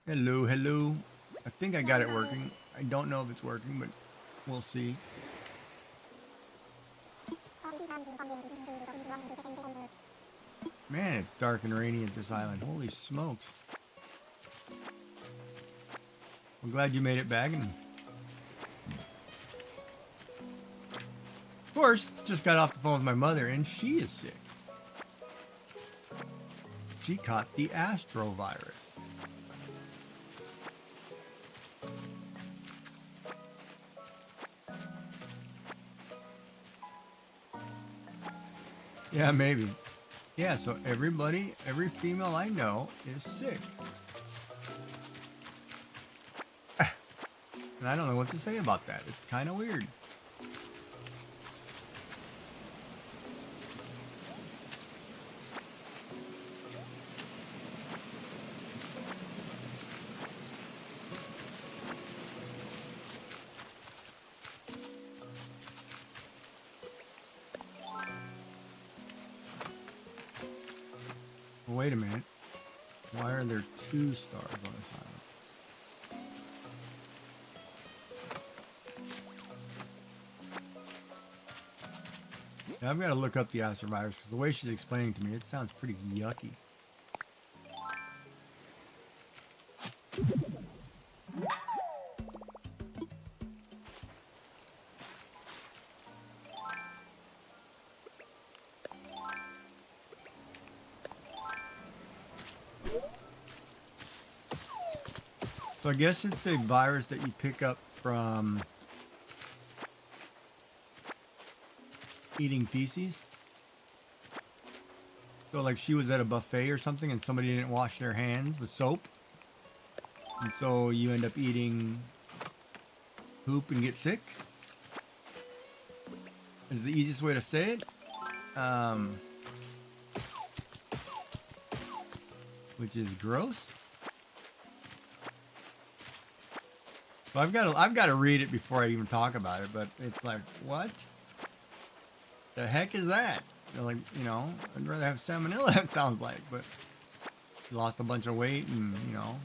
Hello, hello. I think I got it working. I don't know if it's working, but we'll see. Man, it's dark and rainy at this island. Holy smokes. I'm glad you made it back. And of course, just got off the phone with my mother, and she is sick. She caught the astrovirus. Yeah, maybe. Yeah, so everybody, every female I know is sick. And I don't know what to say about that. It's kind of weird. Wait a minute. Why are there 2 stars on this island? Now I've got to look up the astrovirus because the way she's explaining to me, it sounds pretty yucky. So I guess it's a virus that you pick up from eating feces. So like she was at a buffet or something and somebody didn't wash their hands with soap. And so you end up eating poop and get sick. Is the easiest way to say it. Which is gross. So I've got to read it before I even talk about it, but it's like, what the heck is that? They're like, you know, I'd rather have salmonella, it sounds like, but she lost a bunch of weight and, you know,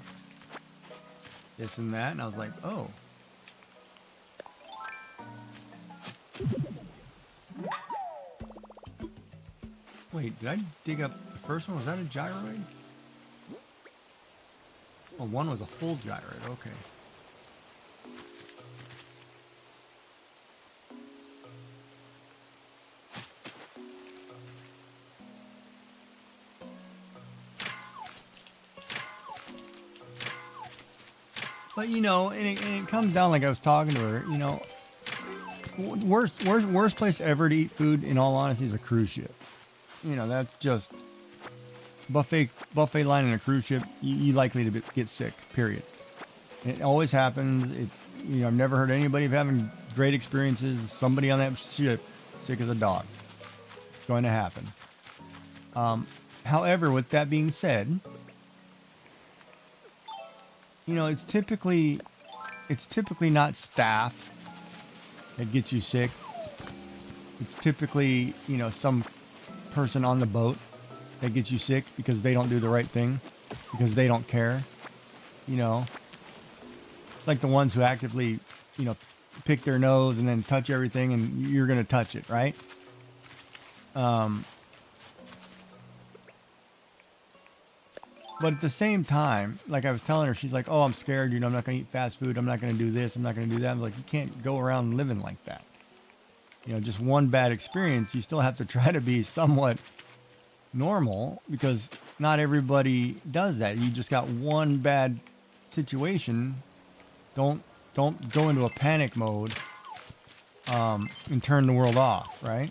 this and that, and I was like, oh. Wait, did I dig up the first one? Was that a gyroid? Oh, one was a full gyroid, okay. But you know, and it comes down like I was talking to her. You know, worst place ever to eat food, in all honesty, is a cruise ship. You know, that's just buffet line in a cruise ship. You likely to get sick. Period. It always happens. It's, you know, I've never heard anybody of having great experiences. Somebody on that ship sick as a dog. It's going to happen. However, with that being said, you know, it's typically not staff that gets you sick. It's typically, you know, some person on the boat that gets you sick because they don't do the right thing, because they don't care. You know, like the ones who actively, you know, pick their nose and then touch everything, and you're going to touch it, right? But at the same time, like I was telling her, she's like, oh, I'm scared. You know, I'm not going to eat fast food. I'm not going to do this. I'm not going to do that. I'm like, you can't go around living like that. You know, just one bad experience, you still have to try to be somewhat normal, because not everybody does that. You just got one bad situation. Don't go into a panic mode and turn the world off, right?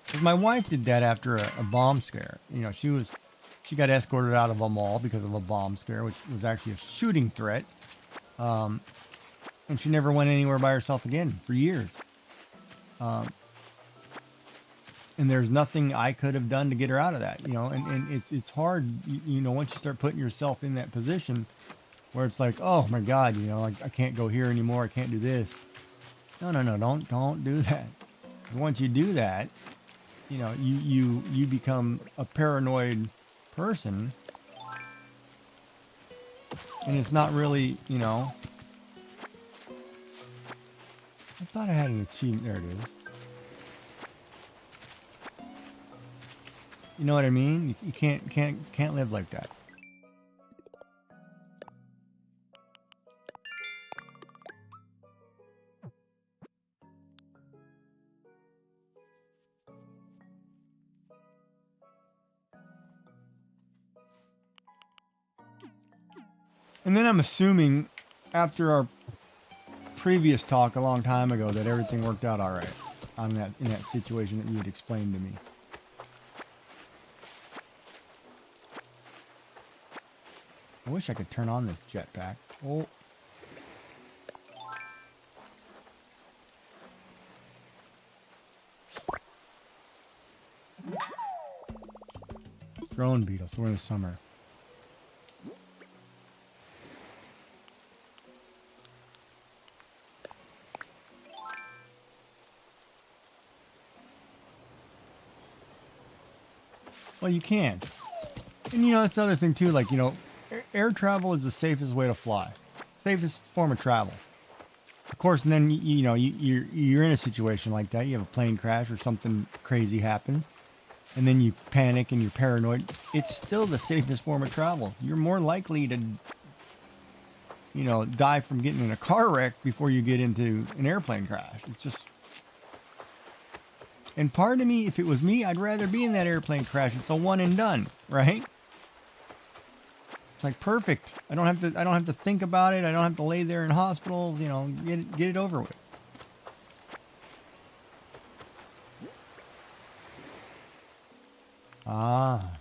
Because my wife did that after a bomb scare. You know, she got escorted out of a mall because of a bomb scare, which was actually a shooting threat. And she never went anywhere by herself again for years. And there's nothing I could have done to get her out of that, you know, and it's hard, you know, once you start putting yourself in that position where it's like, oh my God, you know, I can't go here anymore. I can't do this. No, don't do that. Because once you do that, you know, you become a paranoid person, And it's not really, you know. I thought I had an achievement. There it is. You know what I mean? You can't live like that. And then I'm assuming after our previous talk a long time ago that everything worked out all right on that in that situation that you had explained to me. I wish I could turn on this jetpack. Oh. Drone beetle, so we're in the summer. Well, you can. And you know, that's the other thing too, like, you know, air travel is the safest way to fly. Safest form of travel. Of course, and then, you know, you're in a situation like that. You have a plane crash or something crazy happens. And then you panic and you're paranoid. It's still the safest form of travel. You're more likely to, you know, die from getting in a car wreck before you get into an airplane crash. It's just... And part of me, if it was me, I'd rather be in that airplane crash. It's a one and done, right? It's like perfect. I don't have to think about it. I don't have to lay there in hospitals, you know, get it over with. Ah.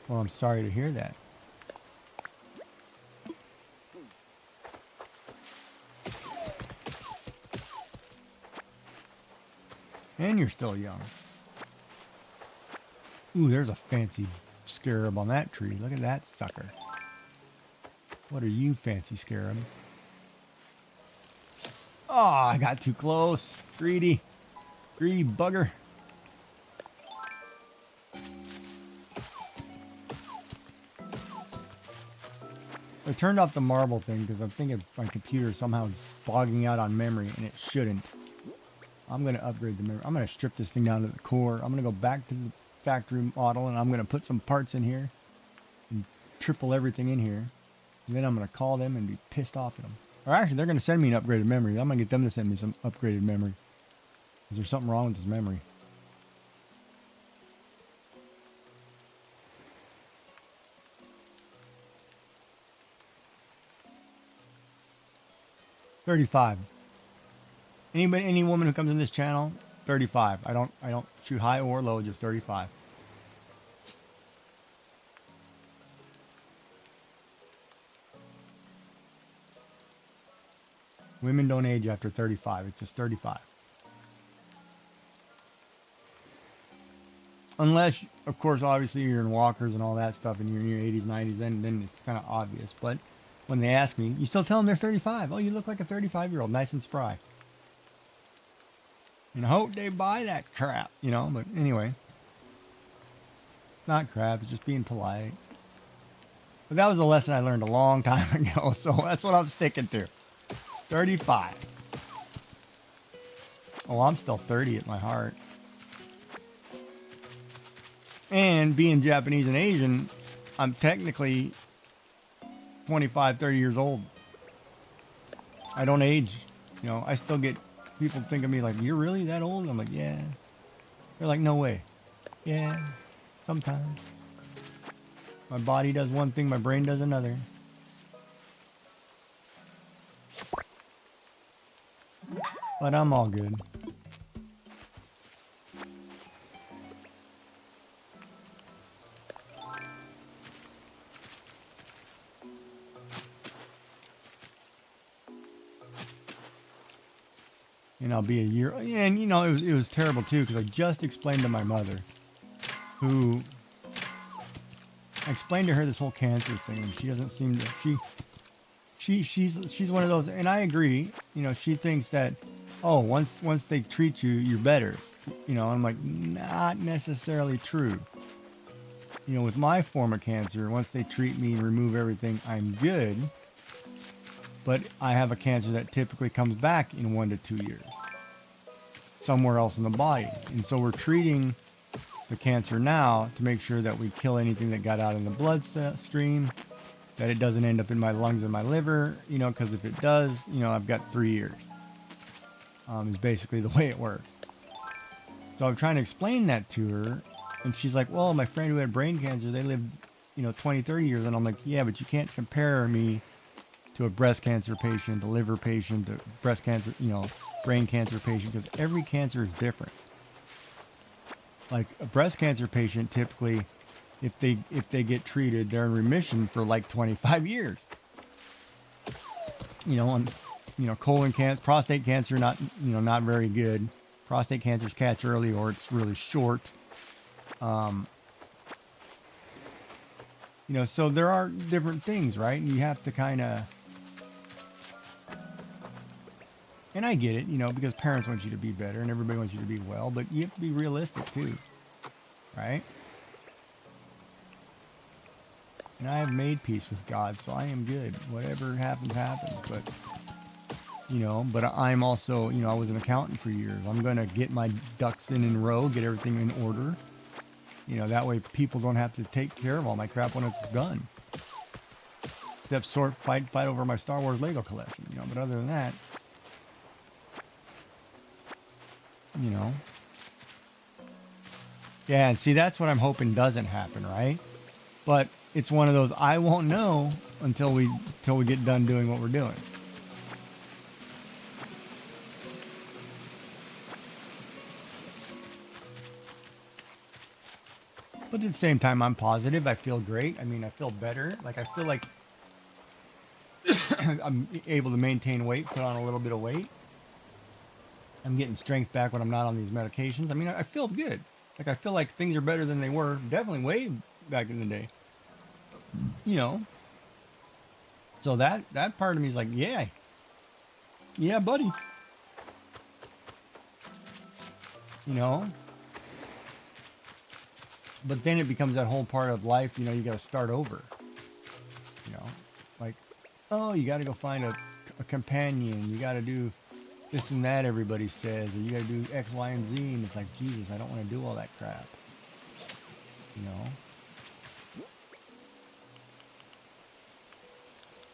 Well, I'm sorry to hear that. And you're still young. Ooh, there's a fancy scarab on that tree. Look at that sucker. What are you, fancy scarab? Oh, I got too close. Greedy. Greedy bugger. I turned off the marble thing because I'm thinking my computer is somehow bogging out on memory, and it shouldn't. I'm going to upgrade the memory. I'm going to strip this thing down to the core. I'm going to go back to the factory model, and I'm going to put some parts in here and triple everything in here. And then I'm going to call them and be pissed off at them. Or actually, they're going to send me an upgraded memory. I'm going to get them to send me some upgraded memory. Is there something wrong with this memory? $35. Any woman who comes in this channel, 35. I don't shoot high or low, just 35. Women don't age after 35. It's just 35. Unless, of course, obviously you're in walkers and all that stuff and you're in your 80s, 90s, then it's kind of obvious. But when they ask me, you still tell them they're 35. Oh, you look like a 35-year-old, nice and spry. And I hope they buy that crap, you know, but anyway. Not crap, it's just being polite. But that was a lesson I learned a long time ago, so that's what I'm sticking to. 35. Oh, I'm still 30 at my heart. And being Japanese and Asian, I'm technically 25, 30 years old. I don't age. You know, I still get people think of me like, you're really that old? I'm like, yeah. They're like, no way. Yeah, sometimes. My body does one thing, my brain does another. But I'm all good. And I'll be a year. And you know, it was terrible too, because I just explained to my mother, who I explained to her this whole cancer thing, and she doesn't seem to. She's one of those, and I agree. You know, she thinks that, oh, once they treat you, you're better. You know, I'm like, not necessarily true. you know, with my form of cancer, once they treat me and remove everything, I'm good. But I have a cancer that typically comes back in 1 to 2 years, somewhere else in the body. And so we're treating the cancer now to make sure that we kill anything that got out in the bloodstream, that it doesn't end up in my lungs and my liver, you know, because if it does, you know, I've got 3 years. Is basically the way it works. So I'm trying to explain that to her, and she's like, well, my friend who had brain cancer, they lived, you know, 20, 30 years. And I'm like, yeah, but you can't compare me to a breast cancer patient, a liver patient, a breast cancer, you know, brain cancer patient, because every cancer is different. Like a breast cancer patient, typically, if they get treated, they're in remission for like 25 years. You know, and you know, colon cancer, prostate cancer, not, you know, not very good. Prostate cancer's catch early, or it's really short. You know, so there are different things, right? And you have to kind of, and I get it, you know, because parents want you to be better and everybody wants you to be well, but you have to be realistic too, right? And I have made peace with God, so I am good. Whatever happens, happens. But, you know, but I'm also, you know, I was an accountant for years. I'm going to get my ducks in a row, get everything in order. You know, that way people don't have to take care of all my crap when it's done. Except fight over my Star Wars Lego collection, you know, but other than that, you know. Yeah, and see, that's what I'm hoping doesn't happen, right? But it's one of those, I won't know until we get done doing what we're doing. But at the same time, I'm positive. I feel great. I mean, I feel better. Like, I feel like I'm able to maintain weight, put on a little bit of weight. I'm getting strength back when I'm not on these medications. I mean, I feel good. Like, I feel like things are better than they were definitely way back in the day. You know? So that part of me is like, yeah. Yeah, buddy. You know? But then it becomes that whole part of life, you know, you got to start over. You know? Like, oh, you got to go find a companion. You got to do this and that, everybody says. Or you got to do X, Y, and Z. And it's like, Jesus, I don't want to do all that crap. You know?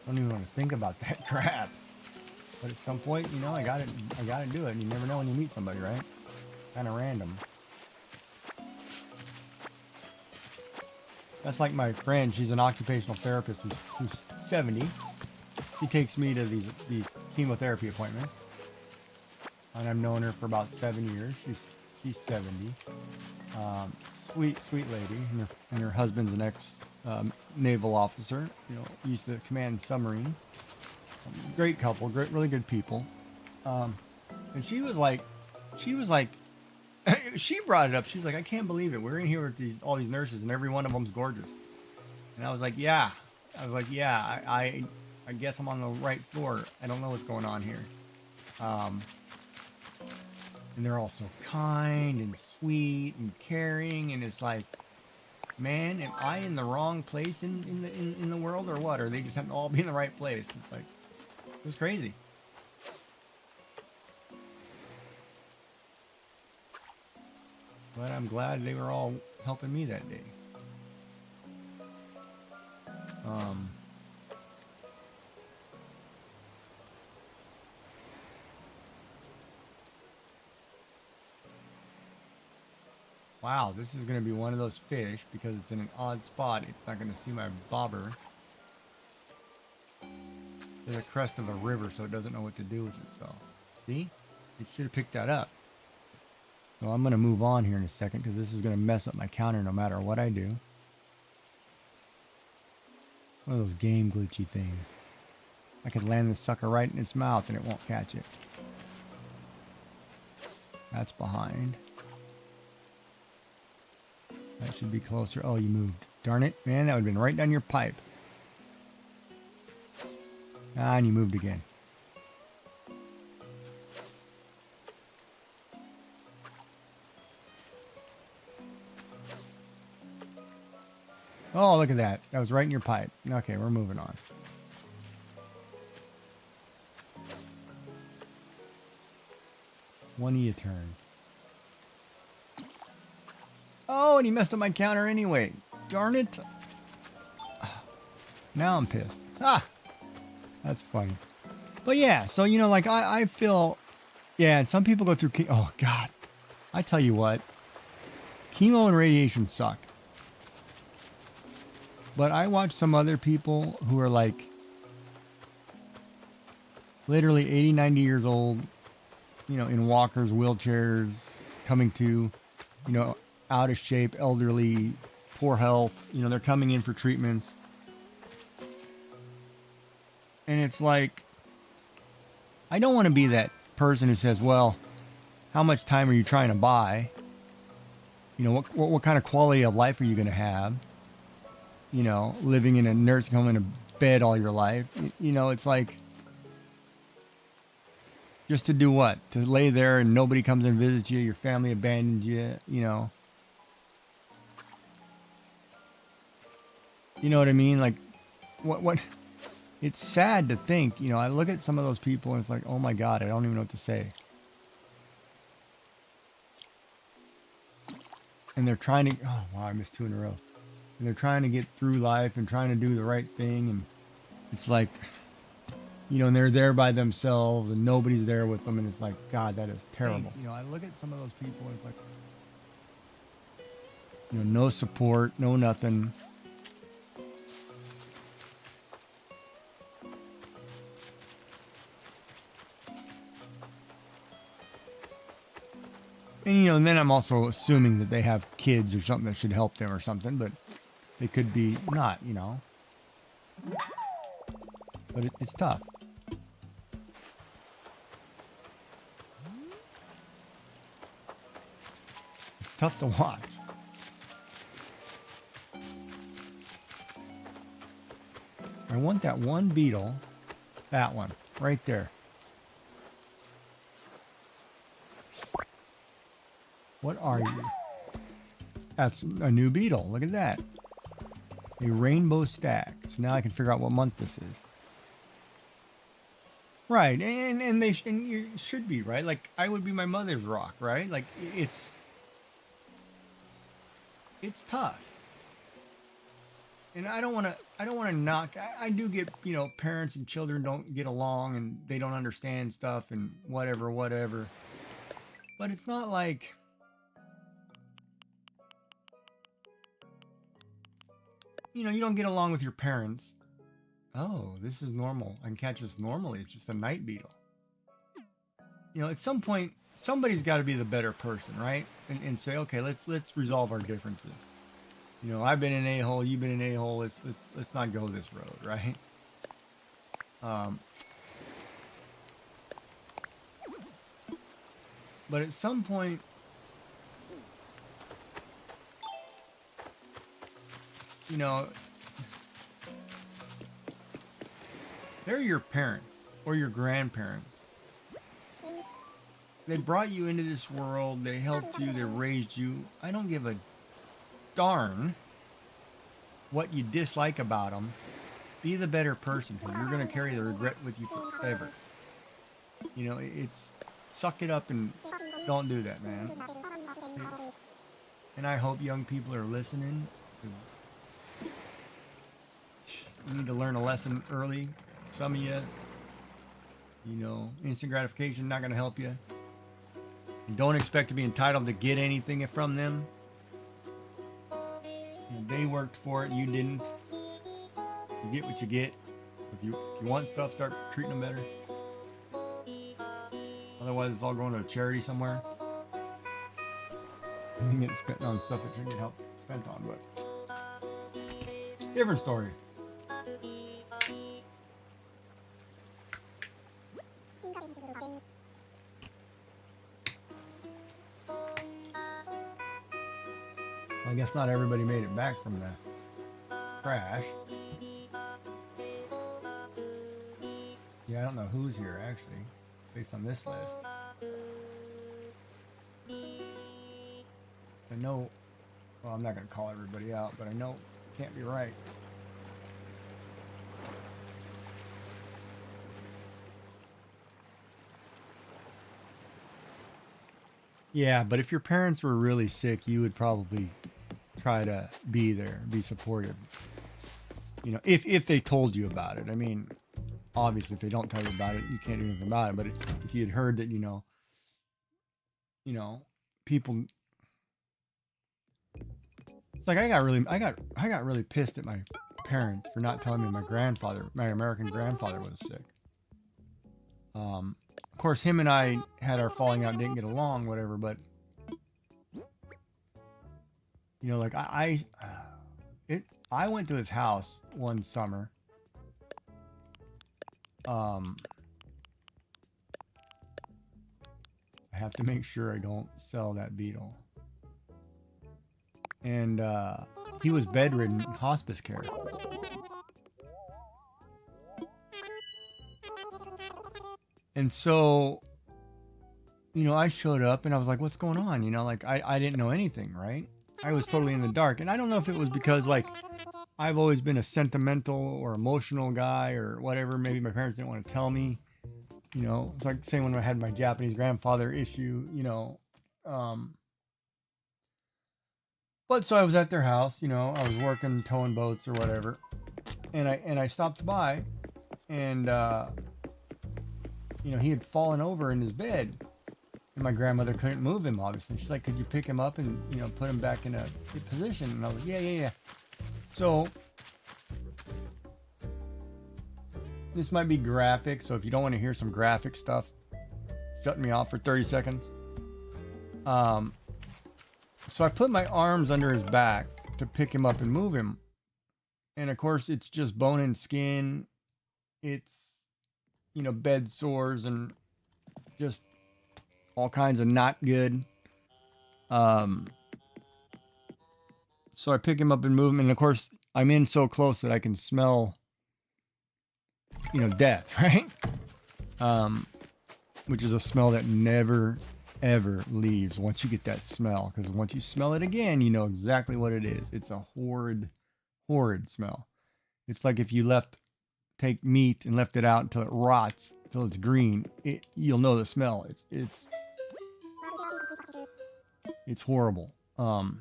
I don't even want to think about that crap. But at some point, you know, I gotta do it. And you never know when you meet somebody, right? Kind of random. That's like my friend. She's an occupational therapist who's 70. She takes me to these chemotherapy appointments, and I've known her for about 7 years. She's 70. Sweet lady, and her husband's an ex naval officer. You know, used to command submarines. Great couple, really good people. And she was like, she brought it up. She's like, I can't believe it. We're in here with all these nurses, and every one of them's gorgeous. And I was like, yeah. I guess I'm on the right floor. I don't know what's going on here. And they're all so kind and sweet and caring, and it's like, man, am I in the wrong place in the world, or what? Or they just have to all be in the right place? It's like, it was crazy. But I'm glad they were all helping me that day. Wow, this is going to be one of those fish, because it's in an odd spot. It's not going to see my bobber. There's a crest of a river, so it doesn't know what to do with itself. See? It should have picked that up. So I'm going to move on here in a second, because this is going to mess up my counter no matter what I do. One of those game glitchy things. I could land this sucker right in its mouth and it won't catch it. That's behind. That should be closer. Oh, you moved. Darn it, man, that would have been right down your pipe. Ah, and you moved again. Oh, look at that. That was right in your pipe. Okay, we're moving on. One E a turn. Oh, and he messed up my counter anyway. Darn it. Now I'm pissed. Ah, that's funny. But yeah, so, you know, like I feel, yeah, and some people go through, oh God, I tell you what, chemo and radiation suck. But I watch some other people who are like literally 80, 90 years old, you know, in walkers, wheelchairs, coming to, you know, out of shape, elderly, poor health. You know, they're coming in for treatments. And it's like, I don't want to be that person who says, well, how much time are you trying to buy? You know, what kind of quality of life are you going to have? You know, living in a nursing home in a bed all your life. You know, it's like, just to do what? To lay there and nobody comes and visits you, your family abandons you, you know. You know what I mean? Like, what? It's sad to think, you know, I look at some of those people and it's like, oh my God, I don't even know what to say. And they're trying to, oh wow, I missed 2 in a row. And they're trying to get through life and trying to do the right thing. And it's like, you know, and they're there by themselves and nobody's there with them. And it's like, God, that is terrible. You know, I look at some of those people and it's like, you know, no support, no nothing. And, you know, and then I'm also assuming that they have kids or something that should help them or something, but they could be not, you know. But it's tough. It's tough to watch. I want that one beetle, that one, right there. What are you? That's a new beetle. Look at that. A rainbow stack. So now I can figure out what month this is. Right, and you should be, right? Like I would be my mother's rock, right? Like it's tough. And I don't want to knock. I do get, you know, parents and children don't get along and they don't understand stuff and whatever. But it's not like, you know, you don't get along with your parents. Oh, this is normal. I can catch this normally. It's just a night beetle. You know, at some point, somebody's got to be the better person, right? And say, okay, let's resolve our differences. You know, I've been an a-hole, you've been an a-hole. Let's not go this road, right? But at some point, you know, they're your parents or your grandparents. They brought you into this world. They helped you. They raised you. I don't give a darn what you dislike about them. Be the better person, because you're going to carry the regret with you forever. You know, it's suck it up and don't do that, man. And I hope young people are listening, because you need to learn a lesson early. Some of you, you know, instant gratification not going to help you. And don't expect to be entitled to get anything from them. They worked for it, you didn't. You get what you get. If you want stuff, start treating them better. Otherwise, it's all going to a charity somewhere. You get spent on stuff that shouldn't get help spent on, but different story. I guess not everybody made it back from the crash. Yeah, I don't know who's here actually, based on this list. I know, well, I'm not going to call everybody out, but I know Can't be right. Yeah, but if your parents were really sick, you would probably try to be there, be supportive. You know, if they told you about it. I mean, obviously, if they don't tell you about it, you can't do anything about it. But if you had heard that, you know, people. It's like I got really pissed at my parents for not telling me my American grandfather was sick. Of course, him and I had our falling out, didn't get along, whatever. But you know, like I went to his house one summer. I have to make sure I don't sell that beetle. And he was bedridden, hospice care. And so, you know, I showed up and I was like, what's going on? You know, like I didn't know anything, right? I was totally in the dark. And I don't know if it was because like I've always been a sentimental or emotional guy or whatever. Maybe my parents didn't want to tell me. You know, it's like saying when I had my Japanese grandfather issue, you know. But so I was at their house, you know, I was working, towing boats or whatever. And I stopped by and you know, he had fallen over in his bed. And my grandmother couldn't move him, obviously. She's like, could you pick him up and, you know, put him back in a position? And I was like, yeah. So, this might be graphic. So, if you don't want to hear some graphic stuff, shut me off for 30 seconds. So, I put my arms under his back to pick him up and move him. And, of course, it's just bone and skin. It's, you know, bed sores and just all kinds of not good. So I pick him up and move him, and of course I'm in so close that I can smell, you know, death, right? Which is a smell that never ever leaves once you get that smell, because once you smell it again, you know exactly what it is. It's a horrid smell. It's like if you take meat and left it out until it rots, until it's green, you'll know the smell. It's horrible. And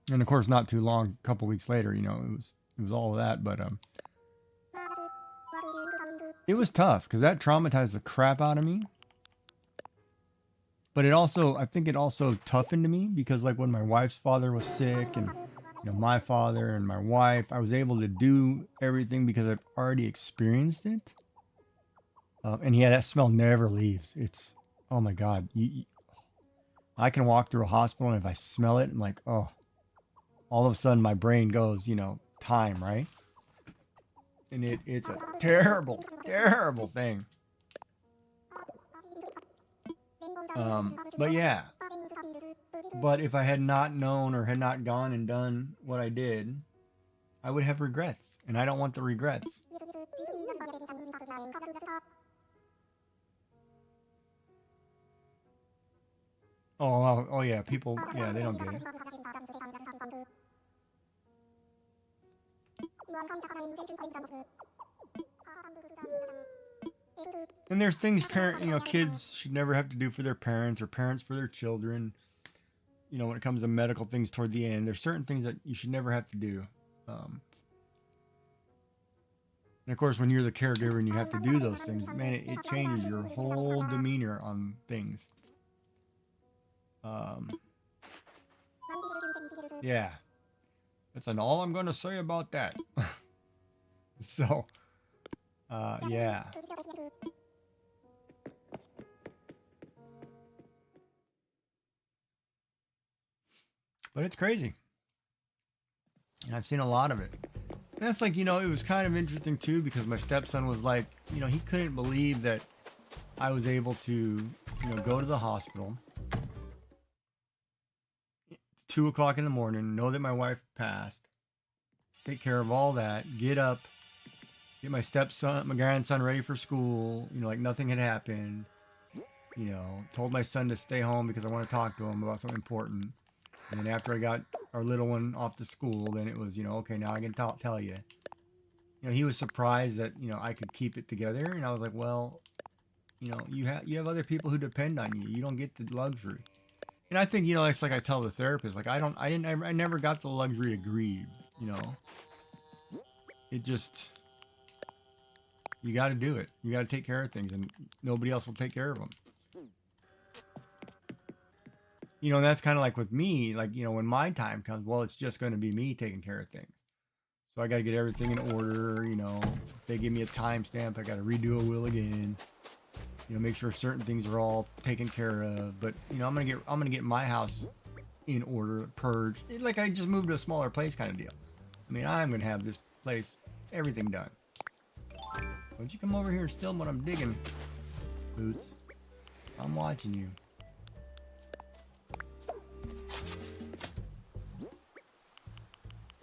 of course, not too long, a couple weeks later, you know, it was all of that. But it was tough because that traumatized the crap out of me. But I think it also toughened me because, like, when my wife's father was sick, and you know, my father and my wife, I was able to do everything because I've already experienced it. And yeah, that smell never leaves. It's, oh my God, I can walk through a hospital and if I smell it, I'm like, oh, all of a sudden my brain goes, you know, time, right? And it's a terrible, terrible thing. But yeah, but if I had not known or had not gone and done what I did, I would have regrets, and I don't want the regrets. Oh yeah, people, yeah, they don't get it. And there's things kids should never have to do for their parents or parents for their children. You know, when it comes to medical things toward the end, there's certain things that you should never have to do. And of course, when you're the caregiver and you have to do those things, man, it changes your whole demeanor on things. Yeah, that's all I'm going to say about that. So, yeah. But it's crazy. And I've seen a lot of it. And that's like, you know, it was kind of interesting too, because my stepson was like, you know, he couldn't believe that I was able to, you know, go to the hospital 2 o'clock in the morning, know that my wife passed, take care of all that, get up, get my grandson ready for school, you know, like nothing had happened, you know, told my son to stay home because I want to talk to him about something important. And then after I got our little one off to school, then it was, you know, okay, now I can tell you. You know, he was surprised that, you know, I could keep it together. And I was like, well, you know, you have other people who depend on you. You don't get the luxury. And I think, you know, it's like I tell the therapist, like, I never got the luxury to grieve, you know. It just, you got to do it. You got to take care of things, and nobody else will take care of them. You know, and that's kind of like with me, like, you know, when my time comes, well, it's just going to be me taking care of things. So I got to get everything in order, you know. If they give me a timestamp, I got to redo a will again. You know, make sure certain things are all taken care of. But, you know, I'm gonna get my house in order, purged. Like I just moved to a smaller place kind of deal. I mean, I'm gonna have this place, everything done. Don't you come over here and steal what I'm digging, Boots. I'm watching you.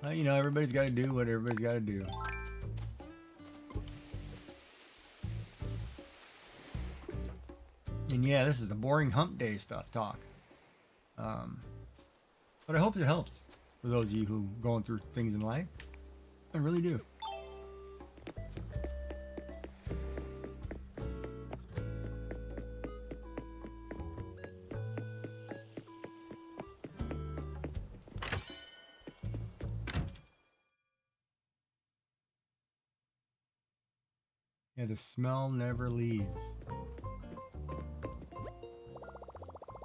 Well, you know, everybody's got to do what everybody's got to do. And yeah, this is the boring hump day stuff talk. But I hope it helps for those of you who are going through things in life. I really do. Yeah, the smell never leaves.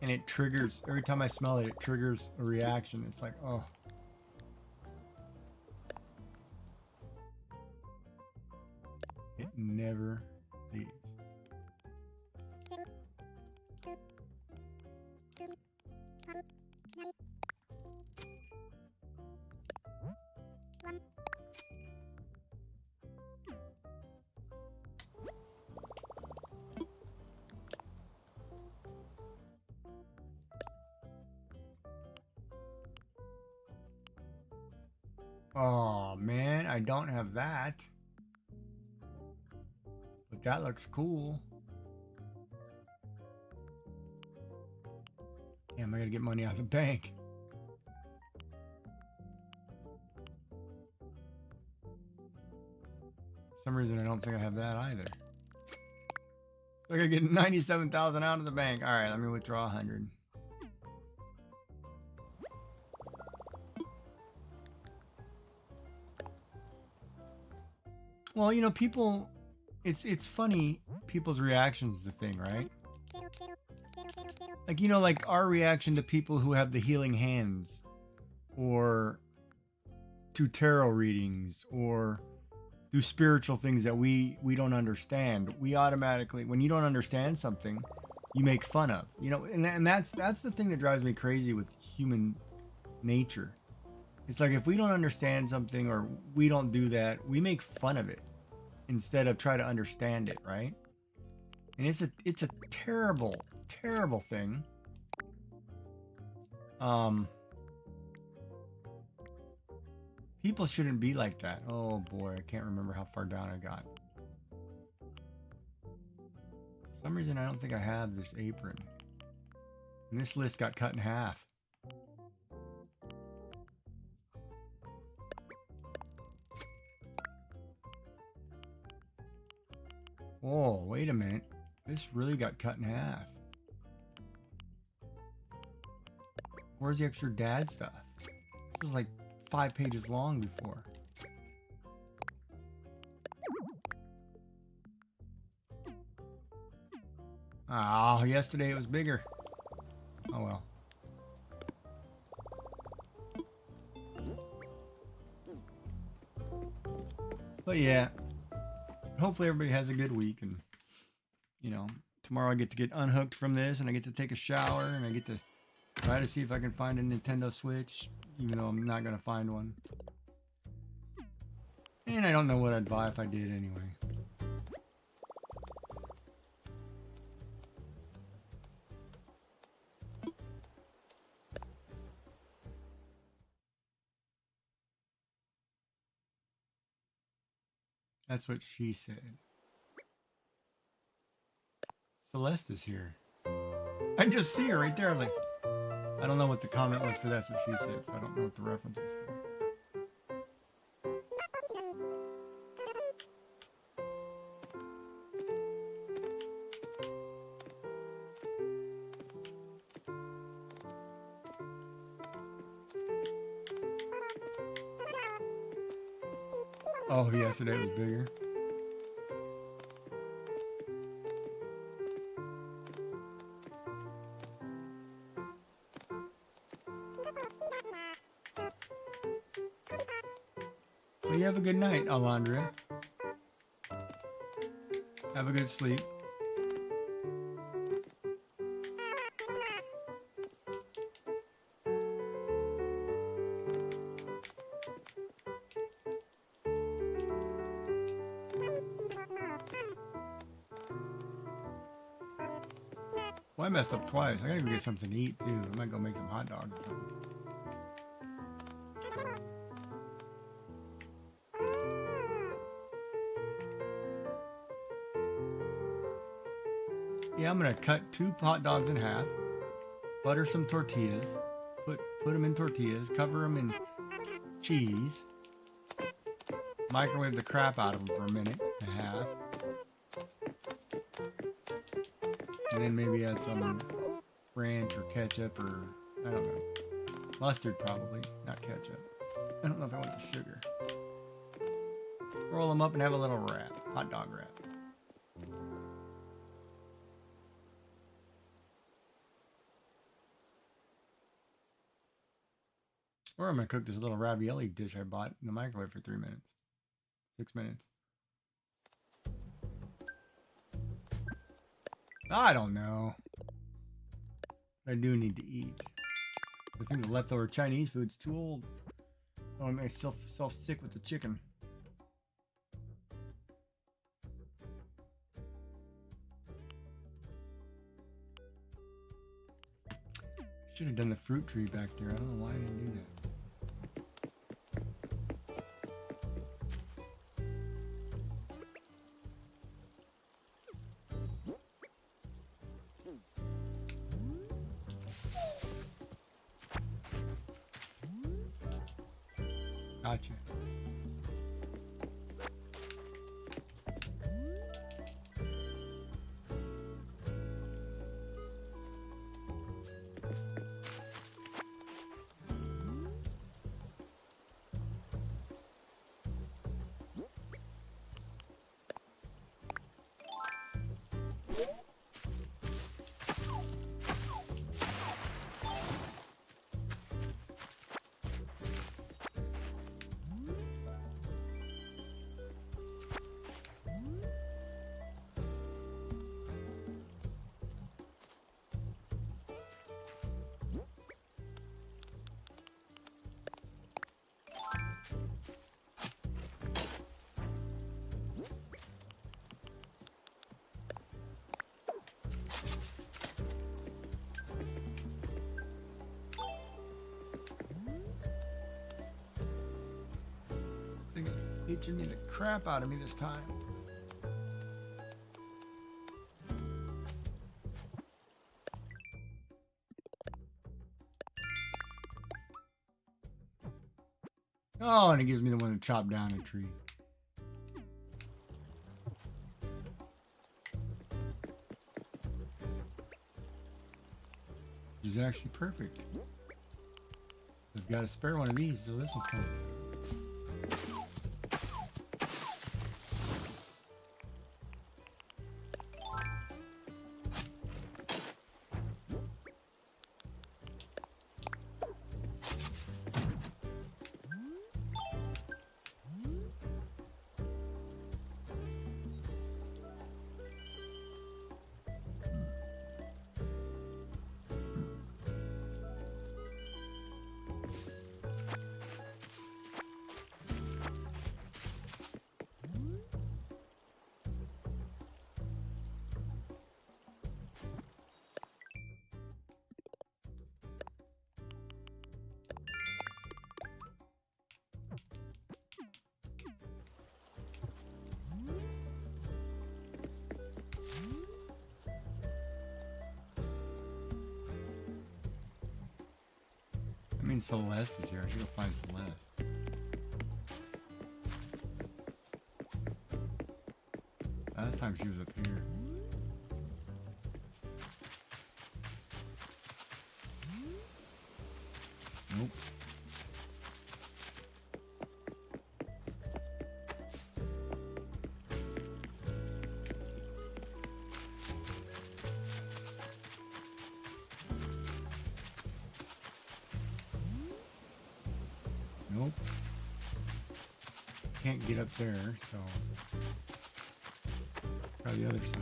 And it triggers, every time I smell it, it triggers a reaction. It's like, oh. It never leaves. Oh man, I don't have that. But that looks cool. Damn, I gotta get money out of the bank. For some reason I don't think I have that either. I gotta get 97,000 out of the bank. Alright, let me withdraw 100. Well, you know, people, it's funny, people's reactions to the thing, right? Like, you know, like our reaction to people who have the healing hands, or to tarot readings, or do spiritual things that we don't understand. We automatically, when you don't understand something, you make fun of, you know, and that's the thing that drives me crazy with human nature. It's like if we don't understand something or we don't do that, we make fun of it instead of try to understand it, right? And it's a terrible, terrible thing. People shouldn't be like that. Oh boy, I can't remember how far down I got. For some reason I don't think I have this apron. And this list got cut in half. Oh, wait a minute. This really got cut in half. Where's the extra dad stuff? This was like 5 pages long before. Oh, yesterday it was bigger. Oh well. But yeah, hopefully everybody has a good week, and you know, tomorrow I get to get unhooked from this, and I get to take a shower, and I get to try to see if I can find a Nintendo Switch, even though I'm not gonna find one. And I don't know what I'd buy if I did anyway. That's what she said. Celeste is here. I just see her right there. I'm like, I don't know what the comment was for That's What She Said, so I don't know what the reference is for. Oh, yesterday was bigger. Well, you have a good night, Alondra. Have a good sleep. Well, I messed up twice. I gotta go get something to eat, too. I might go make some hot dogs or something. Yeah, I'm gonna cut 2 hot dogs in half, butter some tortillas, put them in tortillas, cover them in cheese, microwave the crap out of them for a minute and a half, and then maybe add some ranch or ketchup or, I don't know, mustard probably, not ketchup. I don't know if I want the sugar. Roll them up and have a little wrap, hot dog wrap. Or I'm going to cook this little ravioli dish I bought in the microwave for 3 minutes. 6 minutes. I don't know. I do need to eat. I think the leftover Chinese food's too old. I don't make myself sick with the chicken. Should have done the fruit tree back there. I don't know why I didn't do that. Gotcha. Itching me the crap out of me this time. Oh, and it gives me the one to chop down a tree. Which is actually perfect. I've got a spare one of these, so this will come. mean, Celeste is here. I should go find Celeste. Last time she was up here. Nope. Nope. Can't get up there, so try the other side.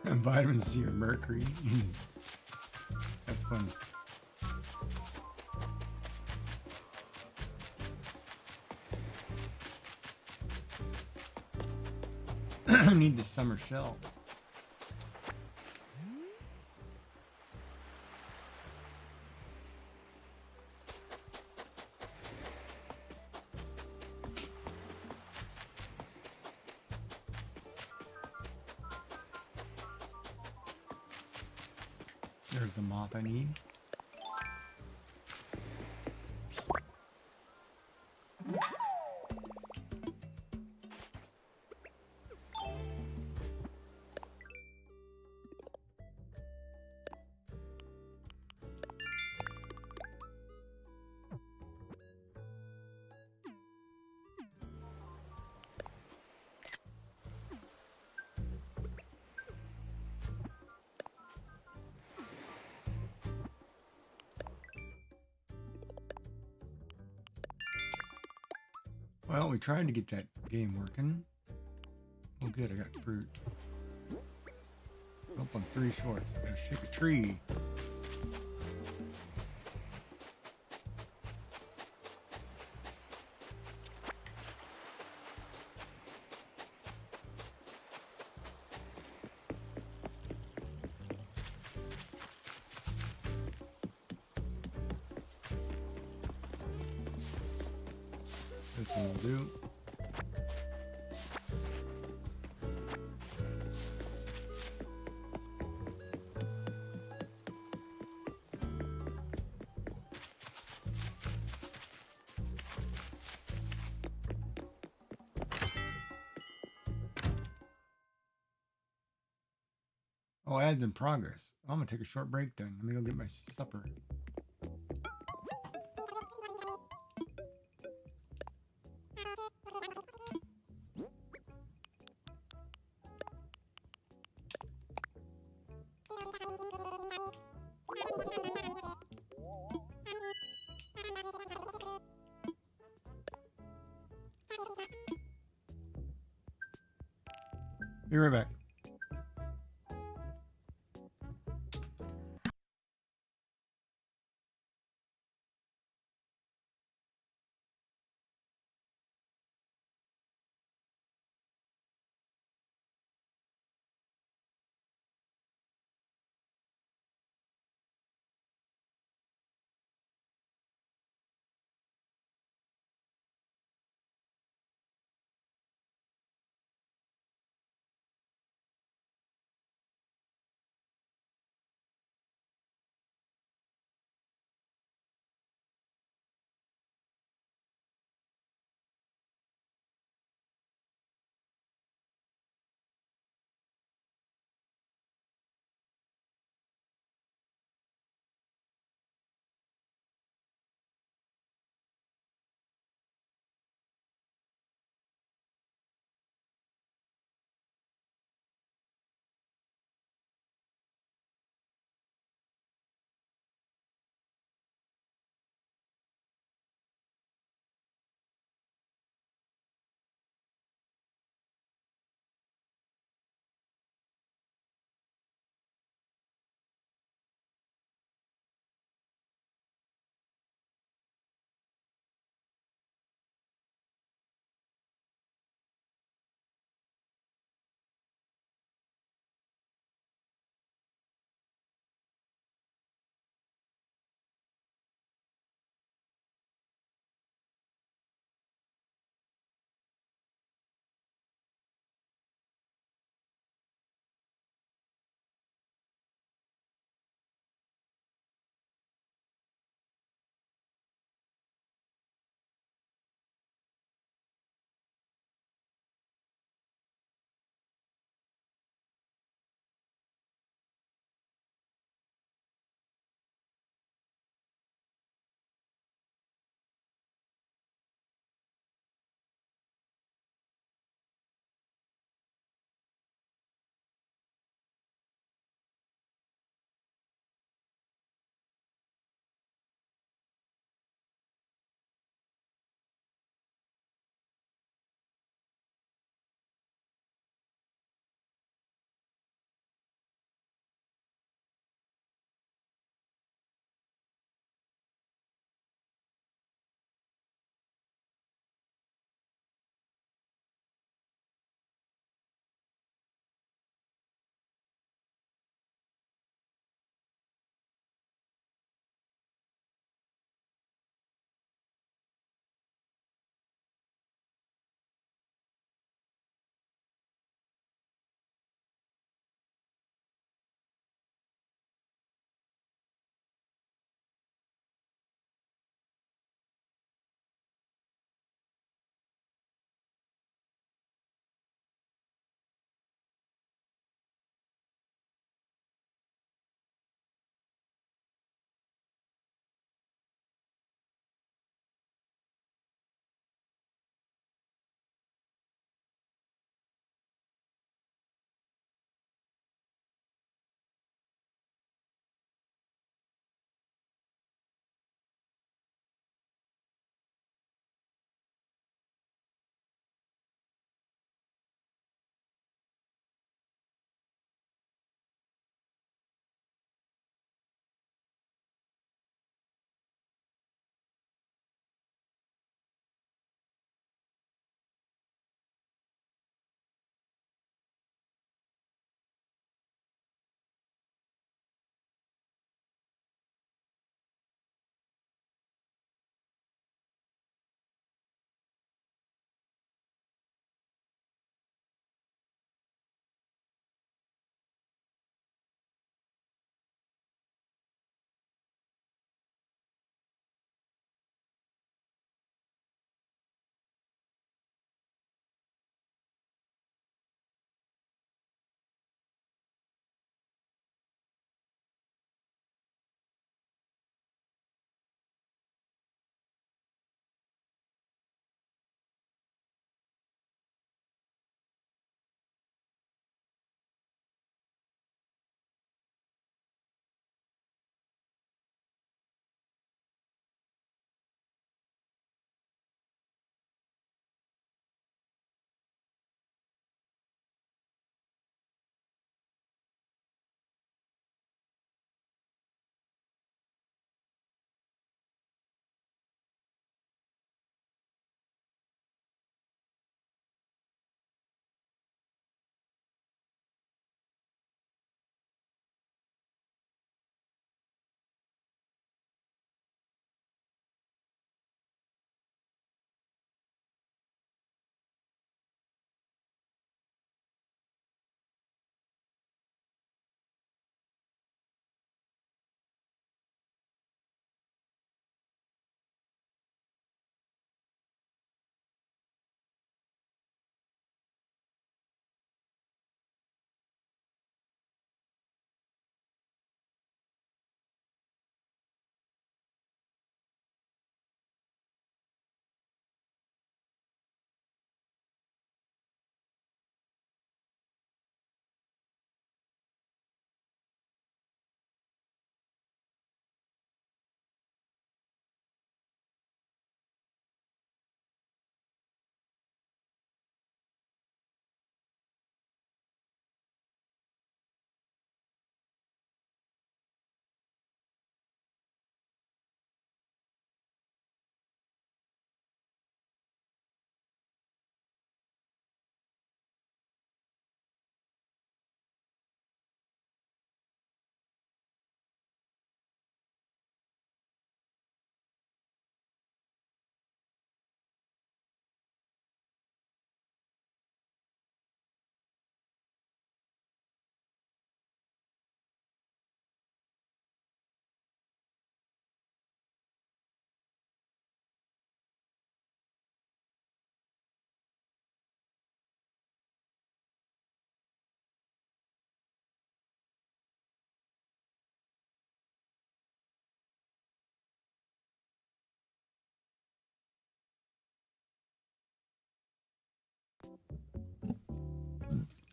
And vitamin C or mercury. That's fun. I need the summer shell. There's the moth I need. Well, we tried to get that game working. Oh, good, I got fruit. Nope, I'm 3 short, so I gotta shake a tree. This one will do. Oh, ads in progress. I'm gonna take a short break then. Let me go get my supper. Be right back.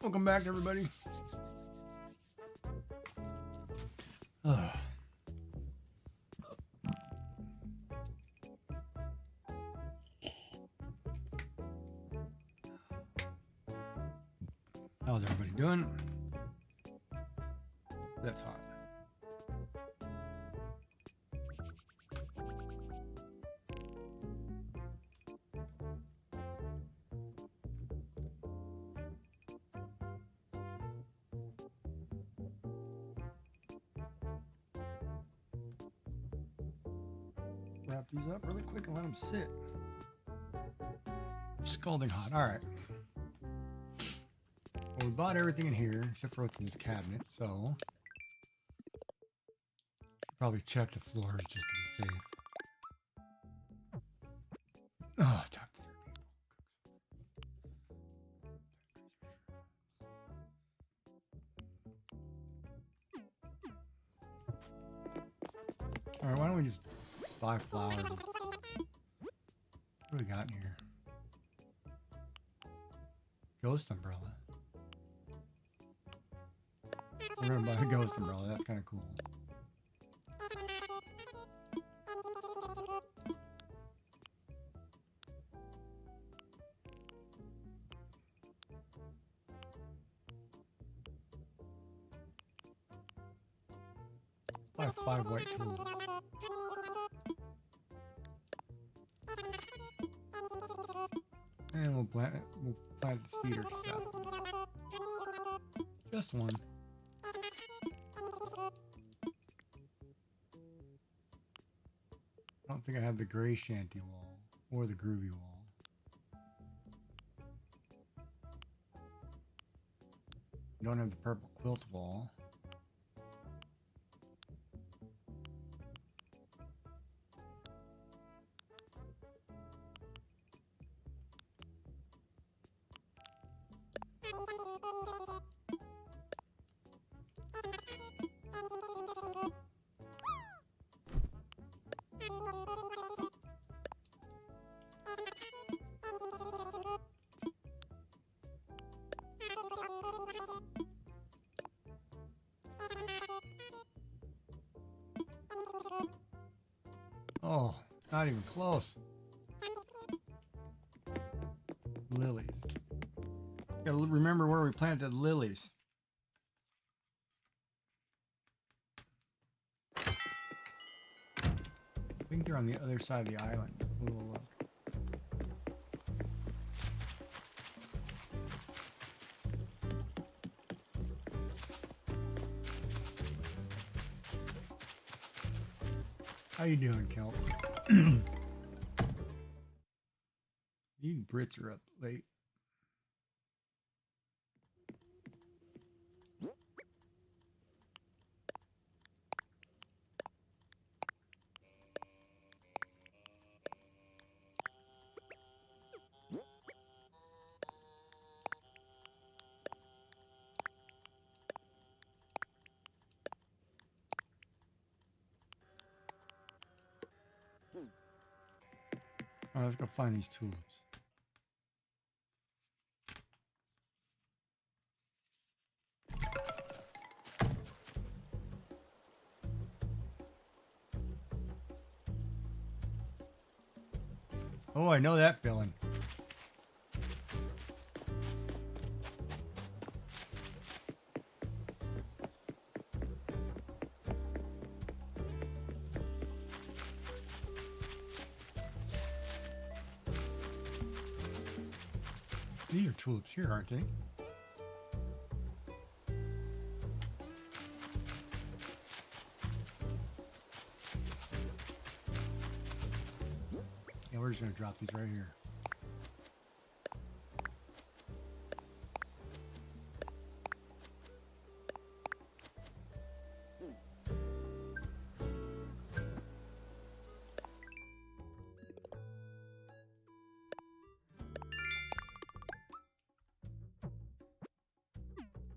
Welcome back, everybody. Ugh. How's everybody doing? That's hot. Wrap these up really quick and let them sit. Scalding hot. All right. Well, we bought everything in here except for what's in this cabinet, so probably check the floors just to be safe. Oh, time to All right, why don't we just buy flowers? What do we got in here? Ghost umbrella. We're gonna buy a ghost umbrella. That's kind of cool. Buy 5 white tulips. And we'll plant the cedar stuff. Just one. I don't think I have the gray shanty wall or the groovy wall. Don't have the purple quilt wall. Oh, not even close. Lilies. Gotta remember where we planted lilies. I think they're on the other side of the island. We'll look. How you doing, Kelp? You Brits are up late. All right, let's go find these tulips. Oh, I know that feeling. These are tulips here, aren't they? Yeah, we're just gonna drop these right here.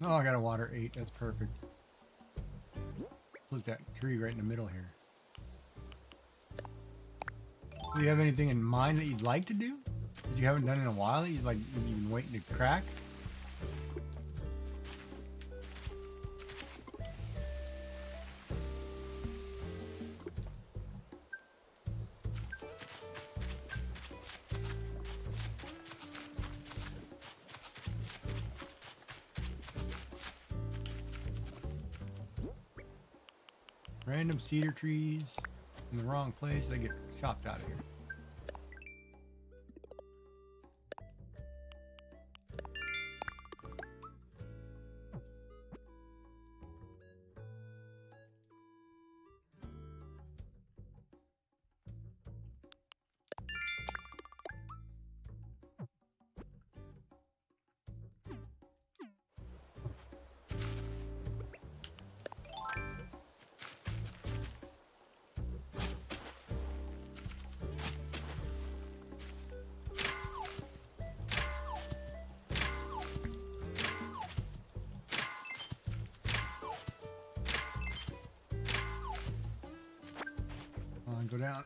Oh, I gotta water 8. That's perfect. Put that tree right in the middle here. Do you have anything in mind that you'd like to do? That you haven't done in a while that you've been waiting to crack? Random cedar trees in the wrong place, they get chopped out of here. Go down.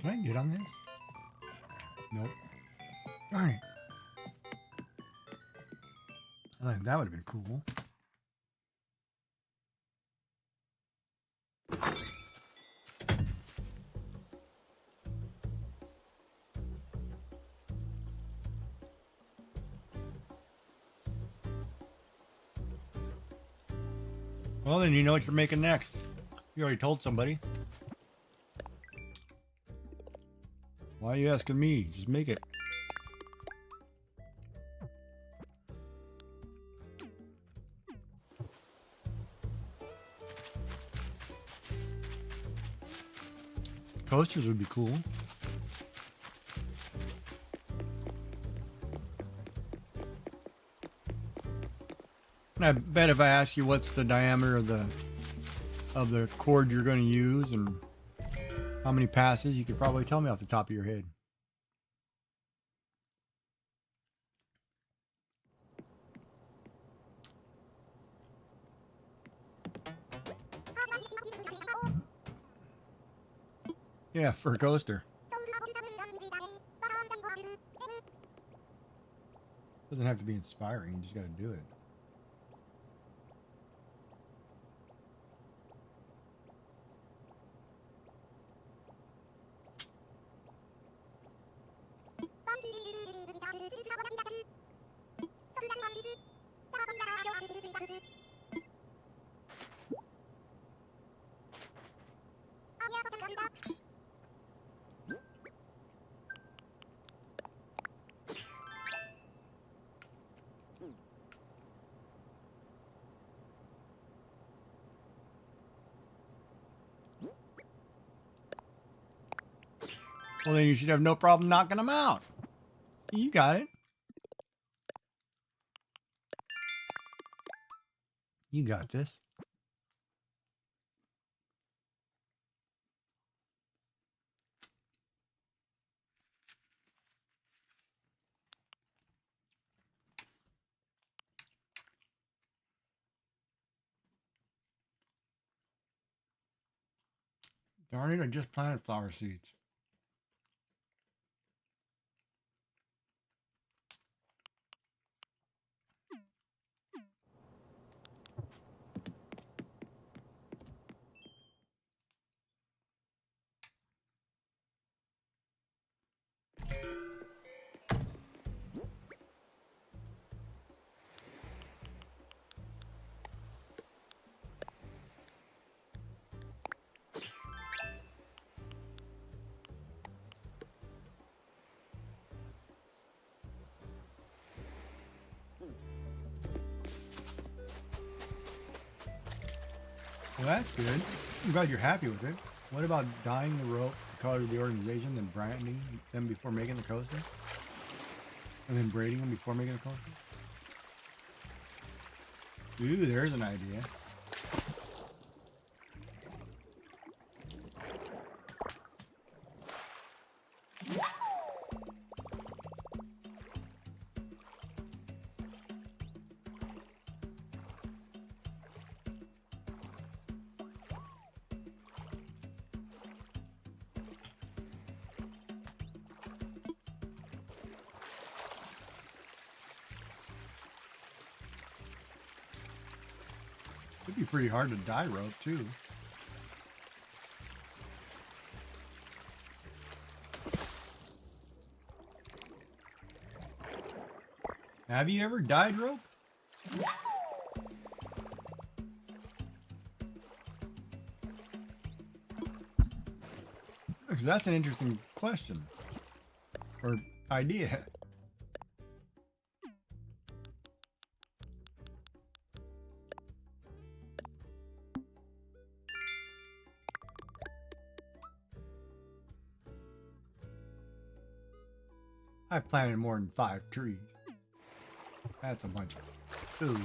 Can I get on this? Nope. Darn it. I think that would have been cool. Well, then you know what you're making next. You already told somebody. Why are you asking me? Just make it. Coasters would be cool. I bet if I ask you what's the diameter of the cord you're going to use and how many passes, you could probably tell me off the top of your head. Yeah, for a coaster. Doesn't have to be inspiring, you just got to do it. Well, then you should have no problem knocking them out. You got it. You got this. Darn it, I just planted flower seeds. Well, that's good. I'm glad you're happy with it. What about dyeing the rope, the color of the organization, then branding them before making the coaster? And then braiding them before making the coaster? Ooh, there's an idea. It'd be pretty hard to dye rope too. Have you ever dyed rope? Because that's an interesting question or idea. I planted more than 5 trees. That's a bunch of food.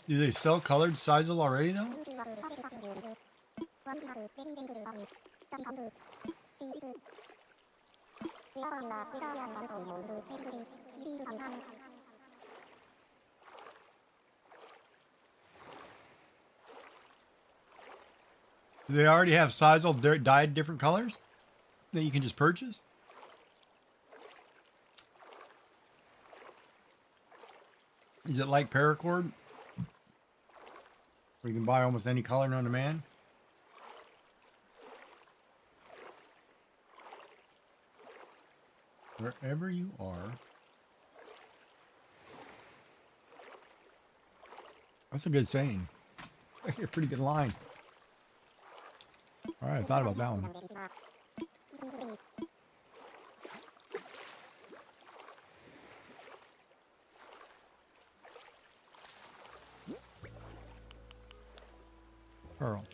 Do they sell colored sisal already now? Do they already have sisal dyed different colors that you can just purchase? Is it like paracord? Where you can buy almost any color on demand? Wherever you are. That's a good saying. Actually, a pretty good line. All right, I thought about that one. Pearl.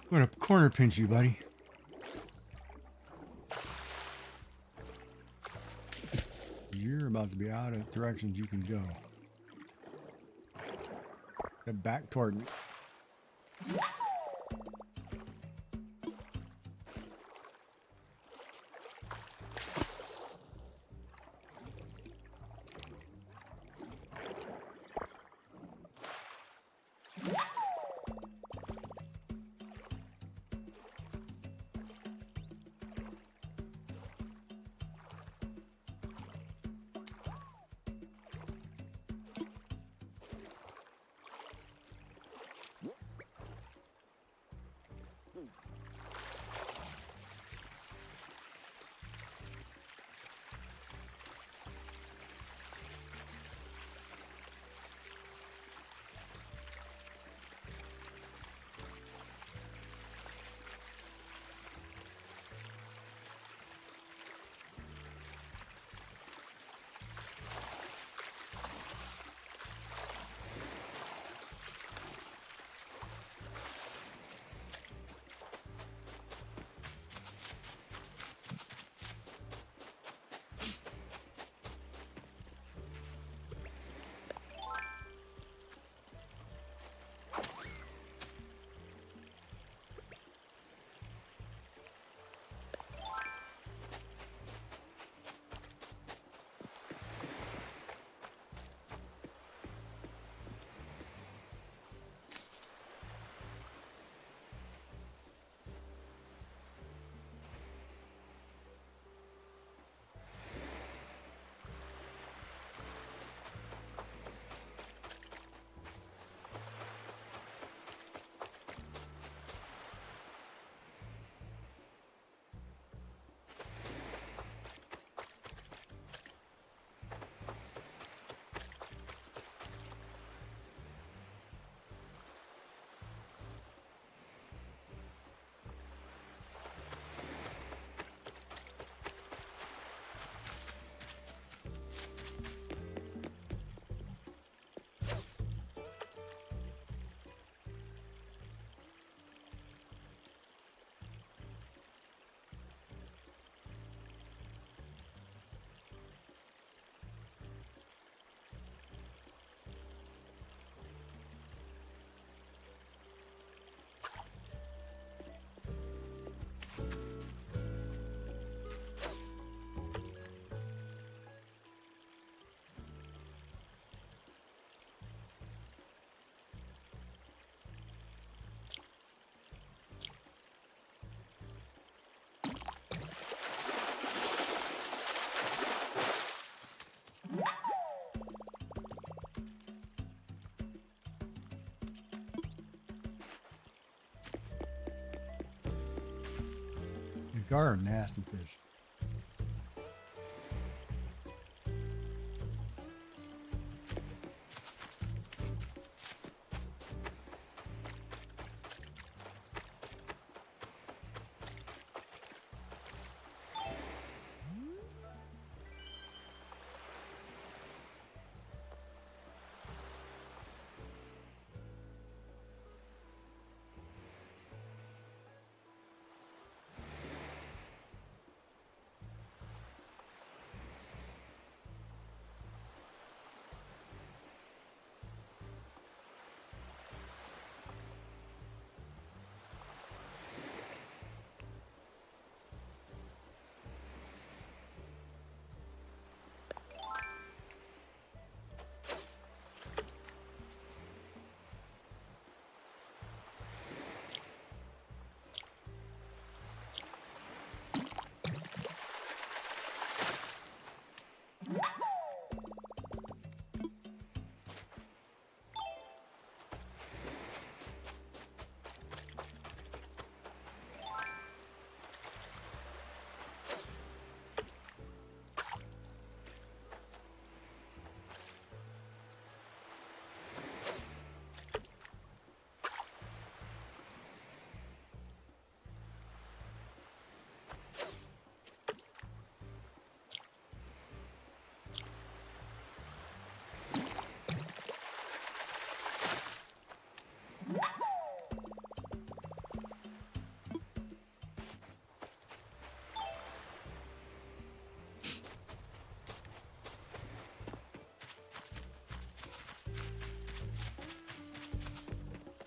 I'm gonna corner pinch you, buddy. You're about to be out of directions you can go. They're back toward me. These gar are nasty fish.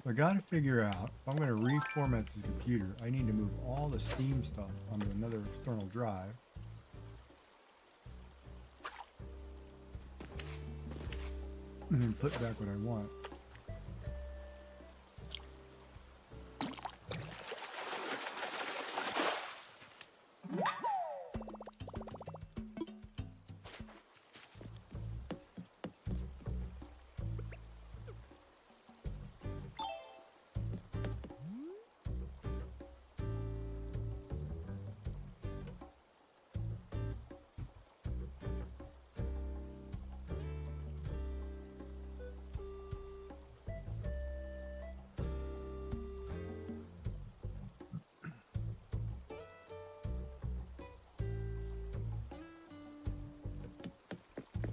I gotta figure out if I'm gonna reformat the computer, I need to move all the Steam stuff onto another external drive. And then put back what I want.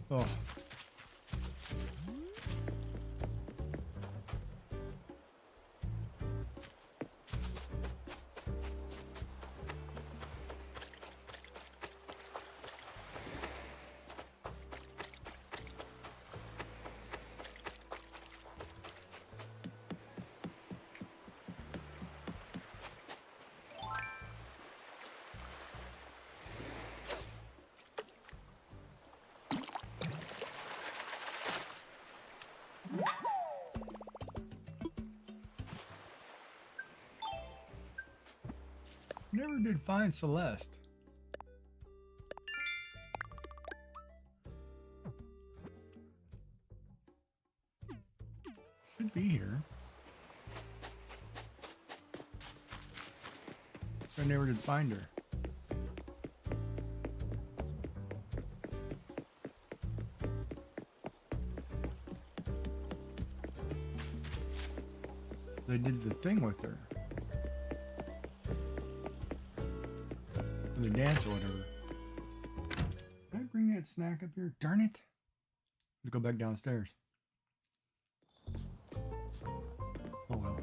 Oh. Never did find Celeste. Should be here. I never did find her. They did the thing with her. The dance or whatever. Did I bring that snack up here? Darn it. Let's go back downstairs. Oh well.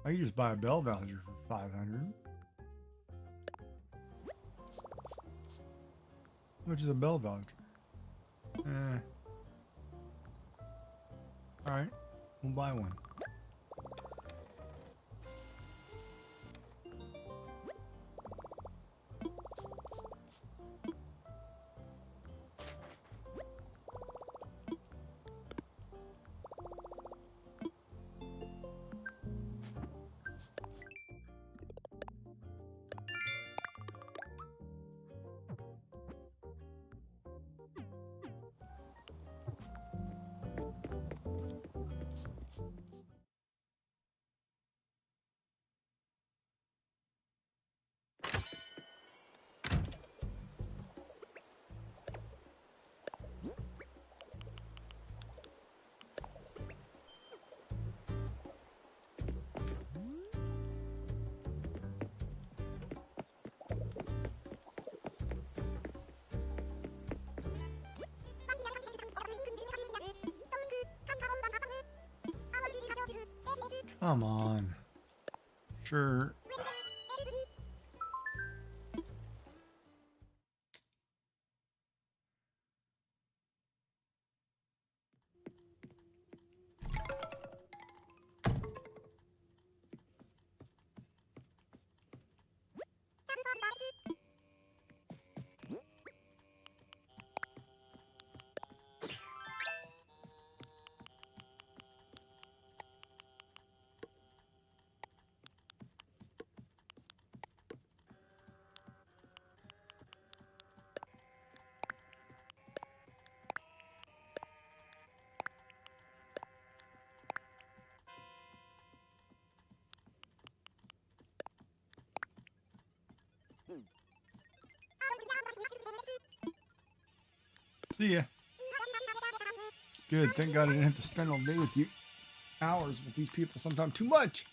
I could just buy a bell voucher for 500. How much is a bell voucher? Alright, we'll buy one. Come on. Sure. See ya. Good. Thank God I didn't have to spend all day with you. Hours with these people. Sometimes too much.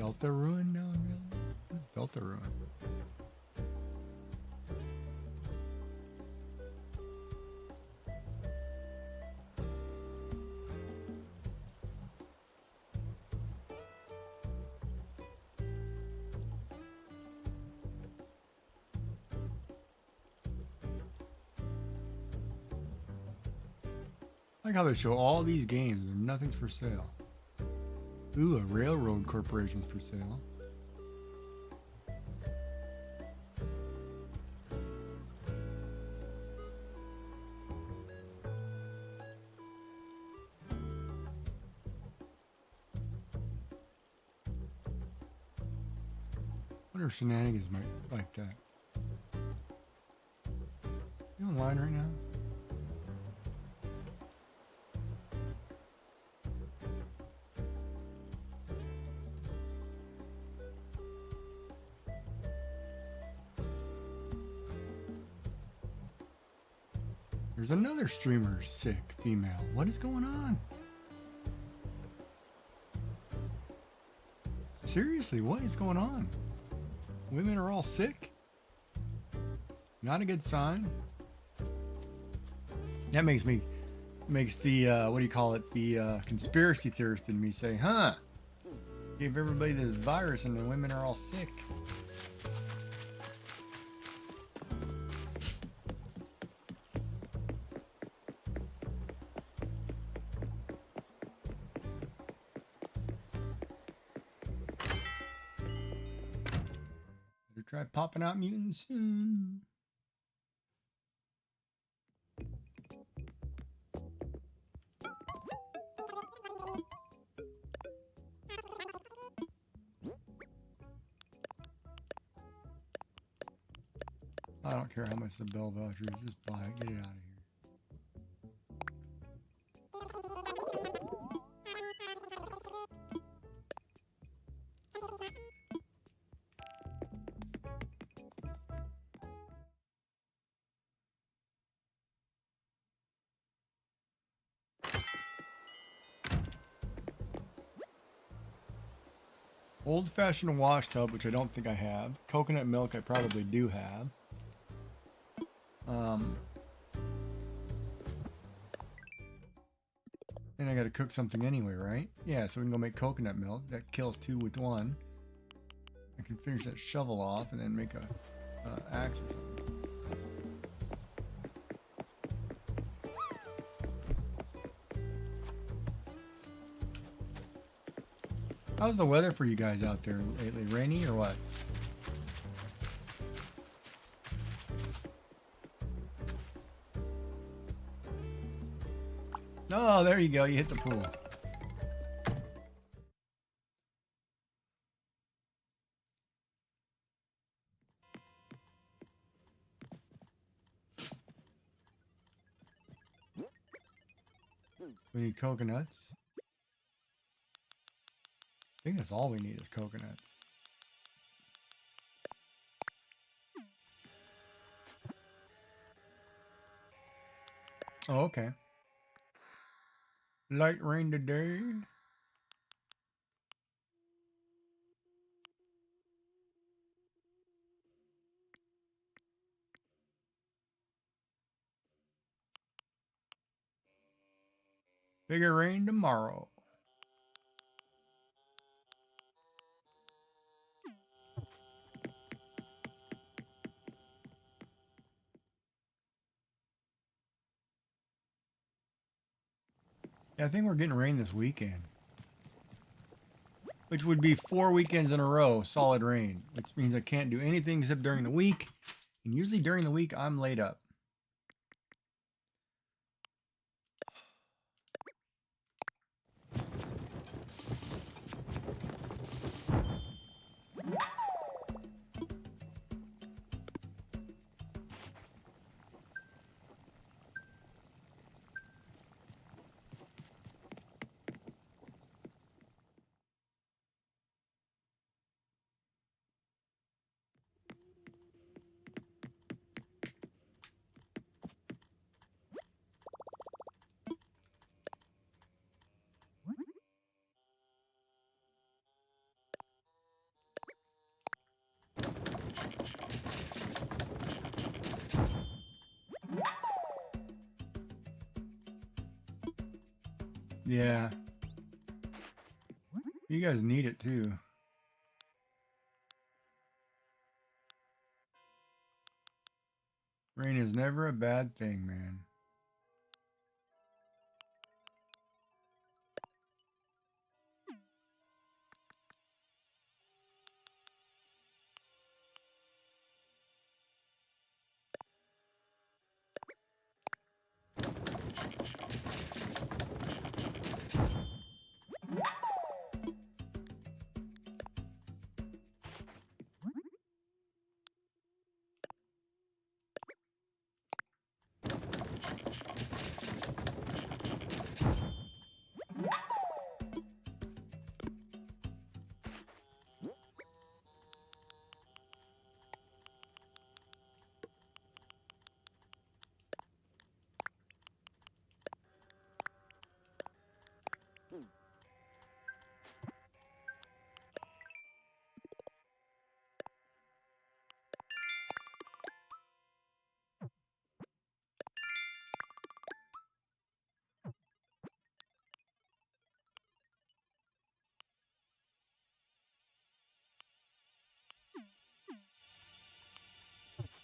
Delta Ruin now available? Delta Ruin. I like how they show all these games and nothing's for sale. Ooh, a railroad corporation's for sale. I wonder if Shenanigans might like that. You online right now? There's another streamer sick female. What is going on? Seriously, what is going on? Women are all sick? Not a good sign. That makes the what do you call it, the conspiracy theorist in me say, huh, gave everybody this virus and the women are all sick. Better try popping out mutants soon. I don't care how much the bell voucher is, just buy it, get it out of here. Old-fashioned wash tub, which I don't think I have. Coconut milk, I probably do have. And I gotta cook something anyway, right? Yeah, so we can go make coconut milk. That kills two with one. I can finish that shovel off and then make a axe or something. How's the weather for you guys out there lately? Rainy or what? Oh, there you go. You hit the pool. We need coconuts. I think that's all we need is coconuts. Oh, okay. Light rain today. Bigger rain tomorrow. Yeah, I think we're getting rain this weekend. Which would be 4 weekends in a row, solid rain. Which means I can't do anything except during the week. And usually during the week, I'm laid up. Yeah. You guys need it too. Rain is never a bad thing, man.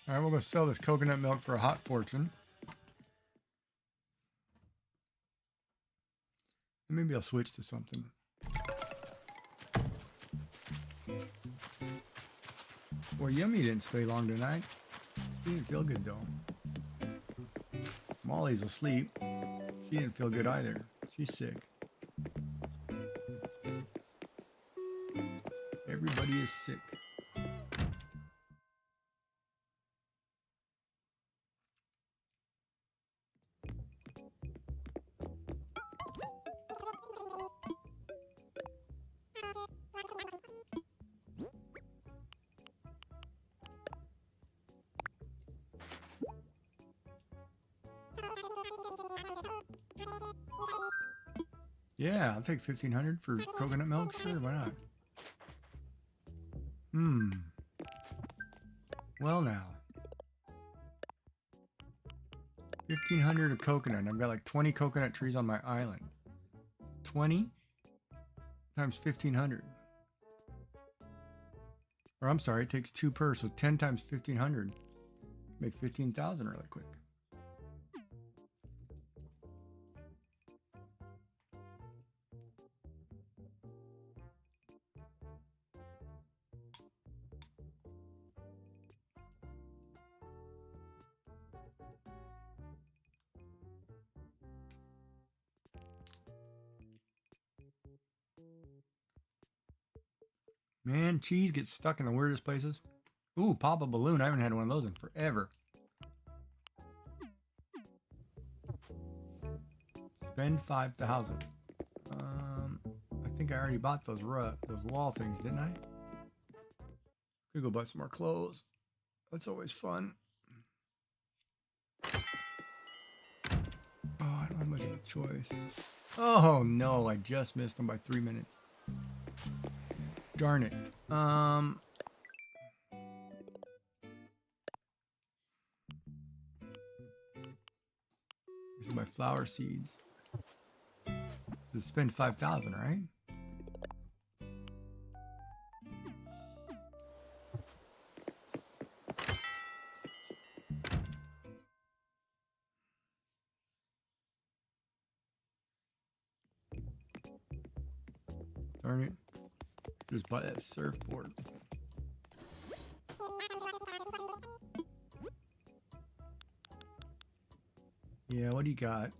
All right, we're going to sell this coconut milk for a hot fortune. Maybe I'll switch to something. Well, Yummy didn't stay long tonight. She didn't feel good, though. Molly's asleep. She didn't feel good either. She's sick. Everybody is sick. Yeah, I'll take 1,500 for coconut milk. Sure, why not? Well now. 1,500 of coconut. I've got like 20 coconut trees on my island. 20 times 1,500. Or I'm sorry, it takes 2 per, so 10 times 1,500. Make 15,000 really quick. Man, cheese gets stuck in the weirdest places. Ooh, pop a balloon. I haven't had one of those in forever. Spend 5,000. I think I already bought those wall things, didn't I? Could go buy some more clothes. That's always fun. Oh, I don't have much of a choice. Oh no, I just missed them by 3 minutes. Darn it. These are my flower seeds. Just spend 5,000, right? Darn it. Just buy that surfboard. Yeah, what do you got?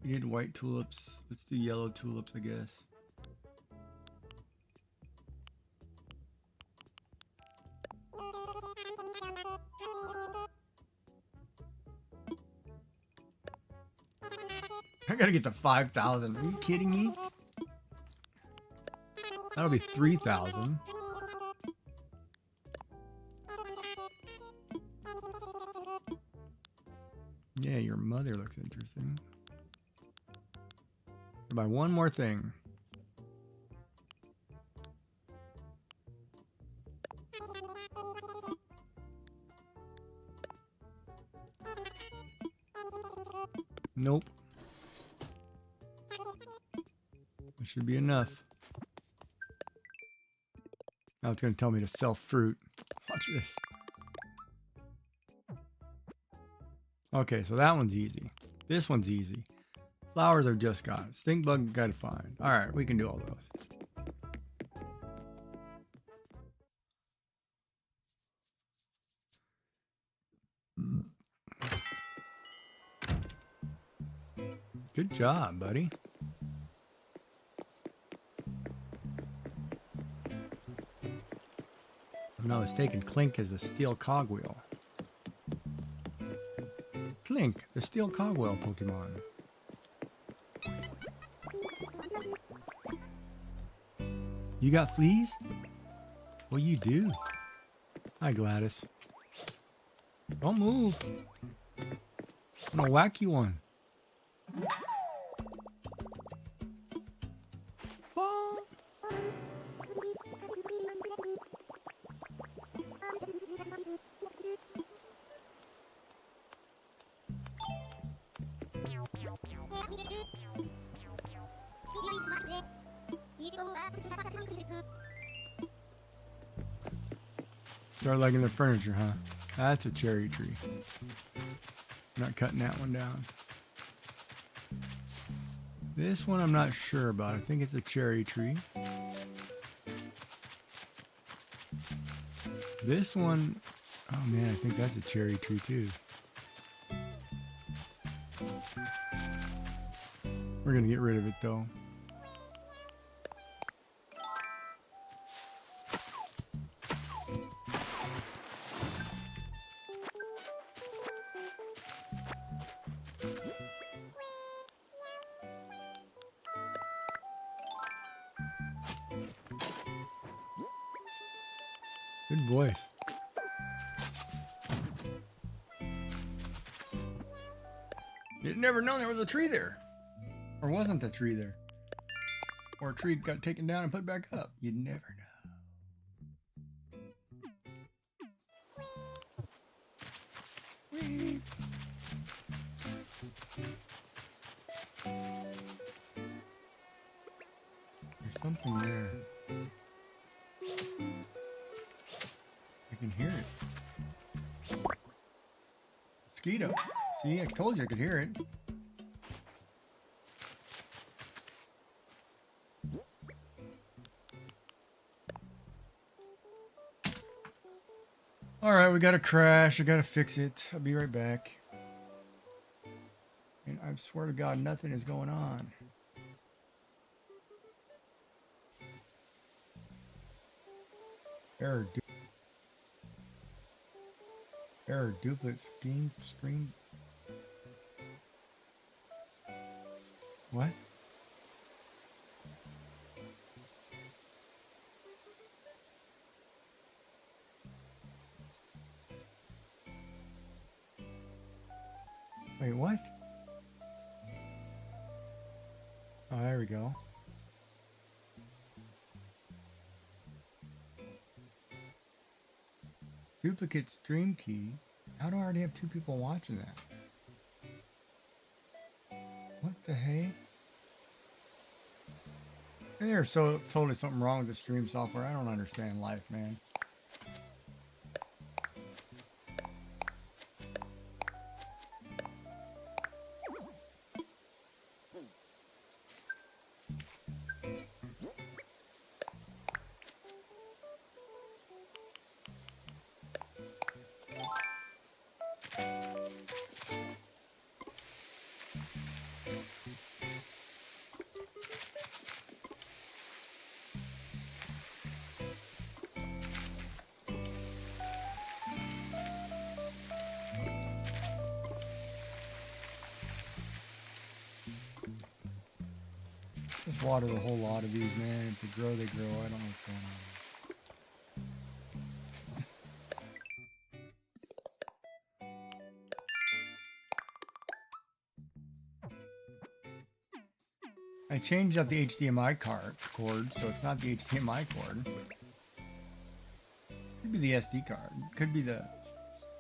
You need white tulips. Let's do yellow tulips, I guess. I gotta get to 5,000. Are you kidding me? That'll be 3,000. Yeah, your mother looks interesting. Buy one more thing. Nope. That should be enough. Now it's going to tell me to sell fruit. Watch this. Okay, so that one's easy. This one's easy. Flowers I've just got. Stink bug got to find. All right, we can do all those. Good job, buddy. If I'm not mistaken, Clink is a steel cogwheel. Clink, the steel cogwheel Pokemon. You got fleas? Well, you do. Hi, Gladys. Don't move. I'm gonna whack you one. Start liking their furniture, huh? That's a cherry tree. Not cutting that one down. This one I'm not sure about. I think it's a cherry tree. This one, oh man, I think that's a cherry tree too. We're gonna get rid of it though. Good voice. You'd never known there was a tree there. Or wasn't a tree there. Or a tree got taken down and put back up. You'd never know. Whee. There's something there. I can hear it. Mosquito. See, I told you I could hear it. Alright, we gotta crash. I gotta fix it. I'll be right back. And I swear to God, nothing is going on. Error duplicate screen. What? Wait, what? Oh, there we go. Duplicate stream key. How do I already have 2 people watching that? What the hey? There's so totally something wrong with the stream software. I don't understand life, man. Just water the whole lot of these, man. If they grow, they grow. I don't know what's going on. I changed out the HDMI cord, so it's not the HDMI cord. Could be the SD card. Could be the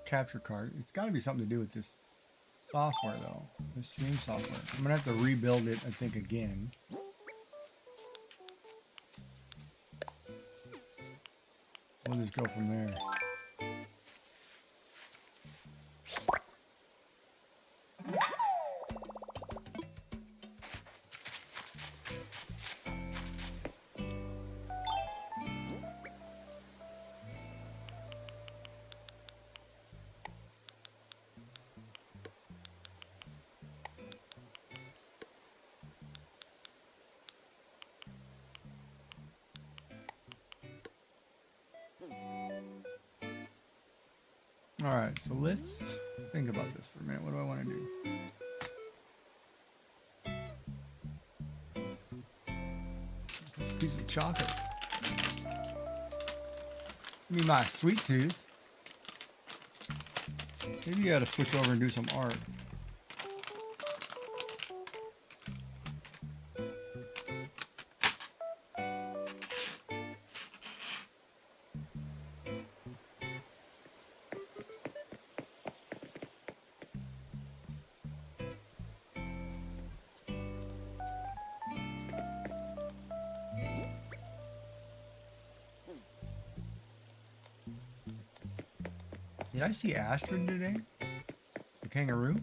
capture card. It's got to be something to do with this software though. The stream software. I'm gonna have to rebuild it, I think, again. We'll just go from there. All right, so let's think about this for a minute. What do I want to do? Piece of chocolate. Give me my sweet tooth. Maybe you gotta switch over and do some art. Did I see Astrid today? The kangaroo?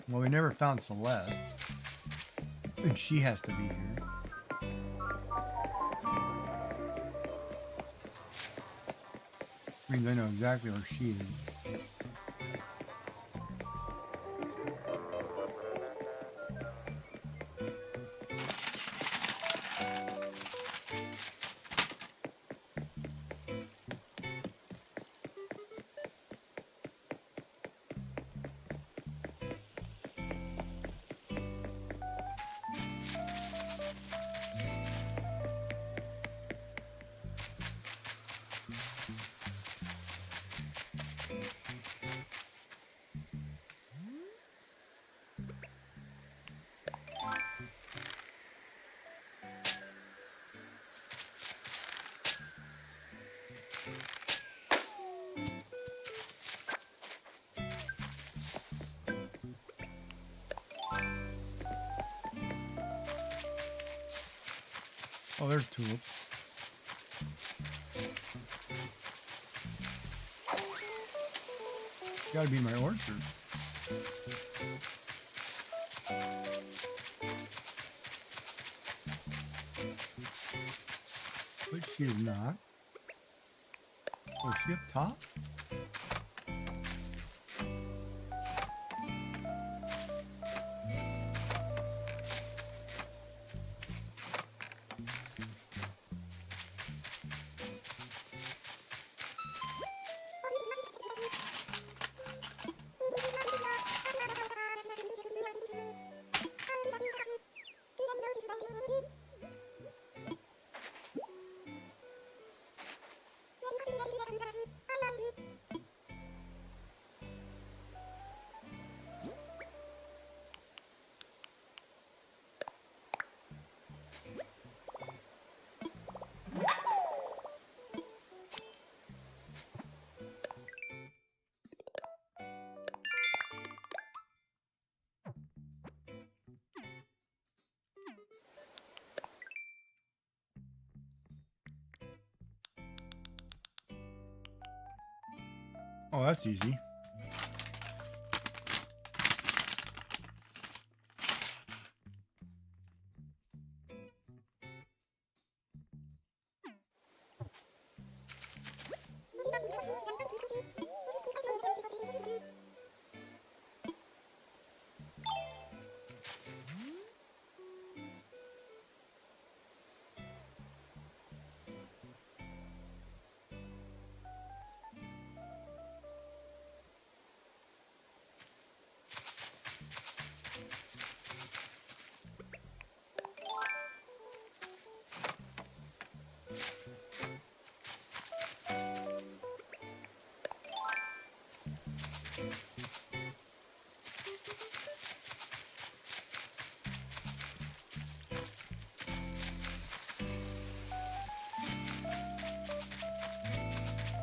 Well, we never found Celeste. And she has to be here. Means I know exactly where she is. Oh, there's tulips. Gotta be in my orchard. But she is not. Oh, is she up top? Oh, that's easy.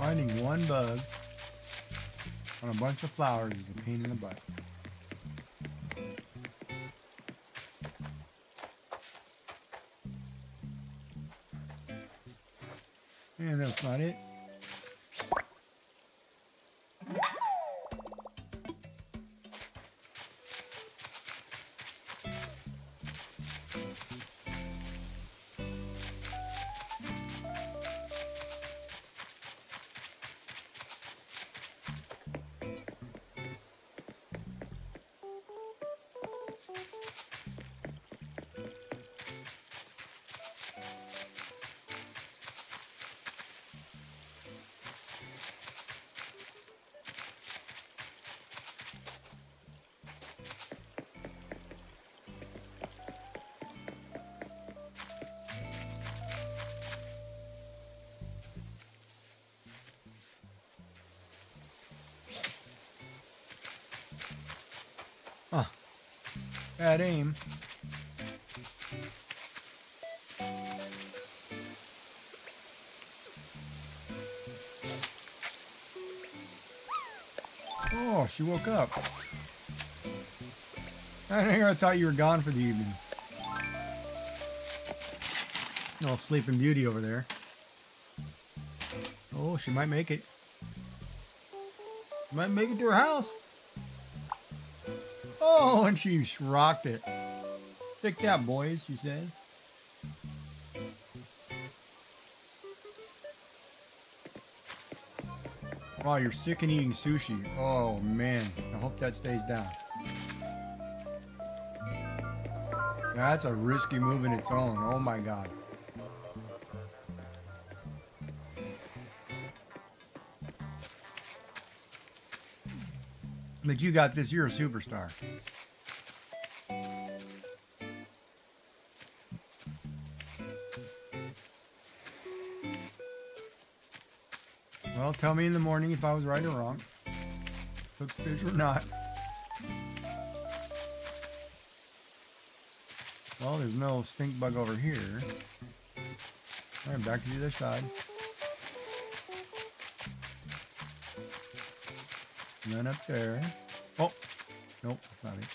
Finding one bug on a bunch of flowers is a pain in the butt. And that's not it. Huh. Bad aim. Oh, she woke up. I thought you were gone for the evening. Oh, Sleeping Beauty over there. Oh, she might make it. Might make it to her house. Oh, and she rocked it. Take that, boys, she said. Wow, you're sick and eating sushi. Oh, man. I hope that stays down. That's a risky move in its own. Oh, my God. But you got this. You're a superstar. Well, tell me in the morning if I was right or wrong. Hook fish or not. Well, there's no stink bug over here. All right, back to the other side. None up there. Oh, nope, that's not it.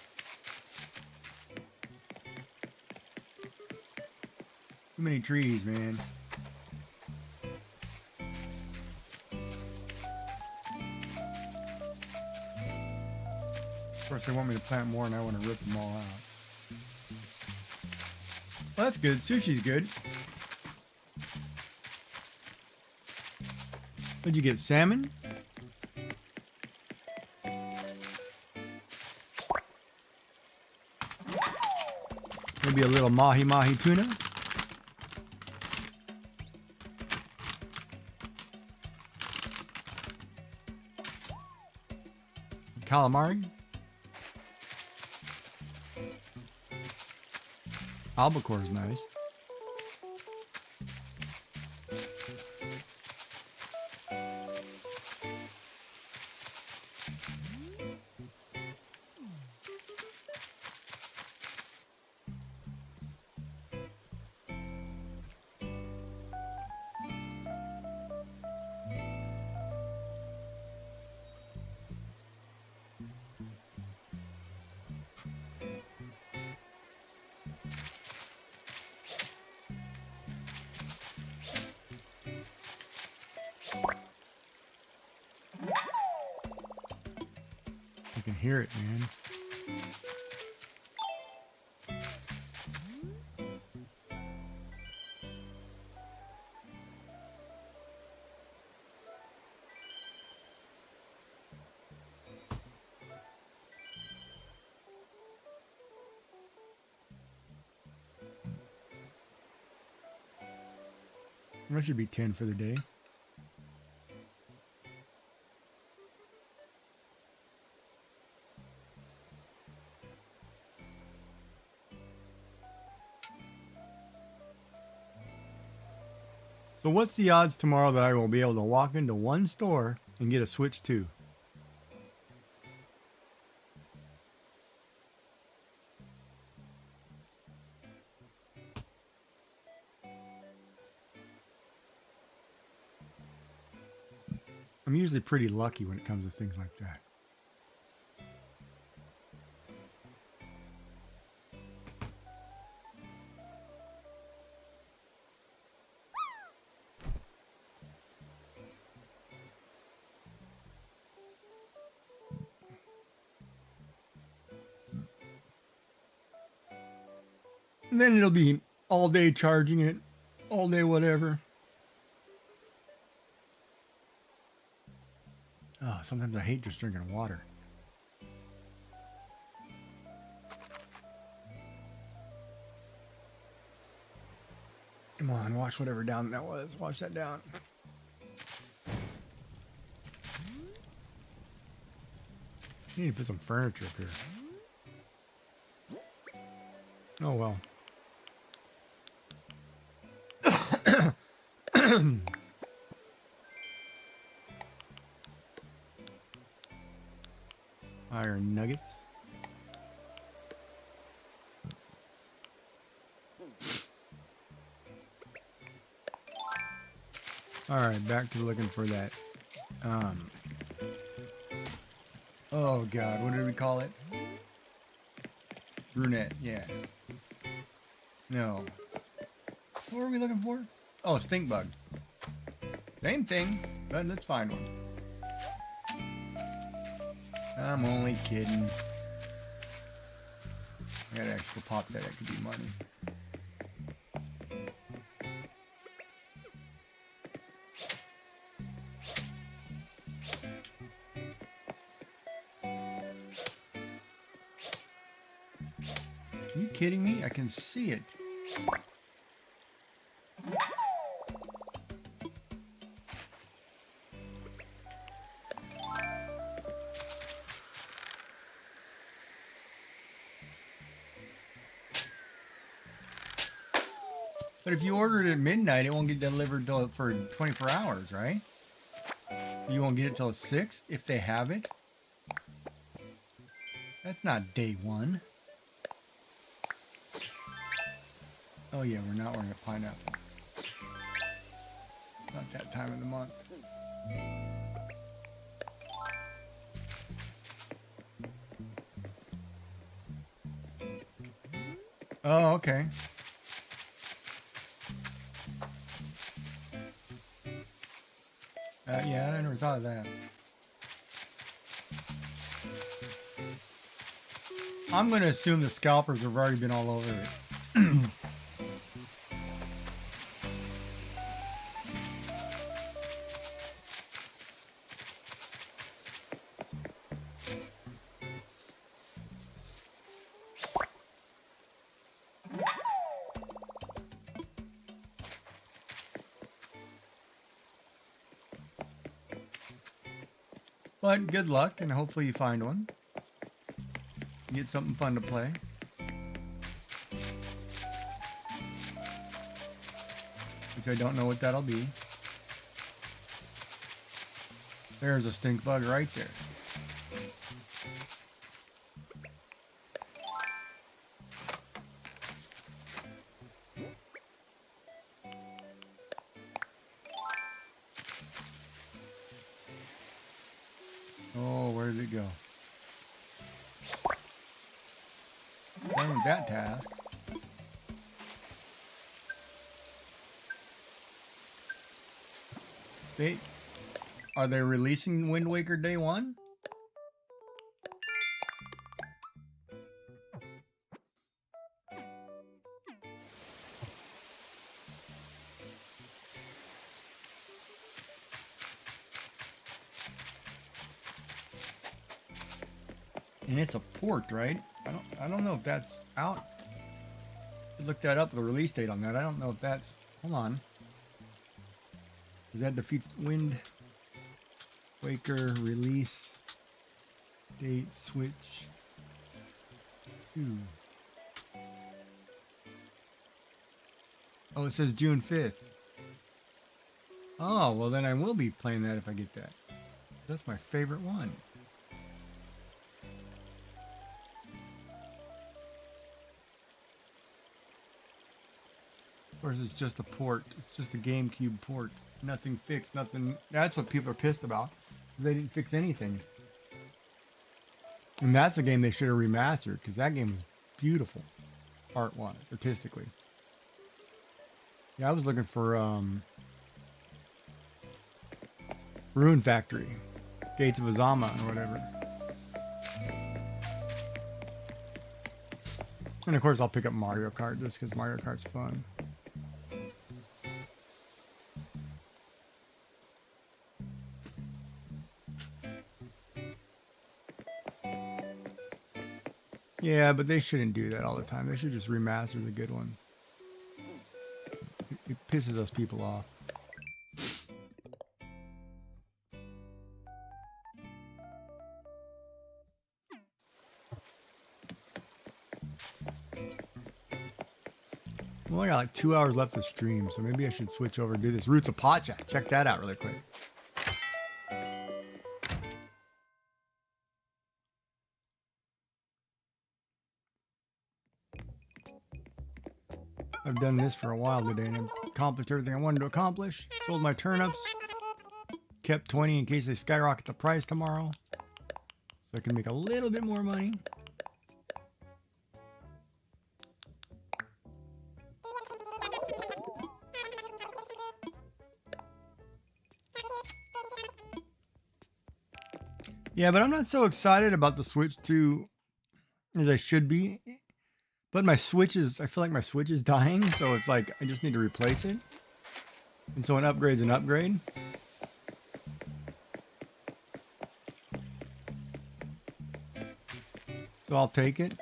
Too many trees, man. Of course, they want me to plant more, and I want to rip them all out. Well, that's good. Sushi's good. What'd you get? Salmon? Maybe a little mahi-mahi tuna? Calamari? Albacore is nice. I can hear it, man. That should be 10 for the day. So what's the odds tomorrow that I will be able to walk into one store and get a Switch 2? I'm usually pretty lucky when it comes to things like that. And then it'll be all day charging it, all day whatever. Oh, sometimes I hate just drinking water. Come on, wash whatever down that was. Wash that down. You need to put some furniture up here. Oh well. Iron nuggets. All right, back to looking for that. Oh God, what did we call it? Brunette, yeah. No. What were we looking for? Oh, stink bug. Same thing, but let's find one. I'm only kidding. I gotta actually pop that. That could be money. Are you kidding me? I can see it. But if you order it at midnight, it won't get delivered till for 24 hours, right? You won't get it till 6th if they have it. That's not day one. Oh yeah, we're not wearing a pineapple. Not that time of the month. Oh, okay. Yeah, I never thought of that. I'm going to assume the scalpers have already been all over it. But good luck, and hopefully you find one. Get something fun to play. Which I don't know what that'll be. There's a stink bug right there. Oh, where did it go? Done with that task. Are they releasing Wind Waker Day 1? And it's a port, right? I don't know if that's out. Look that up, the release date on that. I don't know if that's... Hold on. Because that defeats Wind Waker release date switch 2. Oh, it says June 5th. Oh, well then I will be playing that if I get that. That's my favorite one. Of course, it's just a port. It's just a GameCube port. Nothing fixed, nothing. That's what people are pissed about. because they didn't fix anything. And that's a game they should have remastered, because that game was beautiful, art-wise, artistically. Yeah, I was looking for Rune Factory, Gates of Azama, or whatever. And of course, I'll pick up Mario Kart just because Mario Kart's fun. Yeah, but they shouldn't do that all the time. They should just remaster the good one. It pisses us people off. Well, I got like 2 hours left to stream, so maybe I should switch over and do this. Roots of Pacha. Check that out really quick. I've done this for a while today and I've accomplished everything I wanted to accomplish. Sold my turnips. Kept 20 in case they skyrocket the price tomorrow. So I can make a little bit more money. Yeah, but I'm not so excited about the Switch 2 as I should be. But my Switch is, I feel like my Switch is dying, so it's like I just need to replace it. And so an upgrade's an upgrade. So I'll take it,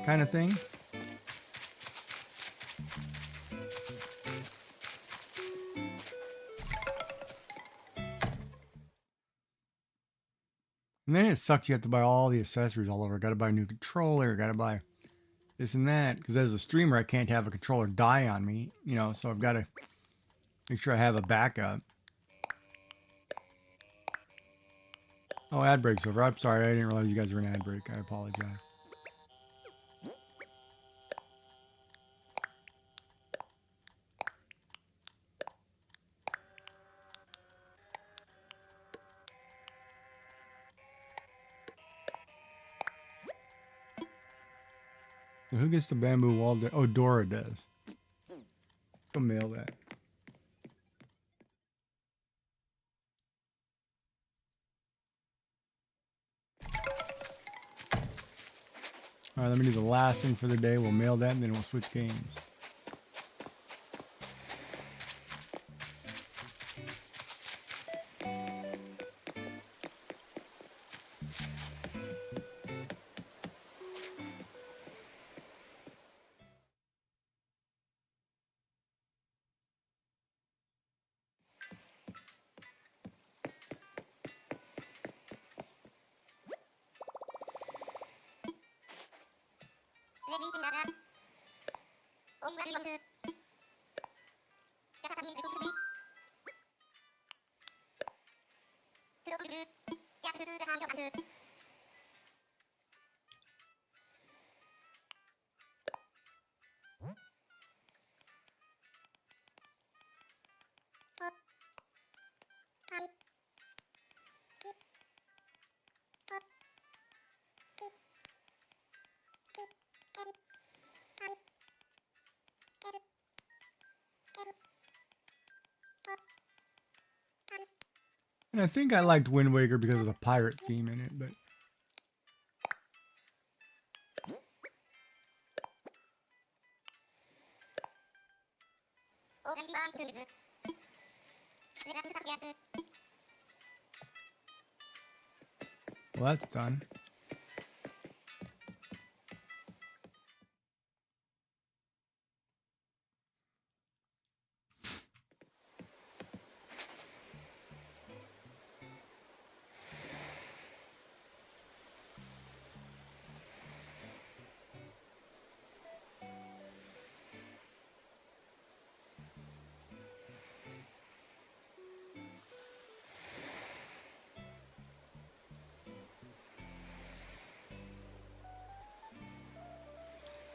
kind of thing. And then it sucks you have to buy all the accessories all over. Got to buy a new controller, got to buy this and that. Because as a streamer, I can't have a controller die on me, you know, so I've got to make sure I have a backup. Oh, ad break's over. I'm sorry, I didn't realize you guys were in ad break. I apologize. So who gets the bamboo wall? Oh, Dora does. Go mail that. All right, let me do the last thing for the day. We'll mail that and then we'll switch games. And I think I liked Wind Waker because of the pirate theme in it, but well, that's done.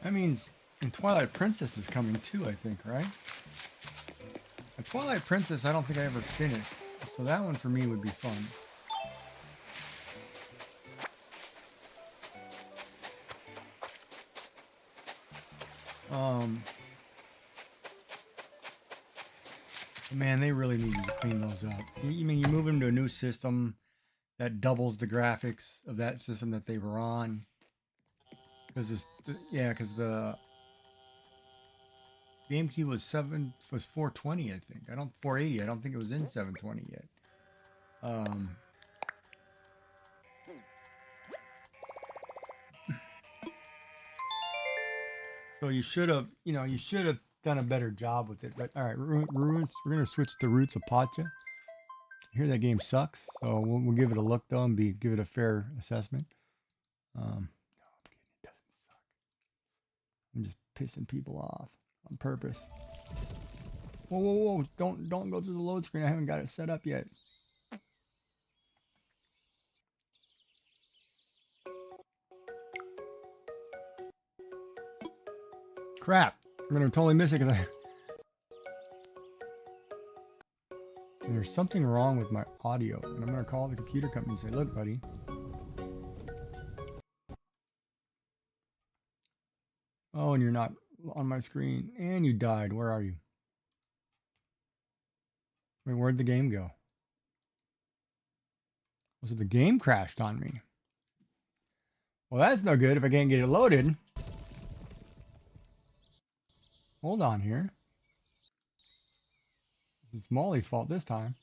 That means and Twilight Princess is coming too, I think, right? A Twilight Princess I don't think I ever finished, so that one for me would be fun. Man, they really need to clean those up. You mean you move them to a new system that doubles the graphics of that system that they were on? Because because the GameCube was 420, I think. 480. I don't think it was in 720 yet. So you should have, done a better job with it. But all right, Ruins. We're gonna switch to Roots of Pacha. I hear that game sucks, so we'll give it a look though and give it a fair assessment. No, I'm kidding. It doesn't suck. I'm just pissing people off on purpose. Whoa, whoa, whoa! Don't go through the load screen. I haven't got it set up yet. Crap! I'm gonna totally miss it because there's something wrong with my audio, and I'm gonna call the computer company and say, "Look, buddy, oh, and you're not on my screen, and you died. Where are you? Wait, where'd the game go? Was it the game crashed on me? Well, that's no good if I can't get it loaded. Hold on here. It's Molly's fault this time.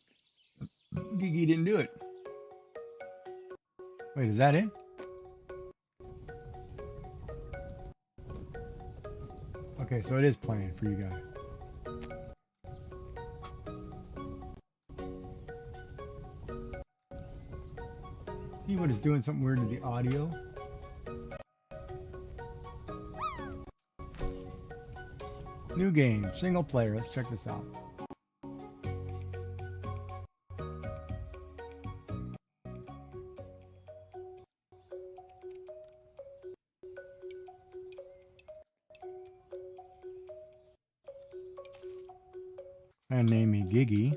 Gigi didn't do it. Wait, is that it? Okay, so it is playing for you guys. See what it's doing something weird to the audio? New game, single player. Let's check this out. And name me Gigi.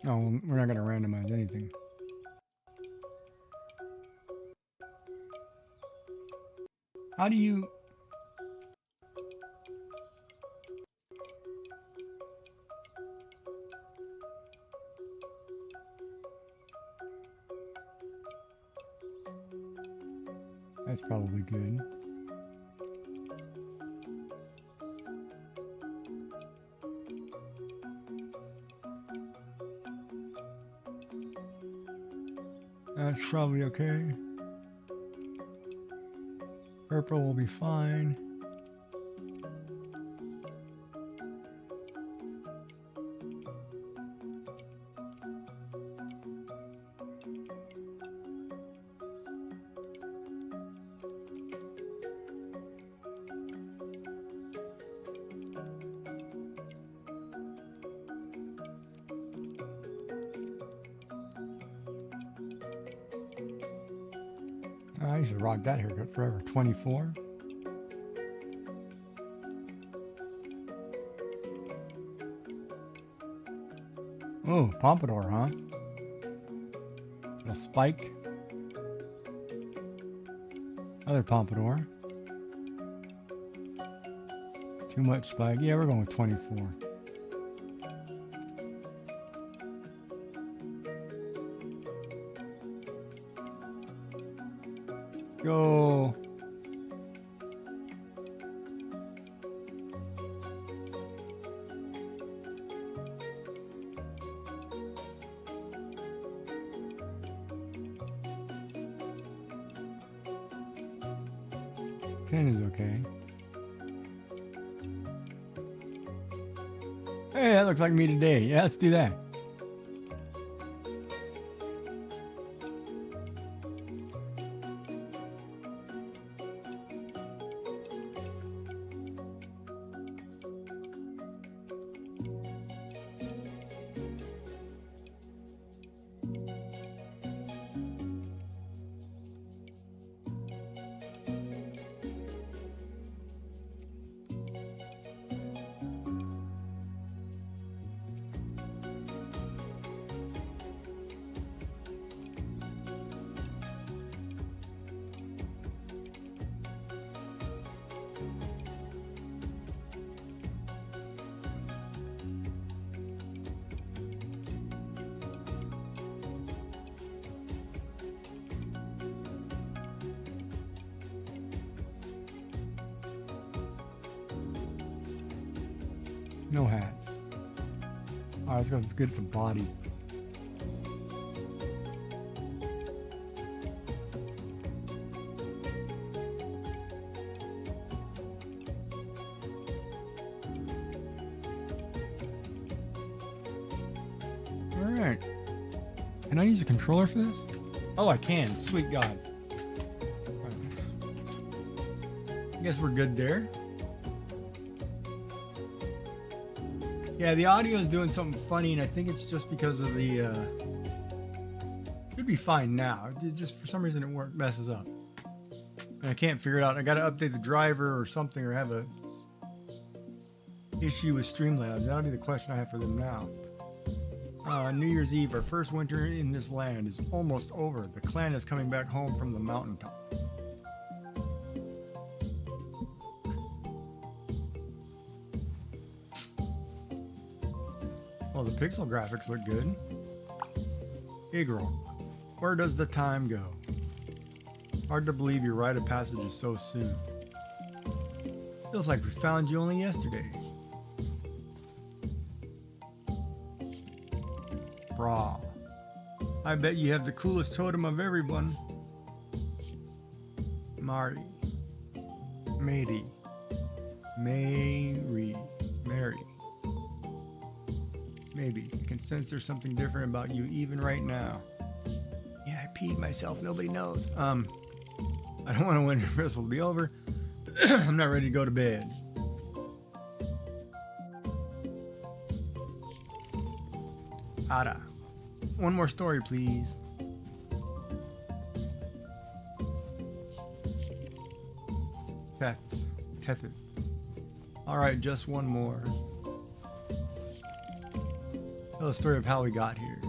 Oh, we're not going to randomize anything. How do you... That's probably good. That's probably okay. Purple will be fine. I used to rock that haircut forever. 24. Oh, pompadour, huh? A spike. Other pompadour. Too much spike. Yeah, we're going with 24. Go. Ten is okay. Hey, that looks like me today. Yeah, let's do that. No hats. Alright, let's get the body. Alright. Can I use a controller for this? Oh, I can. Sweet God. I guess we're good there. Yeah, the audio is doing something funny, and I think it's just because of the, should be fine now. It just, for some reason, it messes up. And I can't figure it out. I gotta update the driver or something, or have a issue with Streamlabs. That'll be the question I have for them now. New Year's Eve, our first winter in this land is almost over. The clan is coming back home from the mountaintop. Well, the pixel graphics look good. Igro, where does the time go? Hard to believe your rite of passage is so soon. Feels like we found you only yesterday. Brah. I bet you have the coolest totem of everyone. Mari. Mary. Mary. Maybe. I can sense there's something different about you even right now. Yeah, I peed myself. Nobody knows. I don't want to Winter Festival to be over. I'm not ready to go to bed. Ada. One more story, please. Teth. Alright, just one more. Tell the story of how we got here.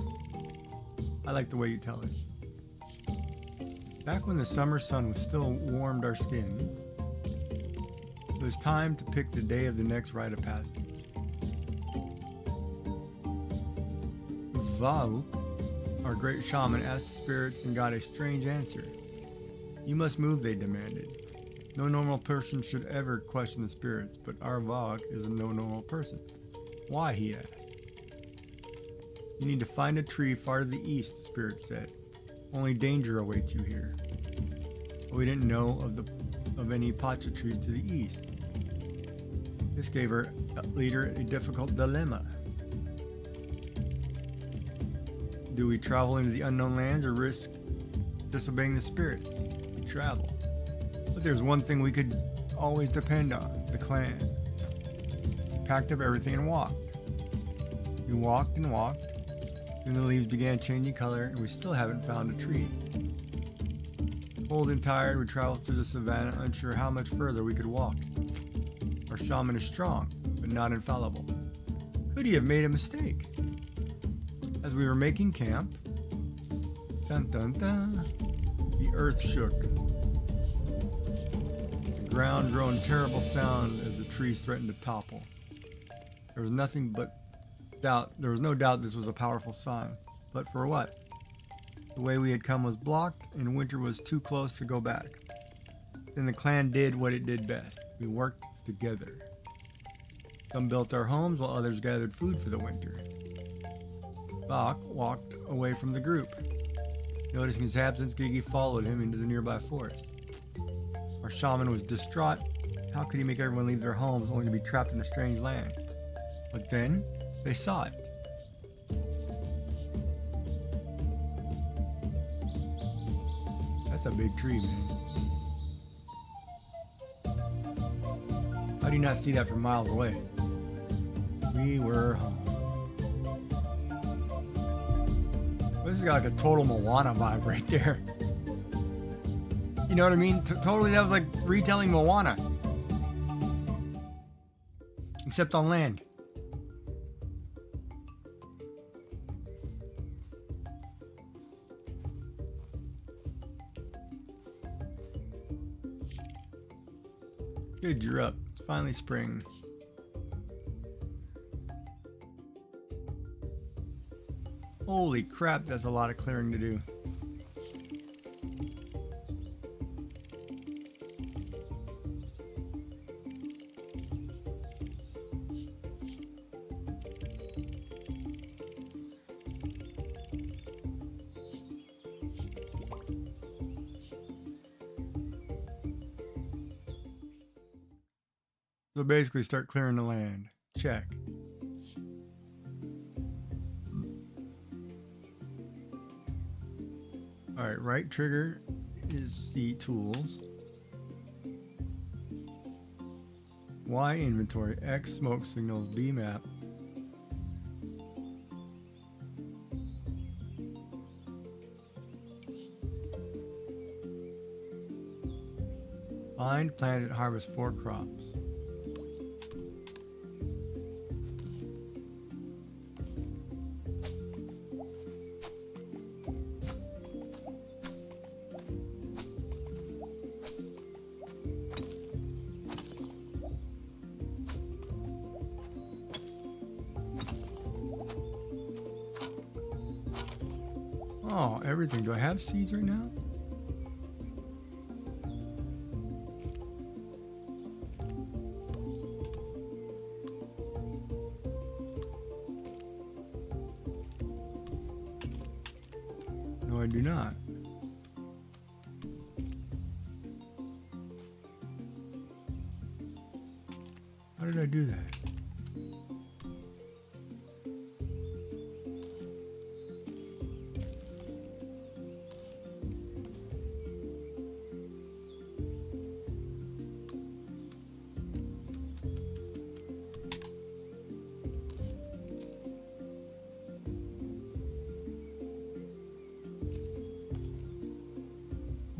I like the way you tell it. Back when the summer sun was still warmed our skin, it was time to pick the day of the next rite of passage. Val, our great shaman, asked the spirits and got a strange answer. You must move, they demanded. No normal person should ever question the spirits, but our Vog is a no normal person. Why, he asked. You need to find a tree far to the east, the spirit said. Only danger awaits you here. But we didn't know of any pacha trees to the east. This gave our leader a difficult dilemma. Do we travel into the unknown lands or risk disobeying the spirits? We travel. But there's one thing we could always depend on, the clan. We packed up everything and walked. We walked and walked. Then the leaves began changing color and we still haven't found a tree. Cold and tired, we traveled through the savannah, unsure how much further we could walk. Our shaman is strong, but not infallible. Could he have made a mistake? As we were making camp, dun dun dun, the earth shook. The ground groaned terrible sound as the trees threatened to topple. There was no doubt this was a powerful sign. But for what? The way we had come was blocked, and winter was too close to go back. Then the clan did what it did best. We worked together. Some built our homes while others gathered food for the winter. Bach walked away from the group. Noticing his absence, Gigi followed him into the nearby forest. Our shaman was distraught. How could he make everyone leave their homes only to be trapped in a strange land? But then, they saw it. That's a big tree, man. How do you not see that from miles away? We were home. This has got like a total Moana vibe right there. You know what I mean? Totally, that was like retelling Moana. Except on land. Good, you're up. It's finally spring. Holy crap, that's a lot of clearing to do. So basically start clearing the land. Check. Alright, right trigger is C, tools. Y, inventory. X, smoke signals. B, map. Find, plant, and harvest 4 crops. Oh, everything. Do I have seeds right now? No, I do not. How did I do that?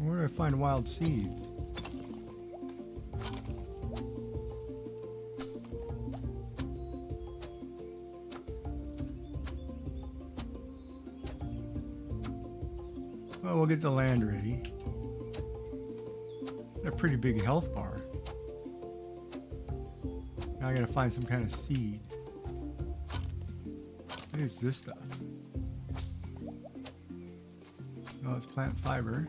Where do I find wild seeds? Well, we'll get the land ready. Got a pretty big health bar. Now I gotta find some kind of seed. What is this stuff? Oh, it's plant fiber.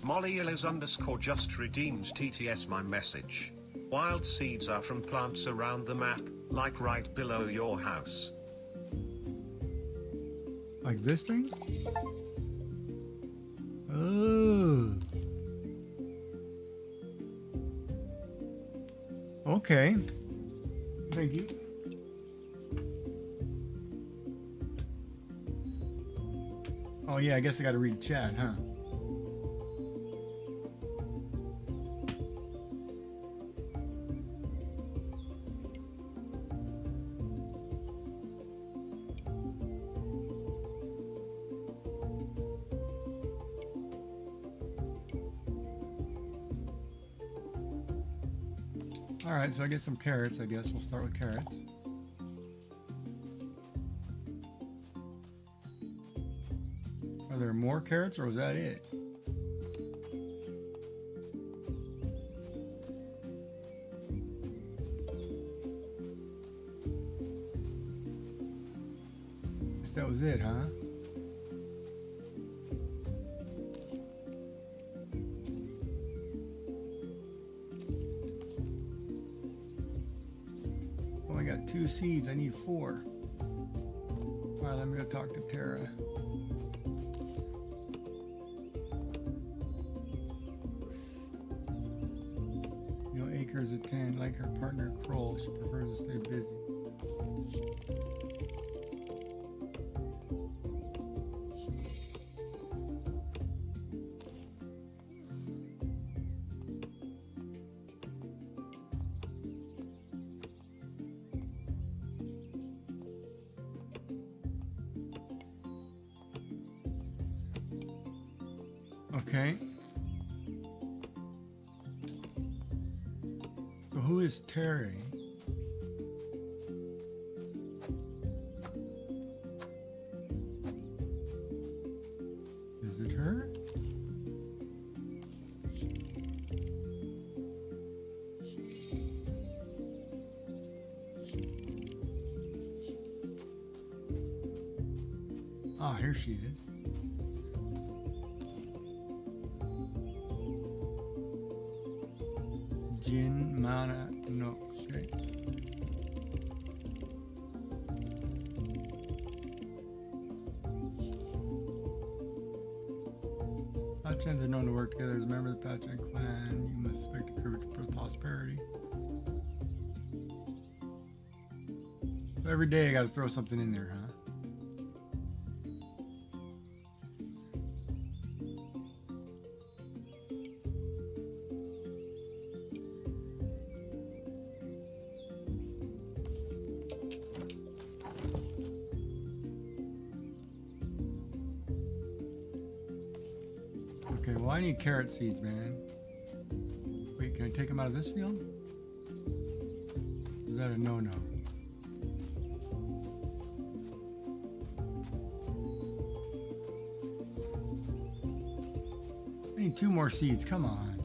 Mollyillis_ just redeemed TTS my message. Wild seeds are from plants around the map, like right below your house. Like this thing? Oh. Okay. Thank you. Oh yeah, I guess I gotta read chat, huh? Alright, so I get some carrots, I guess. We'll start with carrots. Are there more carrots or was that it? Guess that was it, huh? Oh, I got 2 seeds. I need 4. Alright, let me go talk to Tara. Acres attend, like her partner Kroll, she prefers to stay busy. Okay. Who is Terry? Is it her? Ah, here she is. Jin Mana no. Okay. Patchens are known to work together as a member of the Patchen clan. You must expect to contribute for prosperity. So every day I got to throw something in there, huh? Okay, well I need carrot seeds, man. Wait, can I take them out of this field? Is that a no-no? I need 2 more seeds, come on.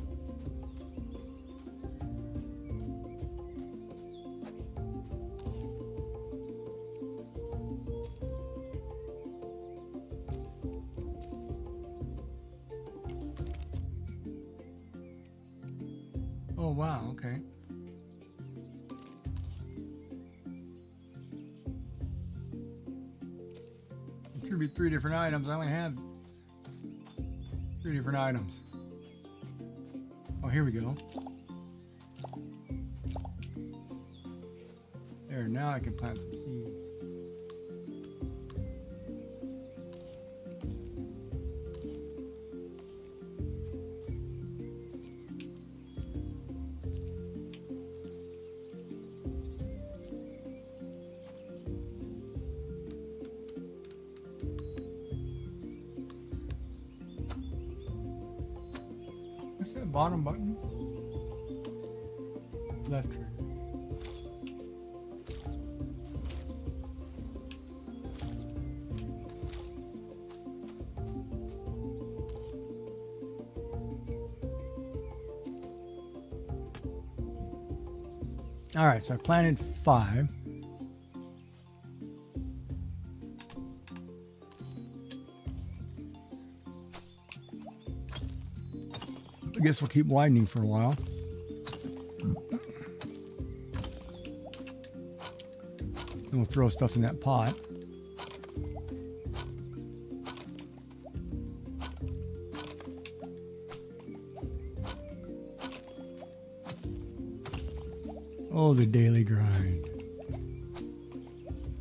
Oh wow, okay. It should be 3 different items. I only have 3 different items. Oh, here we go. There, now I can plant some seeds. What's that bottom button? Left trigger. All right, so I planted 5. I guess we'll keep widening for a while. Then we'll throw stuff in that pot. Oh, the daily grind.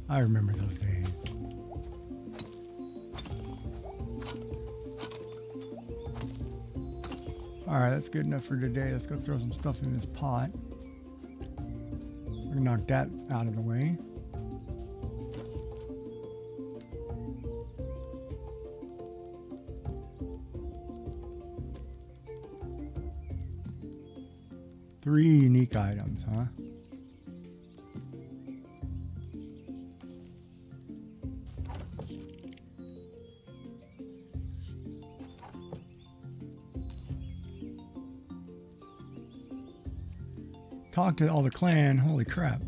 I remember those days. All right, that's good enough for today. Let's go throw some stuff in this pot. We're gonna knock that out of the way. Three unique items, huh? Talk to all the clan. Holy crap.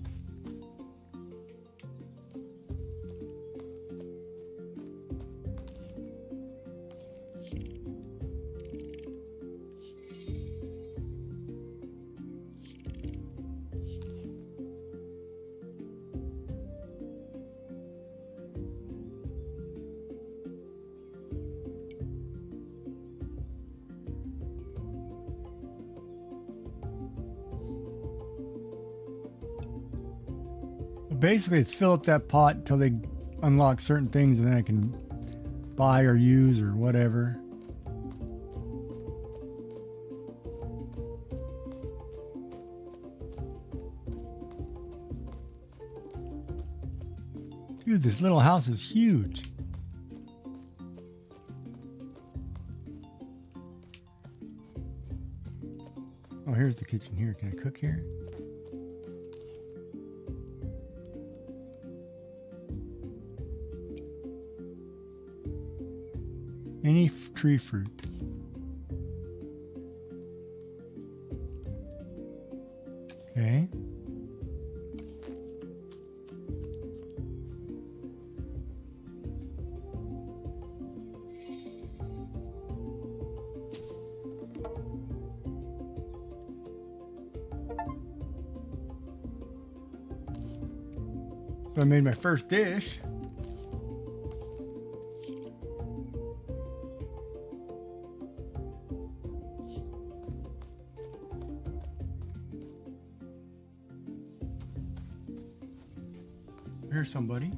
Basically, it's fill up that pot until they unlock certain things, and then I can buy or use or whatever. Dude, this little house is huge. Oh, here's the kitchen here. Can I cook here? Any tree fruit. Okay. So I made my first dish. there's somebody.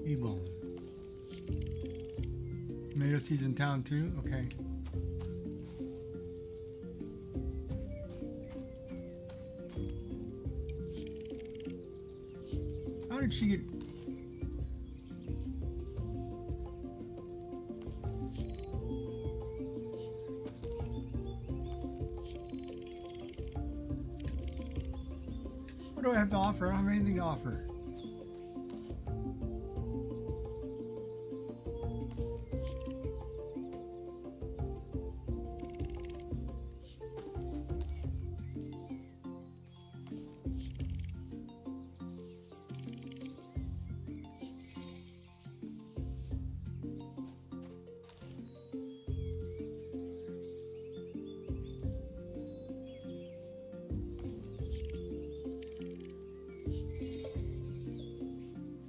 E-bone. Tomato seeds in town too? Okay. How did she get... What do I have to offer? I don't have anything to offer.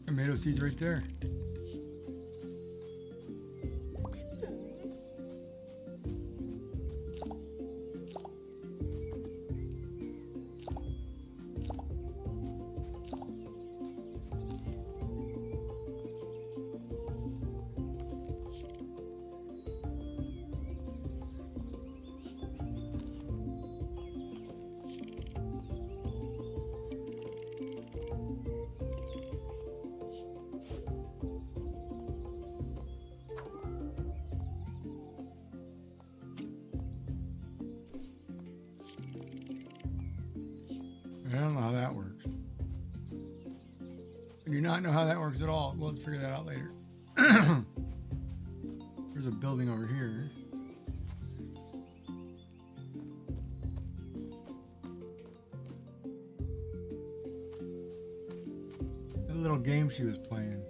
Tomato seeds right there. I don't know how that works. I do not know how that works at all. We'll figure that out later. There's a building over here. That little game she was playing.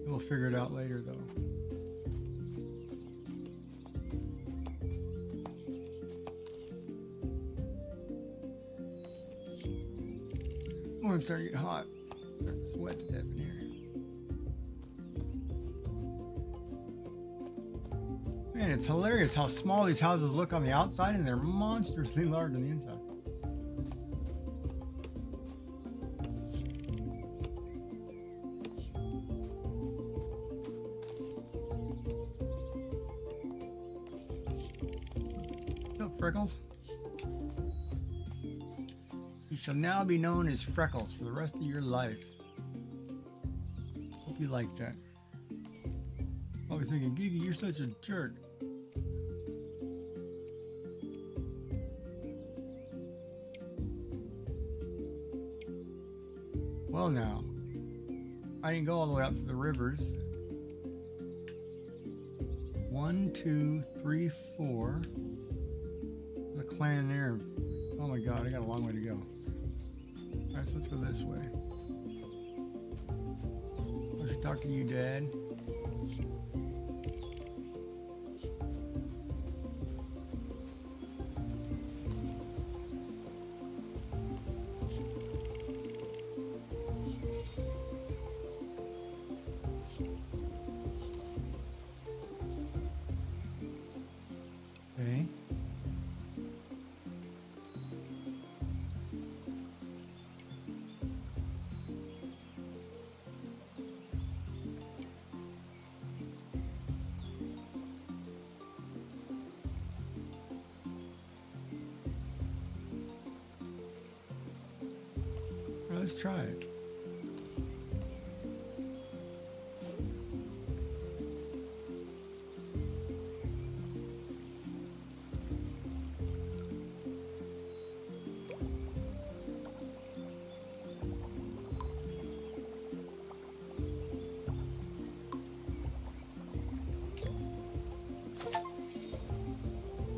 We'll figure it out later though. Oh, I'm starting to get hot. I'm starting to sweat to death in here. Man, it's hilarious how small these houses look on the outside and they're monstrously large on the inside. What's up, Freckles? You shall now be known as Freckles for the rest of your life. Hope you like that. Probably thinking, Gigi, you're such a jerk. Well now, I didn't go all the way out to the rivers. 1, 2, 3, 4. The clan there. Oh my god, I got a long way to go. Alright, so let's go this way. I should talk to you, Dad. Okay. Well, let's try it.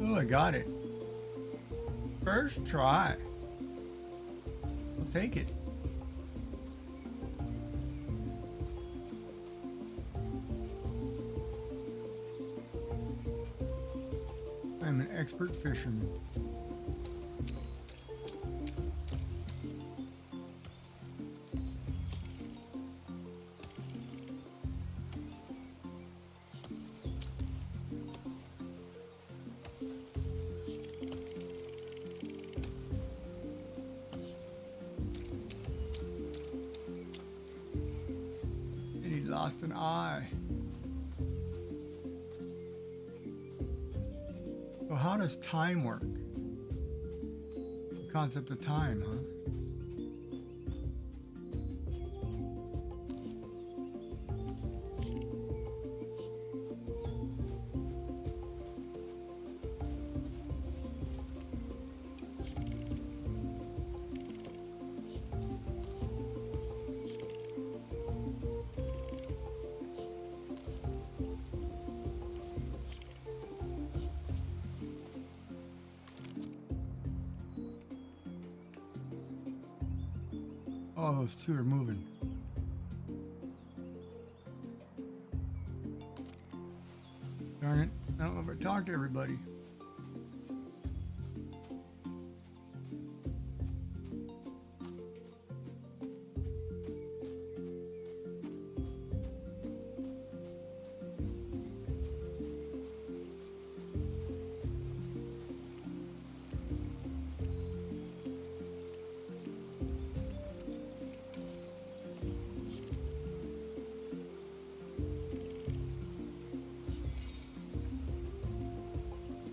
Oh, I got it. First try. I'll take it. I'm an expert fisherman. And he lost an eye. So how does time work? The concept of time, huh? Oh, those two are moving. Darn it. I don't know if I talked to everybody.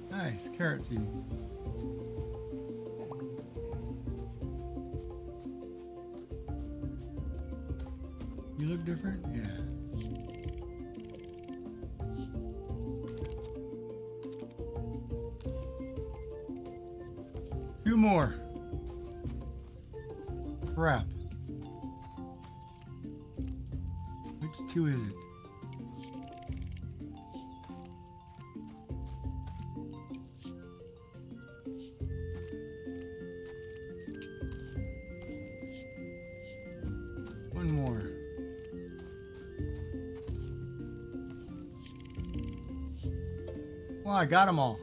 Nice, carrot seeds. You look different? Yeah. Two more. Crap. Which two is it? One more. Well, I got them all.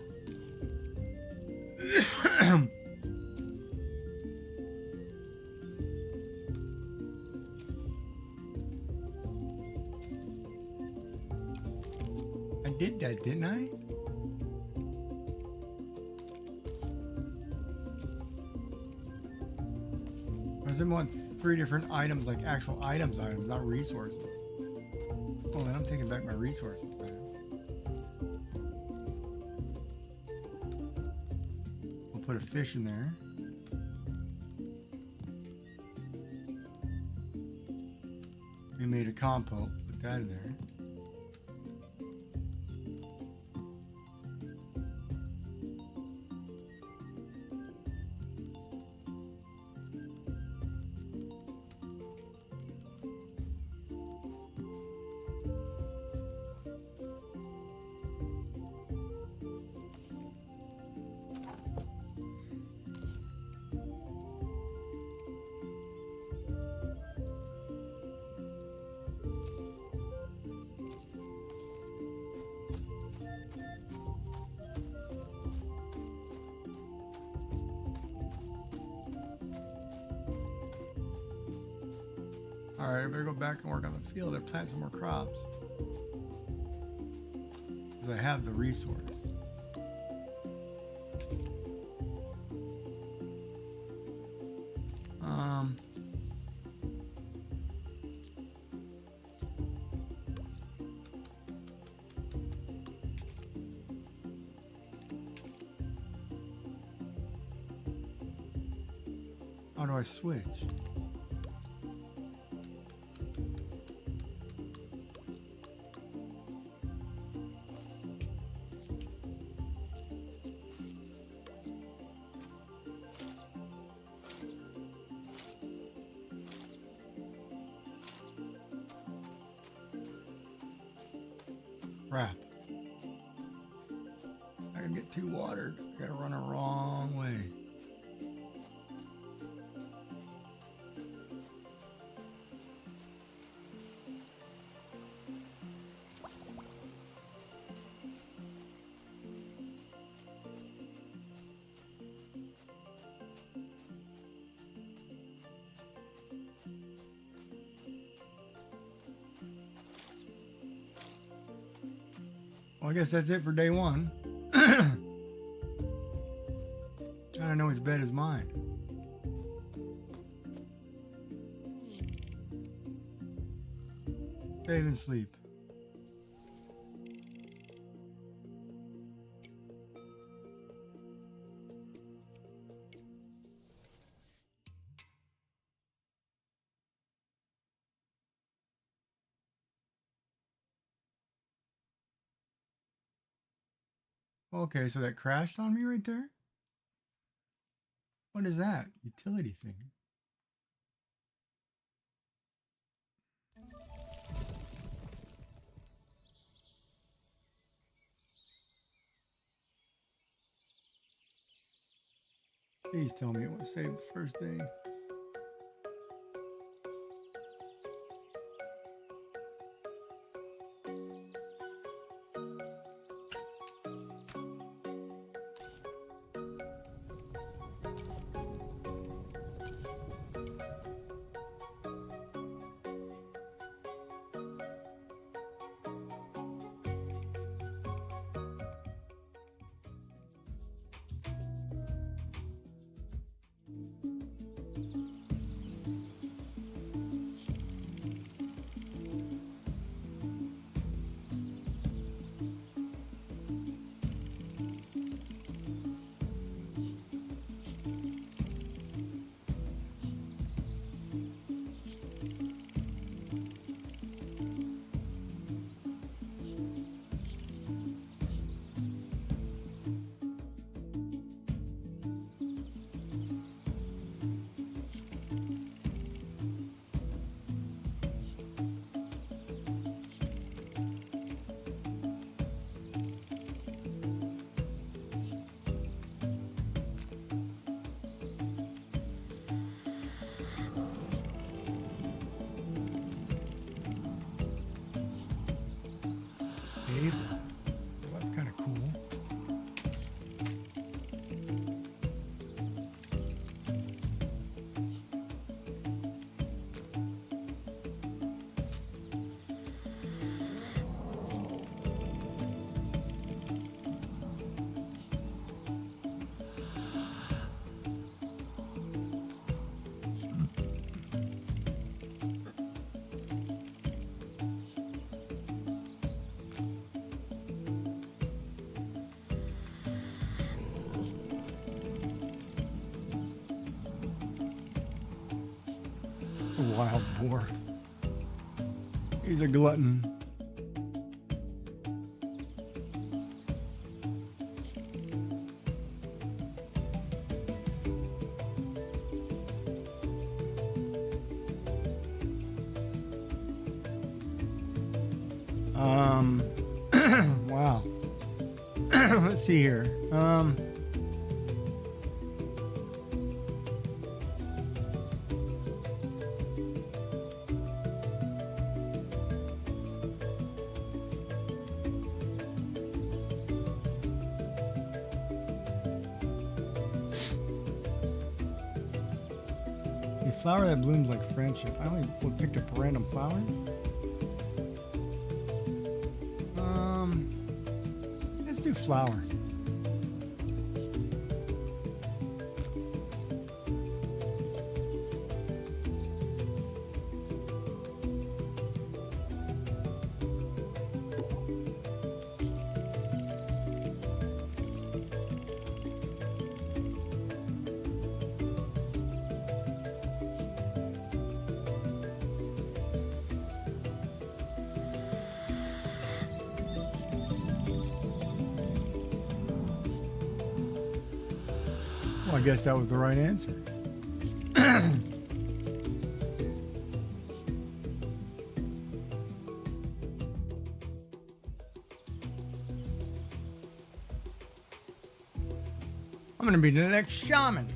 I did that, didn't I? Or does it want three different items, like actual items, not resources? Oh, then I'm taking back my resources, man. We'll put a fish in there. We made a compote, put that in there. Alright, I better go back and work on the field and plant some more crops. Because I have the resource. How do I switch? Crap. I can get too watered. I gotta run a wrong way. Well, I guess that's it for day one. I don't know which bed is mine. Save and sleep. Okay, so that crashed on me right there? What is that? Utility thing. Please tell me it was saved the first day. Dave. Well, that's kind of cool. A wild boar. He's a glutton. Wow. Let's see here. A flower that blooms like friendship. I only picked up a random flower. Let's do flower. Well, I guess that was the right answer. I'm gonna be the next shaman.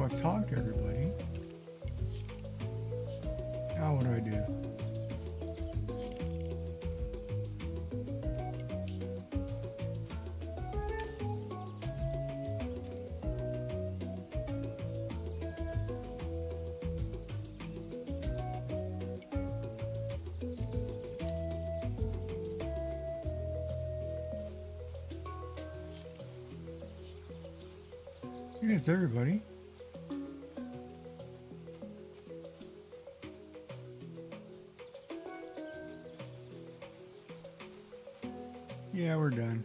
Oh, I've talked to everybody. Now what do I do? I think it's everybody. Yeah, we're done.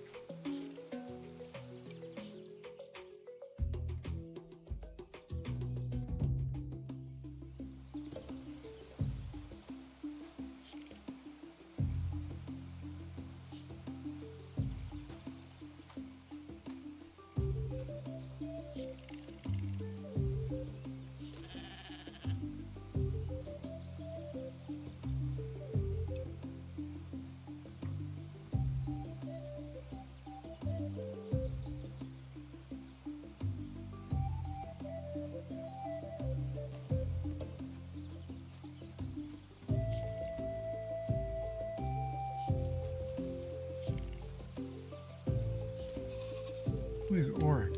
Who is Oric?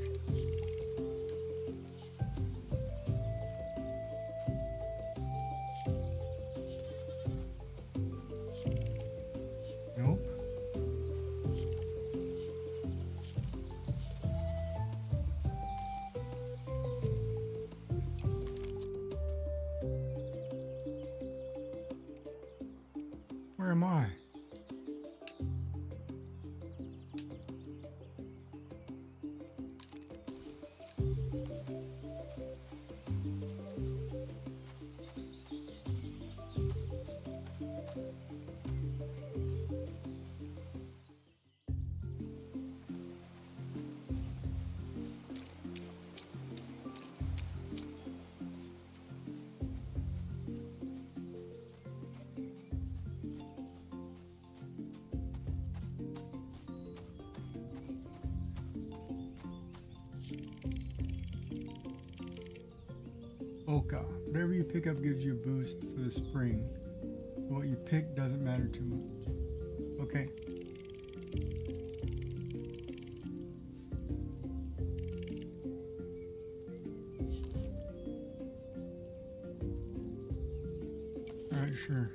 Nope. Where am I? Oka. Whatever you pick up gives you a boost for the spring. So what you pick doesn't matter too much. Okay. Alright, sure.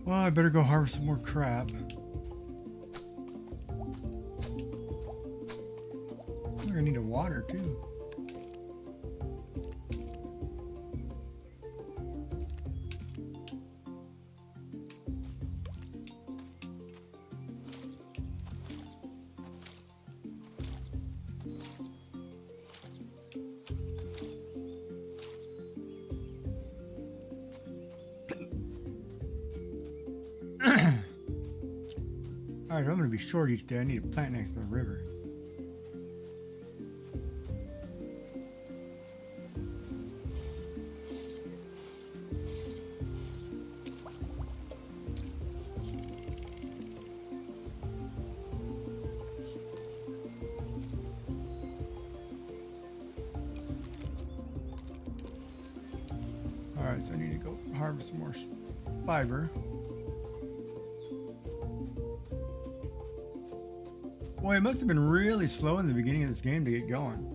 Well, I better go harvest some more crap. I'm gonna need a water too. Alright, I'm gonna be short each day. I need a plant next to the river. Alright, so I need to go harvest some more fiber. Boy, it must have been really slow in the beginning of this game to get going.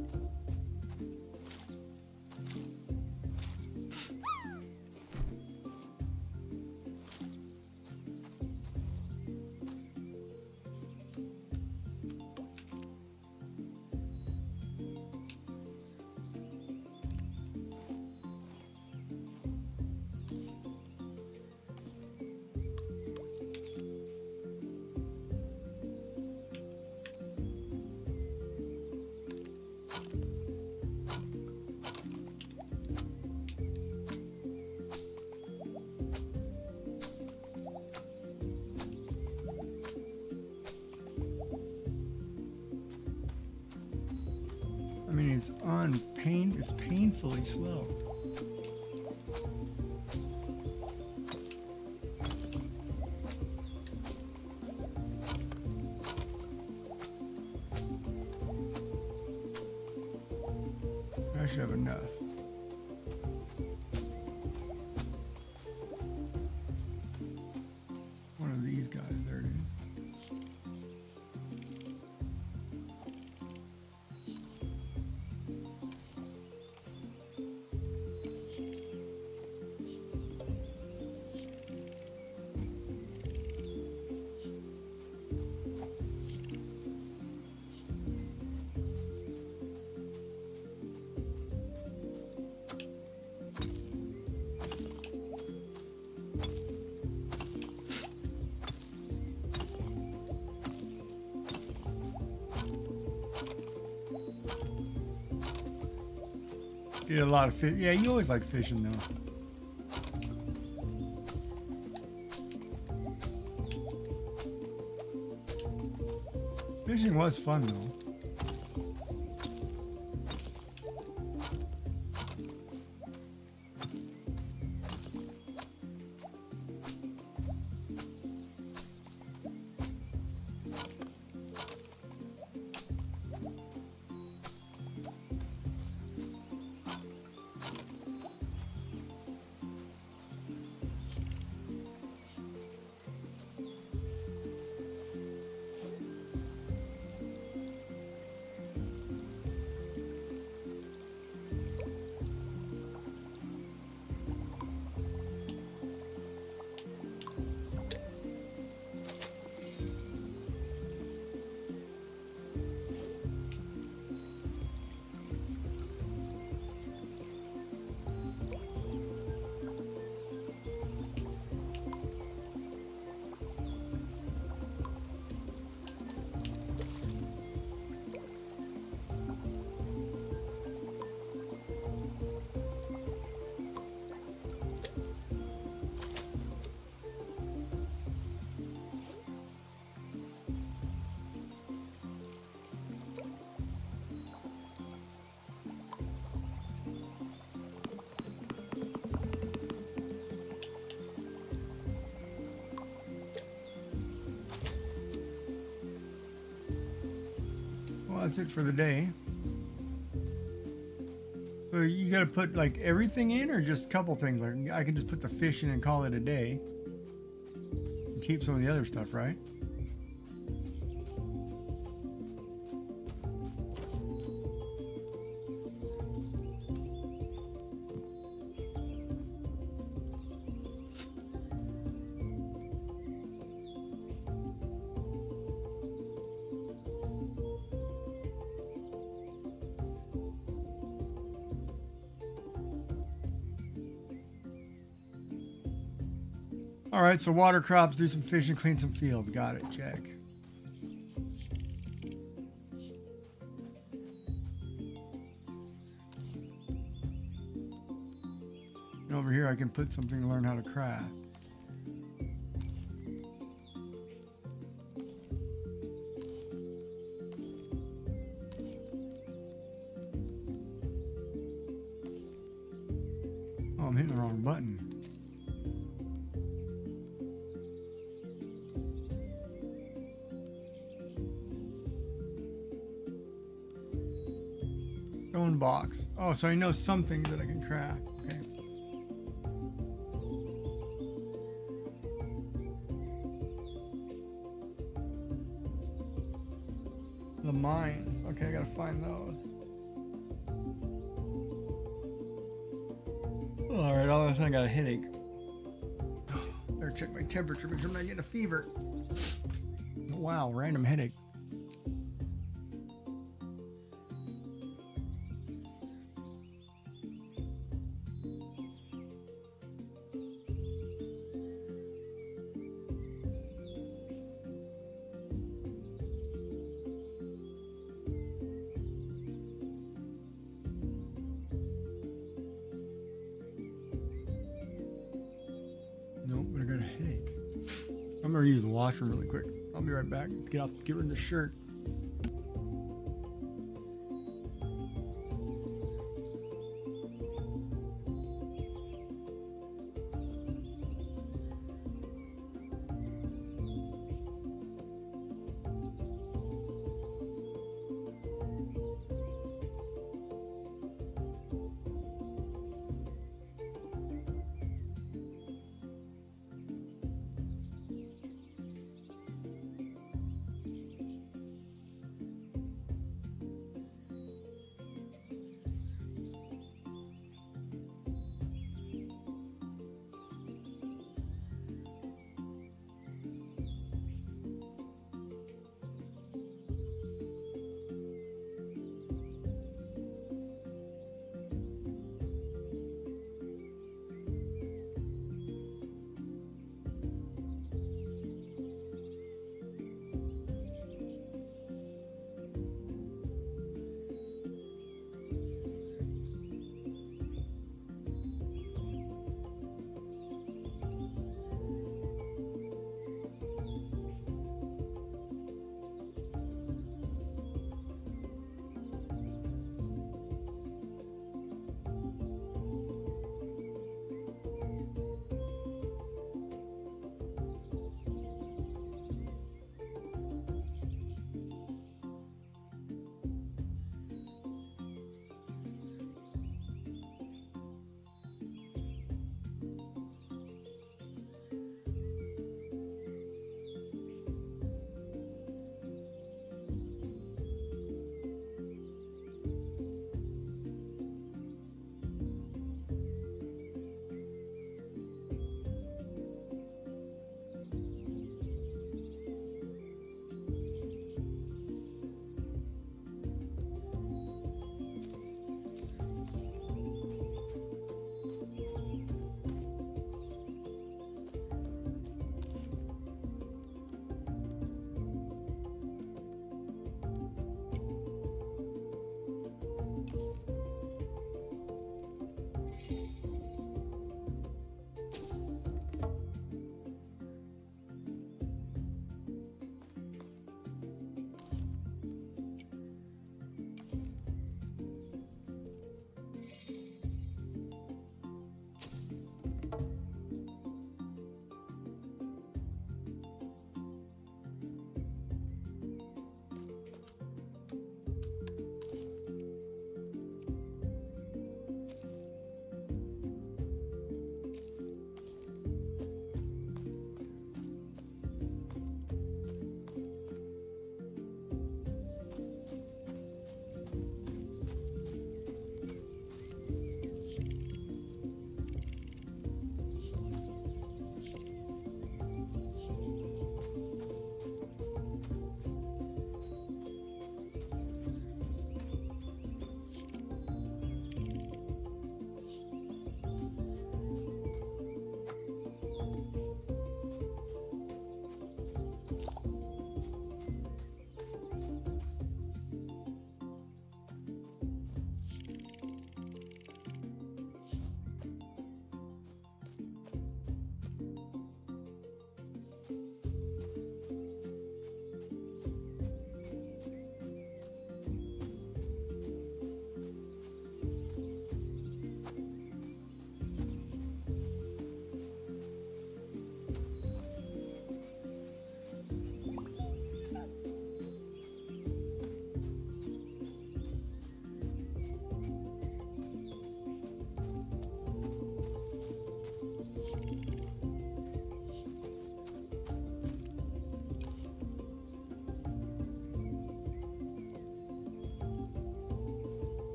I mean, it's painfully slow. I should have enough. One of these guys, there it is. Did a lot of fish. Yeah, you always like fishing though. Fishing was fun though. Well, that's it for the day. So you gotta put like everything in or just a couple things? Like I can just put the fish in and call it a day. And keep some of the other stuff, right? All right, so water crops, do some fishing, clean some fields. Got it, check. And over here I can put something to learn how to craft. Oh, I'm hitting the wrong button. Stone box. Oh, so I know some things that I can craft. Okay. The mines. Okay, I gotta find those. All right, all of a sudden I got a headache. Better check my temperature because I'm not getting a fever. Wow, random headache. Nope, but I got a headache. I'm gonna use the washroom really quick. I'll be right back. Get rid of the shirt.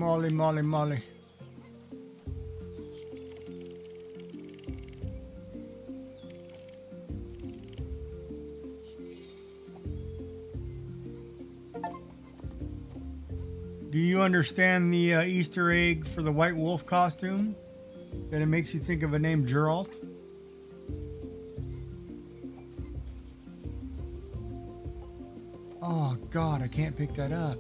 Molly, Molly, Molly. Do you understand the Easter egg for the White Wolf costume? That it makes you think of a name Geralt? Oh God, I can't pick that up.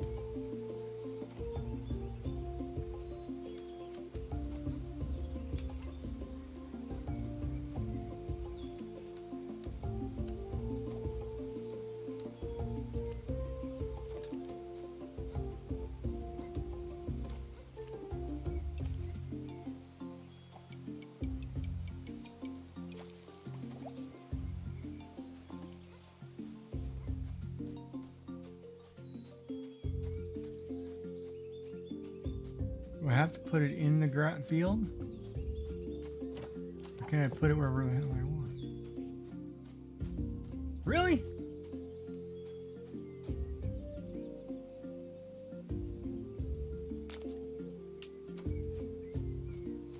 Do I have to put it in the ground field? Or can I put it wherever the hell I want? Really?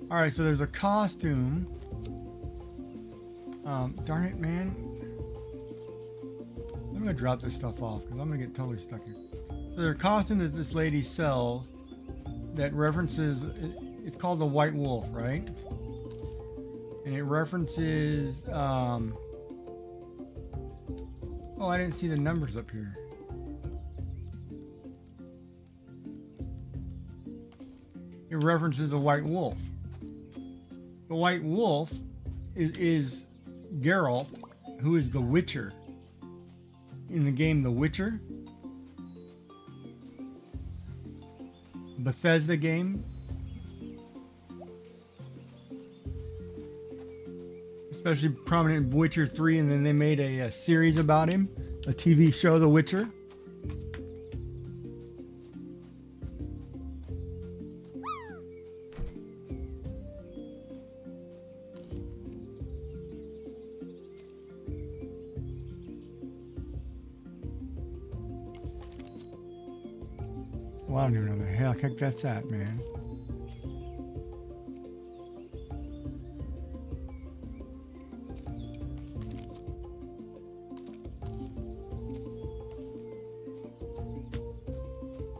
Alright, so there's a costume. Darn it, man. I'm gonna drop this stuff off because I'm gonna get totally stuck here. So there's a costume that this lady sells that references, it's called the White Wolf, right? And it references, oh, I didn't see the numbers up here. It references the White Wolf. The White Wolf is Geralt, who is the Witcher in the game The Witcher. Bethesda game. Especially prominent in Witcher 3, and then they made a series about him, a TV show, The Witcher. Well, I don't even know the heck that's at, man.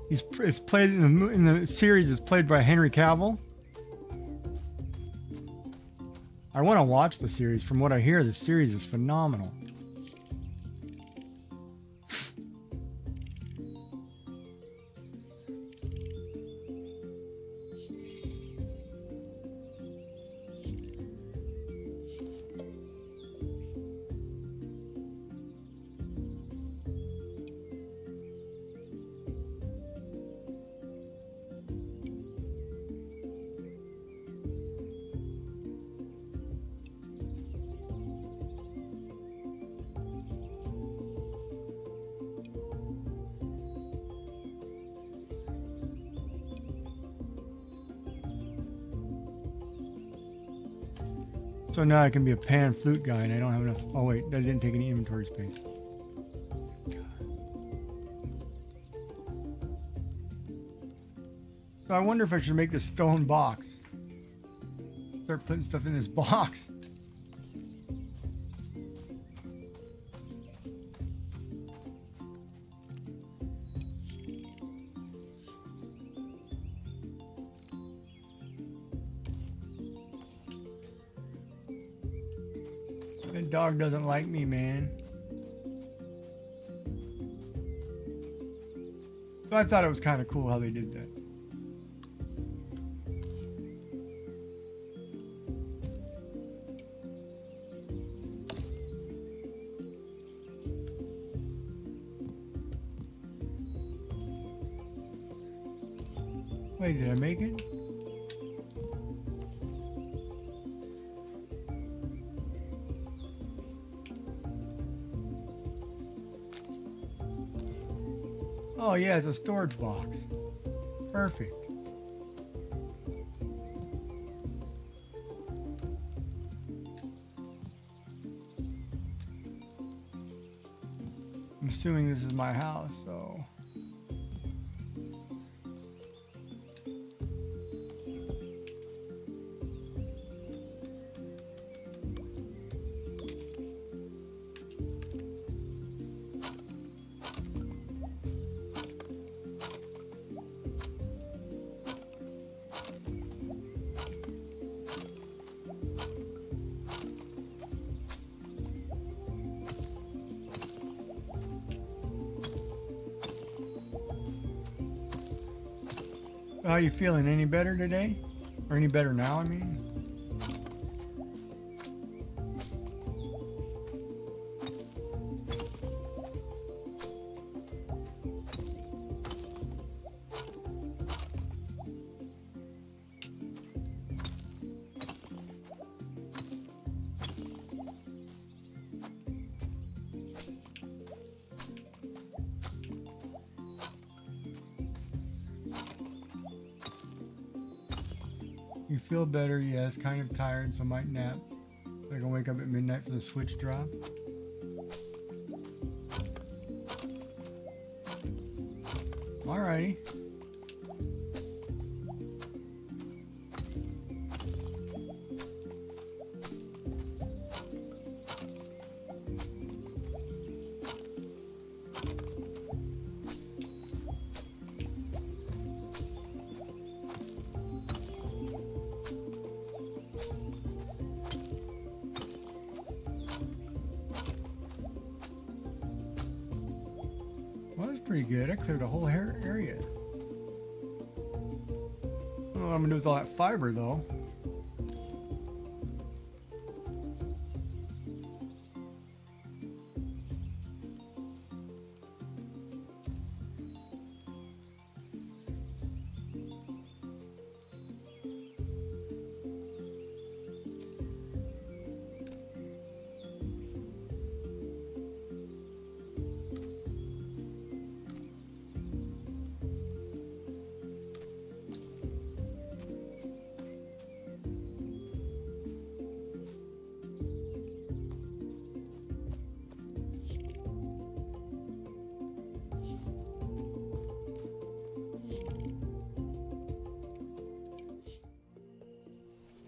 It's played in the series. It's played by Henry Cavill. I want to watch the series. From what I hear, the series is phenomenal. So now I can be a pan flute guy, and I don't have enough. Oh wait, that didn't take any inventory space. So I wonder if I should make this stone box. Start putting stuff in this box. That dog doesn't like me, man. So I thought it was kind of cool how they did that. Wait, did I make it? Oh yeah, it's a storage box. Perfect. I'm assuming this is my house, so How you feeling? Any better today? Or any better now, I mean? You feel better, yes. Kind of tired, so might nap. I can wake up at midnight for the switch drop. Alrighty. Well, that's pretty good. I cleared a whole area. I don't know what I'm gonna do with all that fiber, though.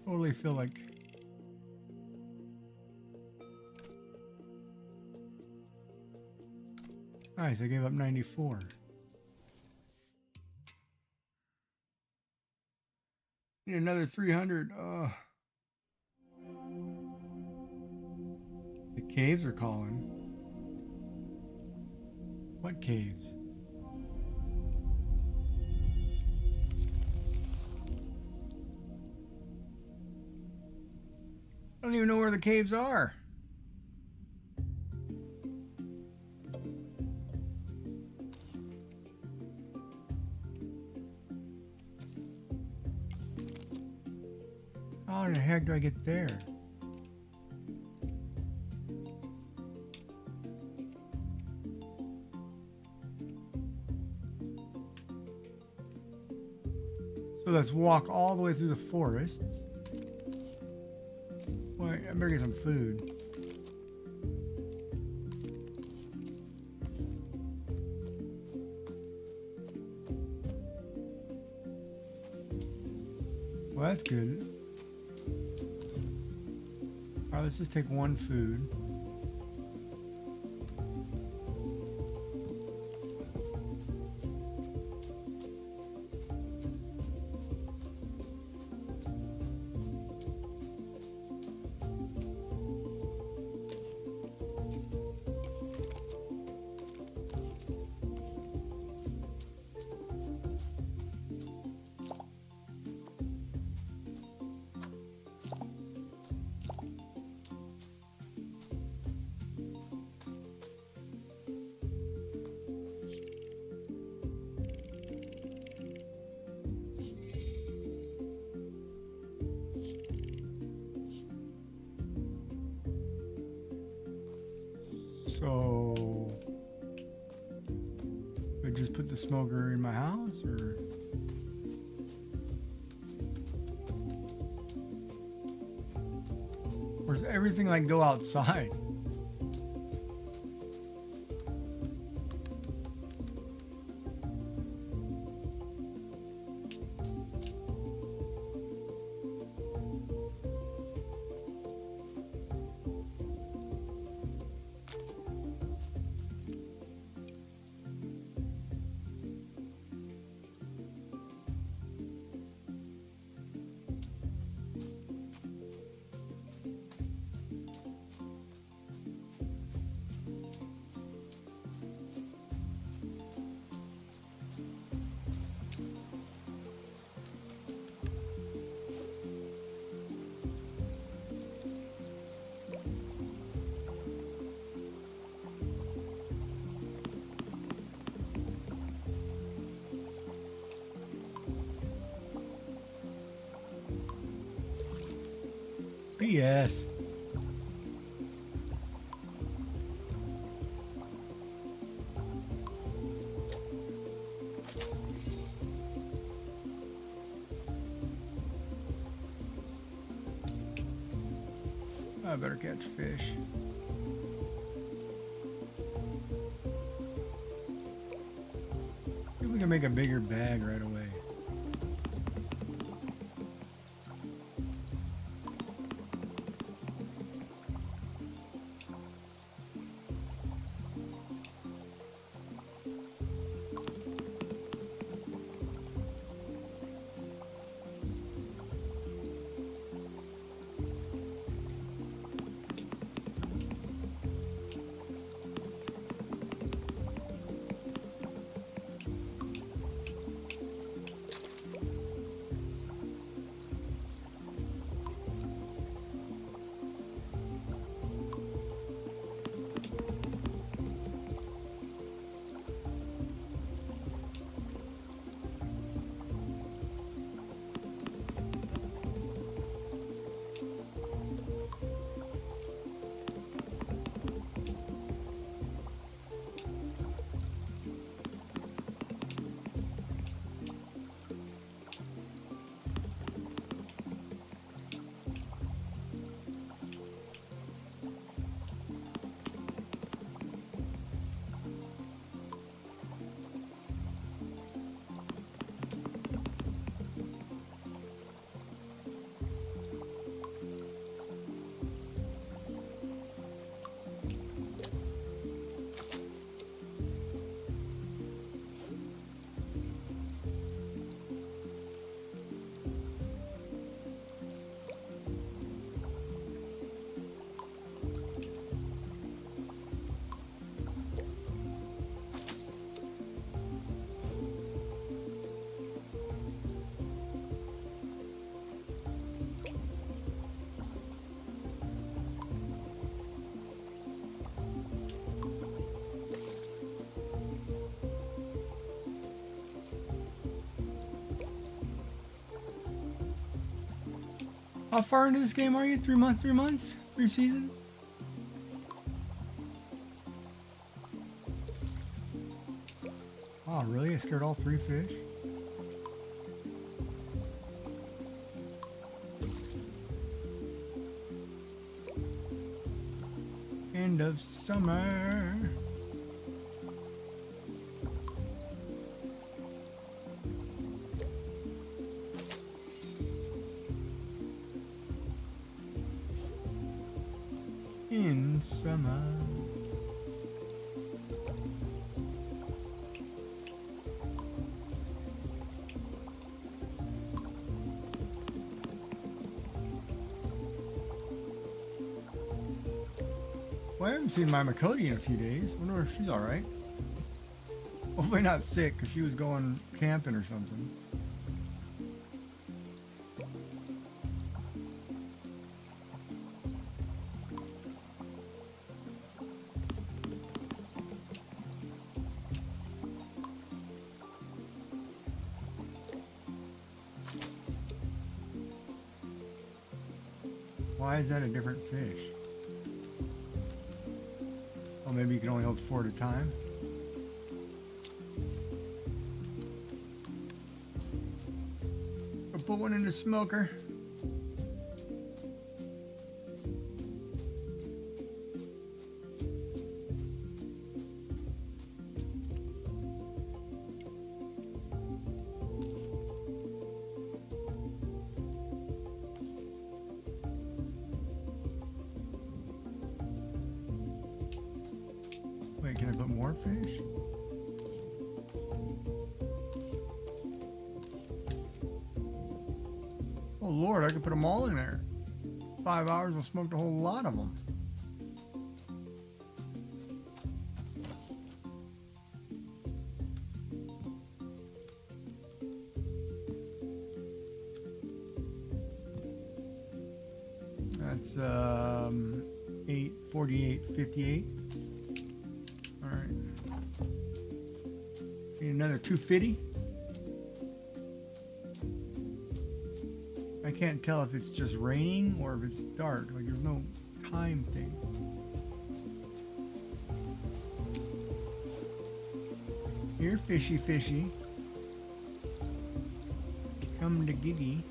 Totally feel like nice. I gave up 94. Need another 300. The caves are calling. What caves? I don't even know where the caves are. How the heck do I get there? So let's walk all the way through the forests. Wait, I better get some food. Well, that's good. Alright, let's just take one food. So, I just put the smoker in my house, or? Or does everything like go outside? BS. I better catch fish. Maybe we can make a bigger bag right away. How far into this game are you? 3 months? 3 months? 3 seasons? Oh, really? I scared all 3 fish? End of summer. In summer. Well, I haven't seen my Makoti in a few days. Wonder if she's alright. Hopefully not sick, because she was going camping or something. Why is that a different fish? Oh, maybe you can only hold 4 at a time. I'll put one in the smoker. Wait, can I put more fish? Oh Lord, I could put them all in there. 5 hours will smoke a whole lot of them. That's 8, 48, 58. All right. Need another 250. I can't tell if it's just raining or if it's dark. Like there's no time thing. Here, fishy, fishy. Come to Giggy.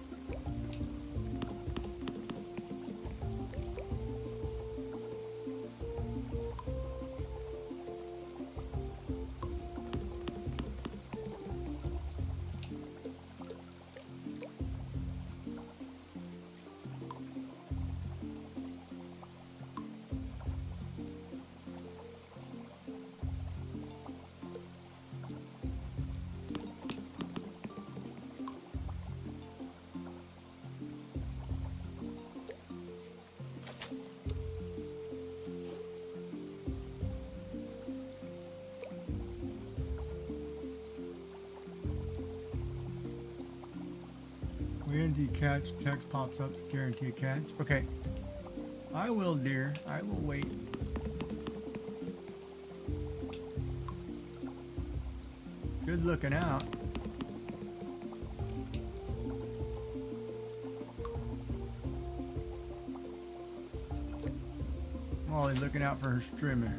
Guarantee catch. Text pops up to guarantee a catch. Okay. I will, dear. I will wait. Good looking out. Molly looking out for her streamer.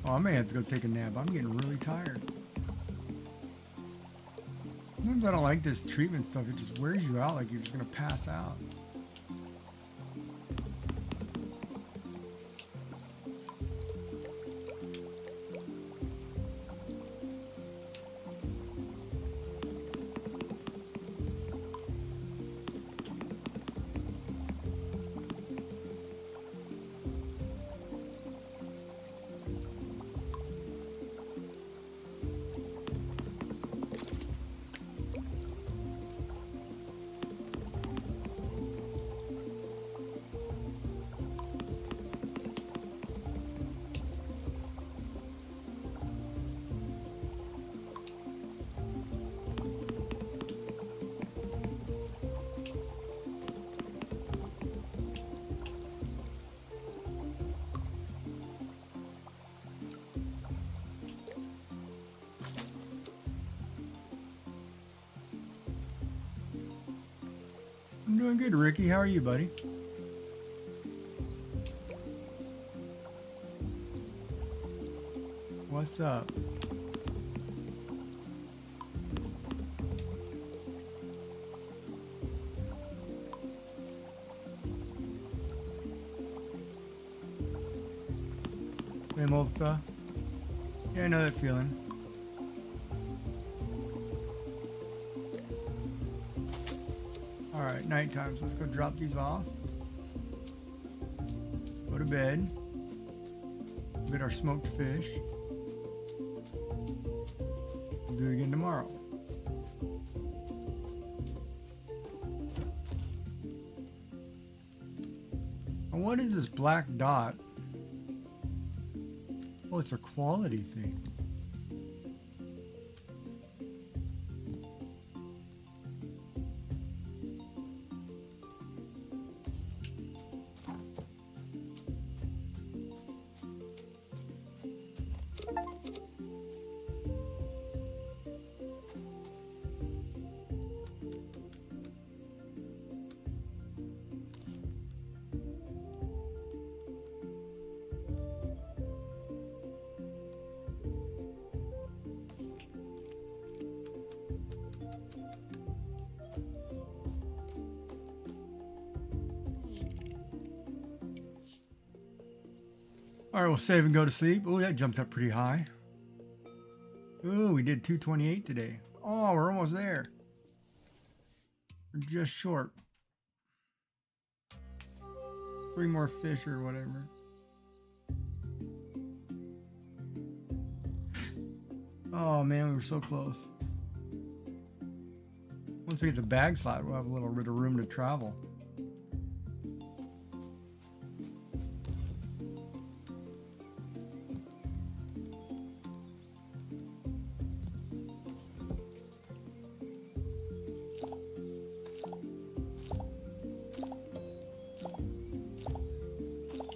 Oh, I may have to go take a nap. I'm getting really tired. Sometimes I don't like this treatment stuff. It just wears you out like you're just going to pass out. I'm doing good, Ricky. How are you, buddy? What's up? Same old stuff? Yeah, I know that feeling. Alright, night time, so let's go drop these off. Go to bed. Get our smoked fish. We'll do it again tomorrow. And what is this black dot? Oh, it's a quality thing. All right, we'll save and go to sleep. Oh, that jumped up pretty high. Ooh, we did 228 today. Oh, we're almost there. We're just short. 3 more fish or whatever. Oh man, we were so close. Once we get the bag slot, we'll have a little bit of room to travel.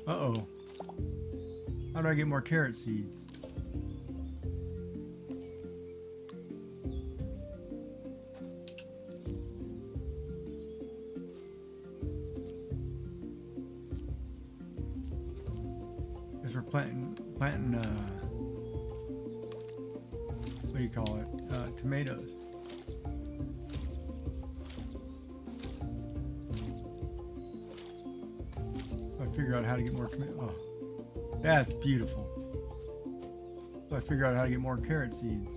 Uh-oh. How do I get more carrot seeds? Guess we're planting, what do you call it? Tomatoes. I figure out how to get more tomatoes. Oh, that's beautiful. So I figure out how to get more carrot seeds.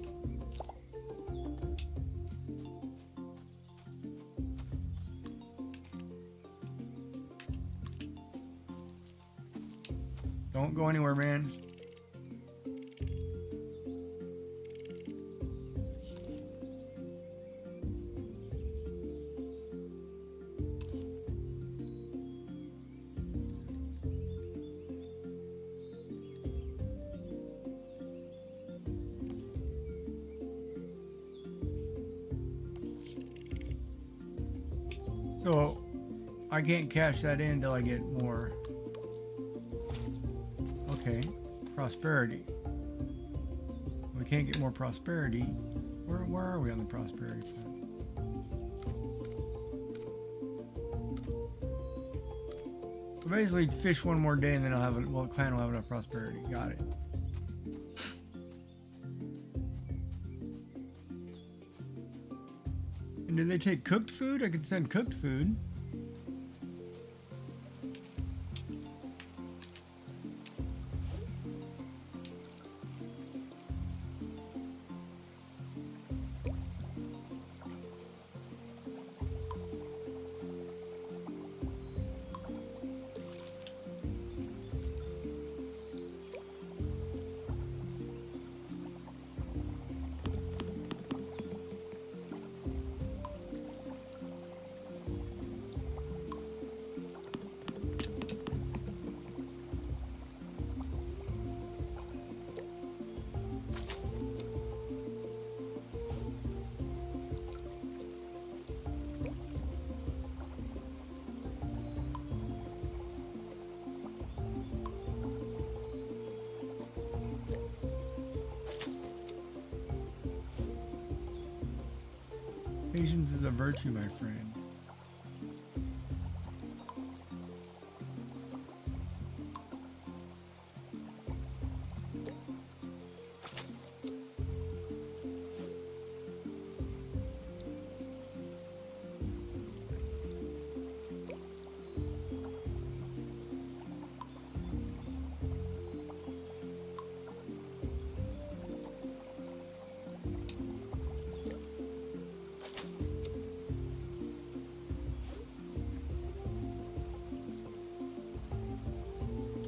Don't go anywhere, man. So I can't cash that in until I get more. Okay, prosperity. We can't get more prosperity. Where are we on the prosperity front? So basically, fish one more day and then I'll have the clan will have enough prosperity. Got it. And did they take cooked food? I could send cooked food. Patience is a virtue, my friend.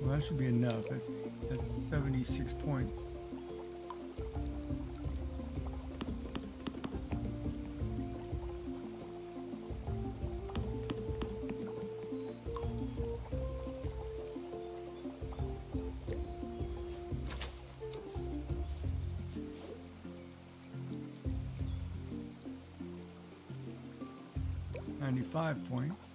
Well, that should be enough. That's 76 points. $95 points.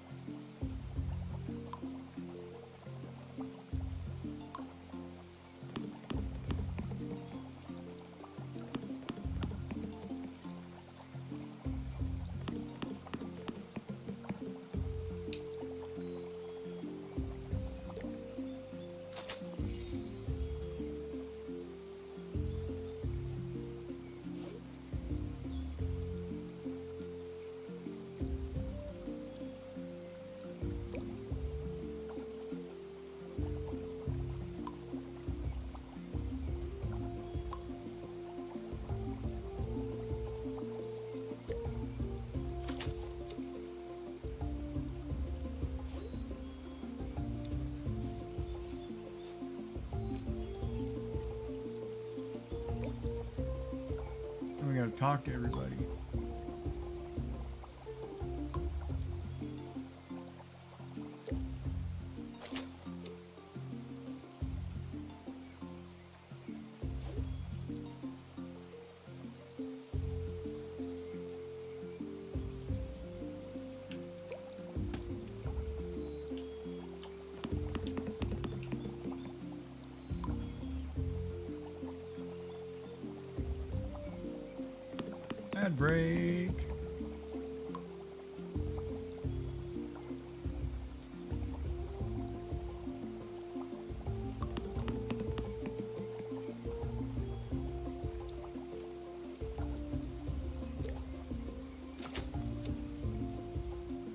to talk to everybody. Ad break.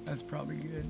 That's probably good.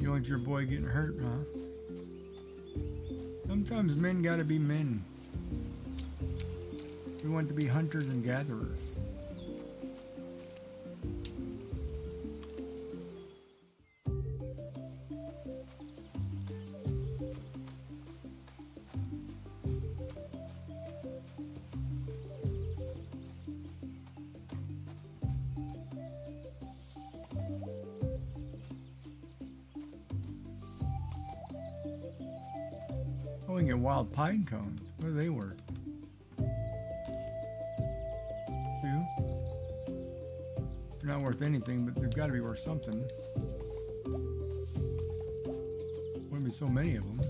You want your boy getting hurt, huh? Sometimes men gotta be men. We want to be hunters and gatherers. Oh, we can get wild pine cones. What do they worth? 2? They're not worth anything, but they've got to be worth something. Wouldn't be so many of them.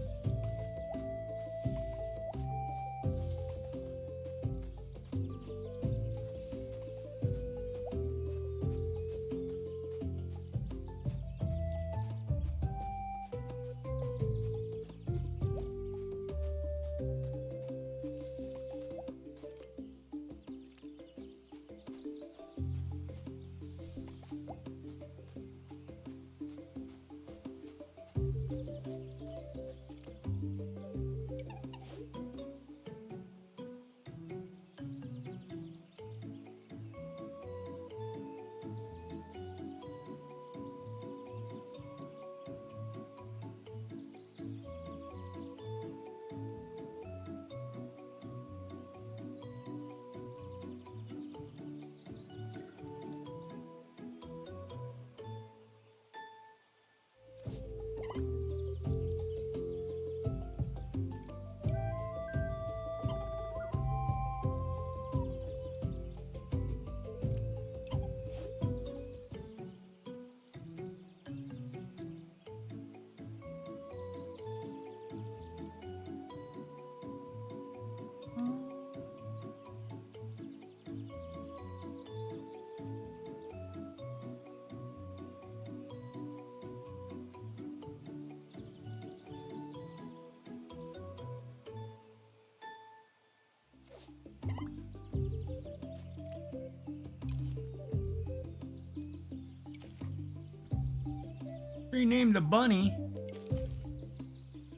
Renamed the bunny.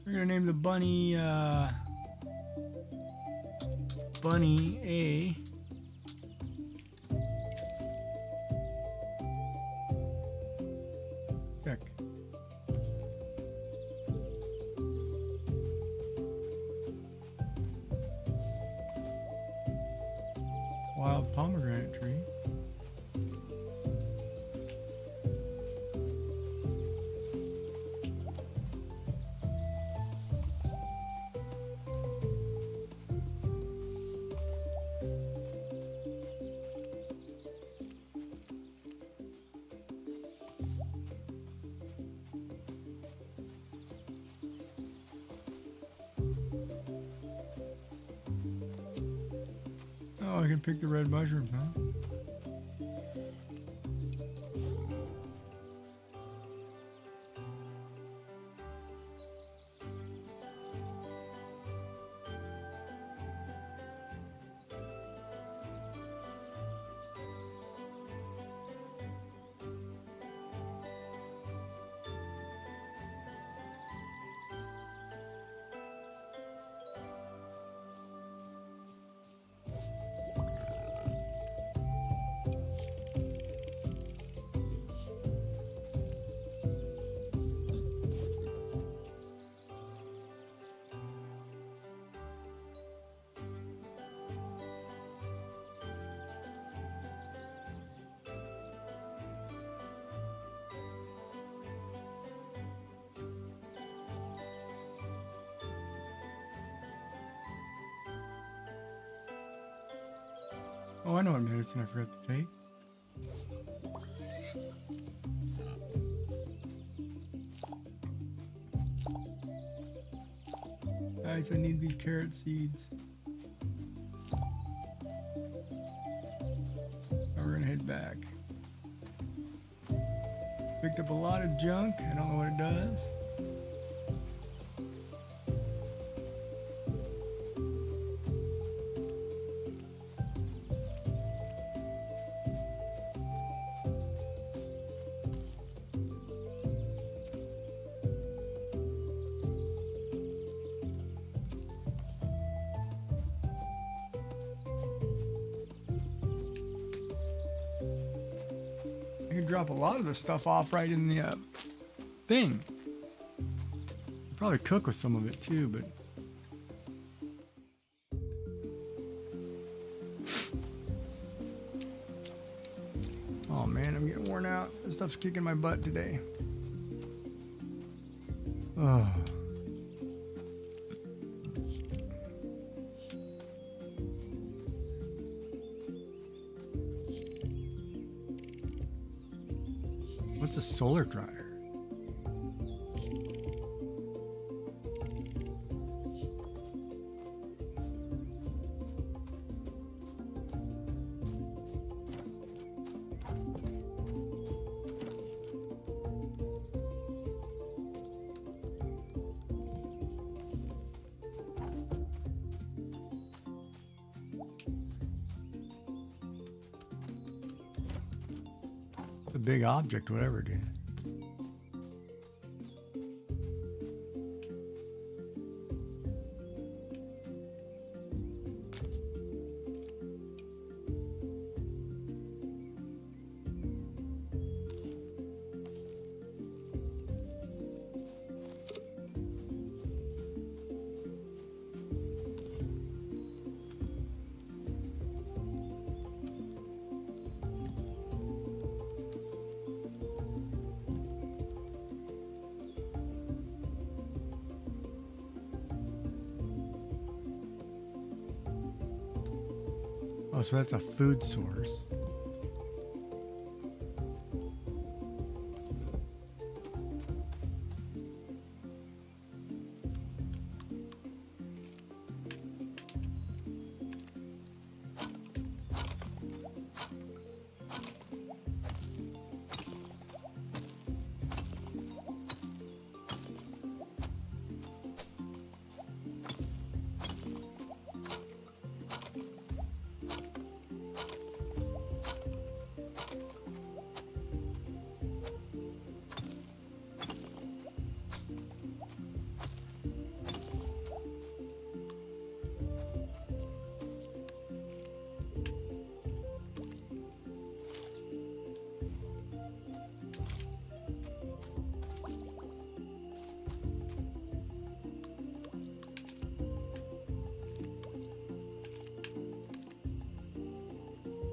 We're gonna name the bunny Bunny A. wild pomegranate tree. Oh, I can pick the red mushrooms, huh? Oh, I know what medicine I forgot to take. Guys, I need these carrot seeds. Now we're gonna head back. Picked up a lot of junk. I don't know what it does. I can drop a lot of the stuff off right in the thing. Probably cook with some of it too, but oh man, I'm getting worn out. This stuff's kicking my butt today. Oh. What's a solar dryer? A big object, whatever it is. Oh, so that's a food source.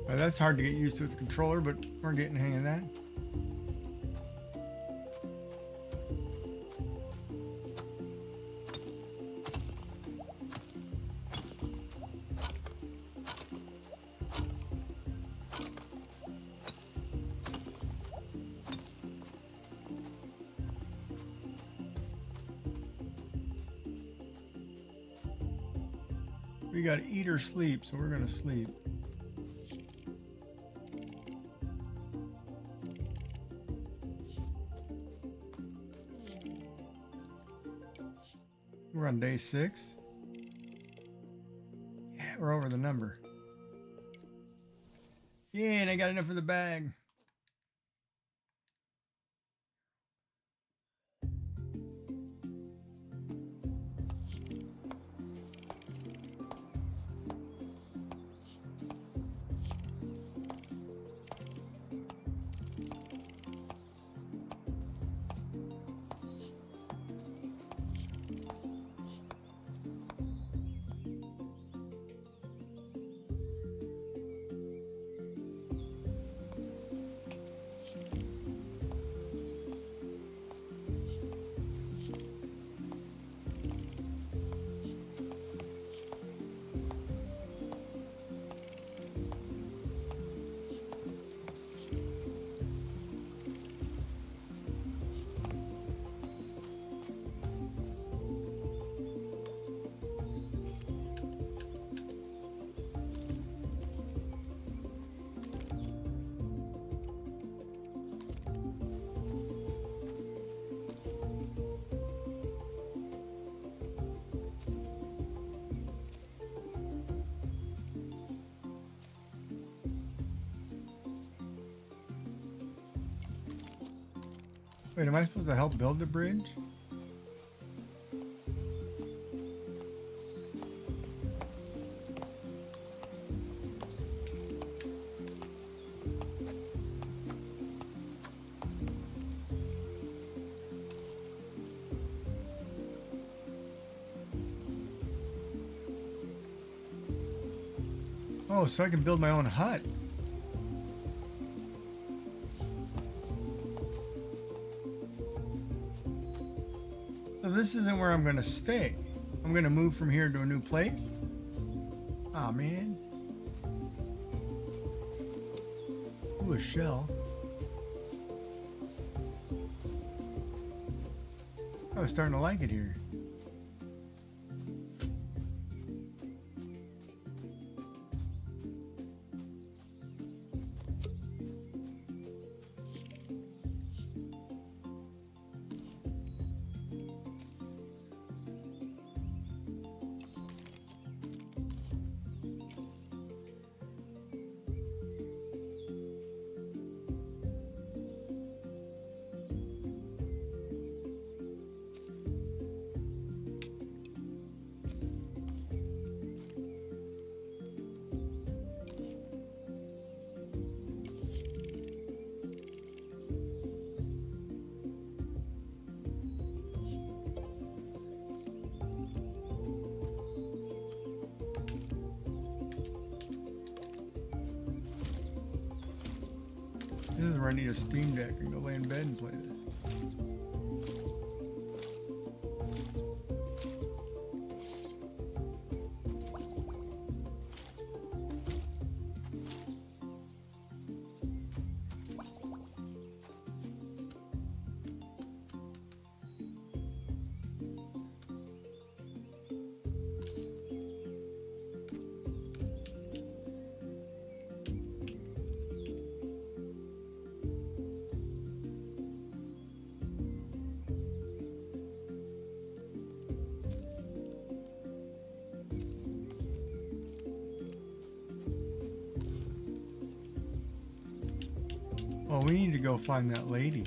That's hard to get used to with the controller, but we're getting the hang of that. We got to eat or sleep, so we're going to sleep. We're on day 6. Yeah, we're over the number. Yeah, and I got enough for the bag. Wait, am I supposed to help build the bridge? Oh, so I can build my own hut. So this isn't where I'm going to stay. I'm going to move from here to a new place. Aw, man. Ooh, a shell. I was starting to like it here. This is where I need a Steam Deck and go lay in bed and play this. Oh, we need to go find that lady.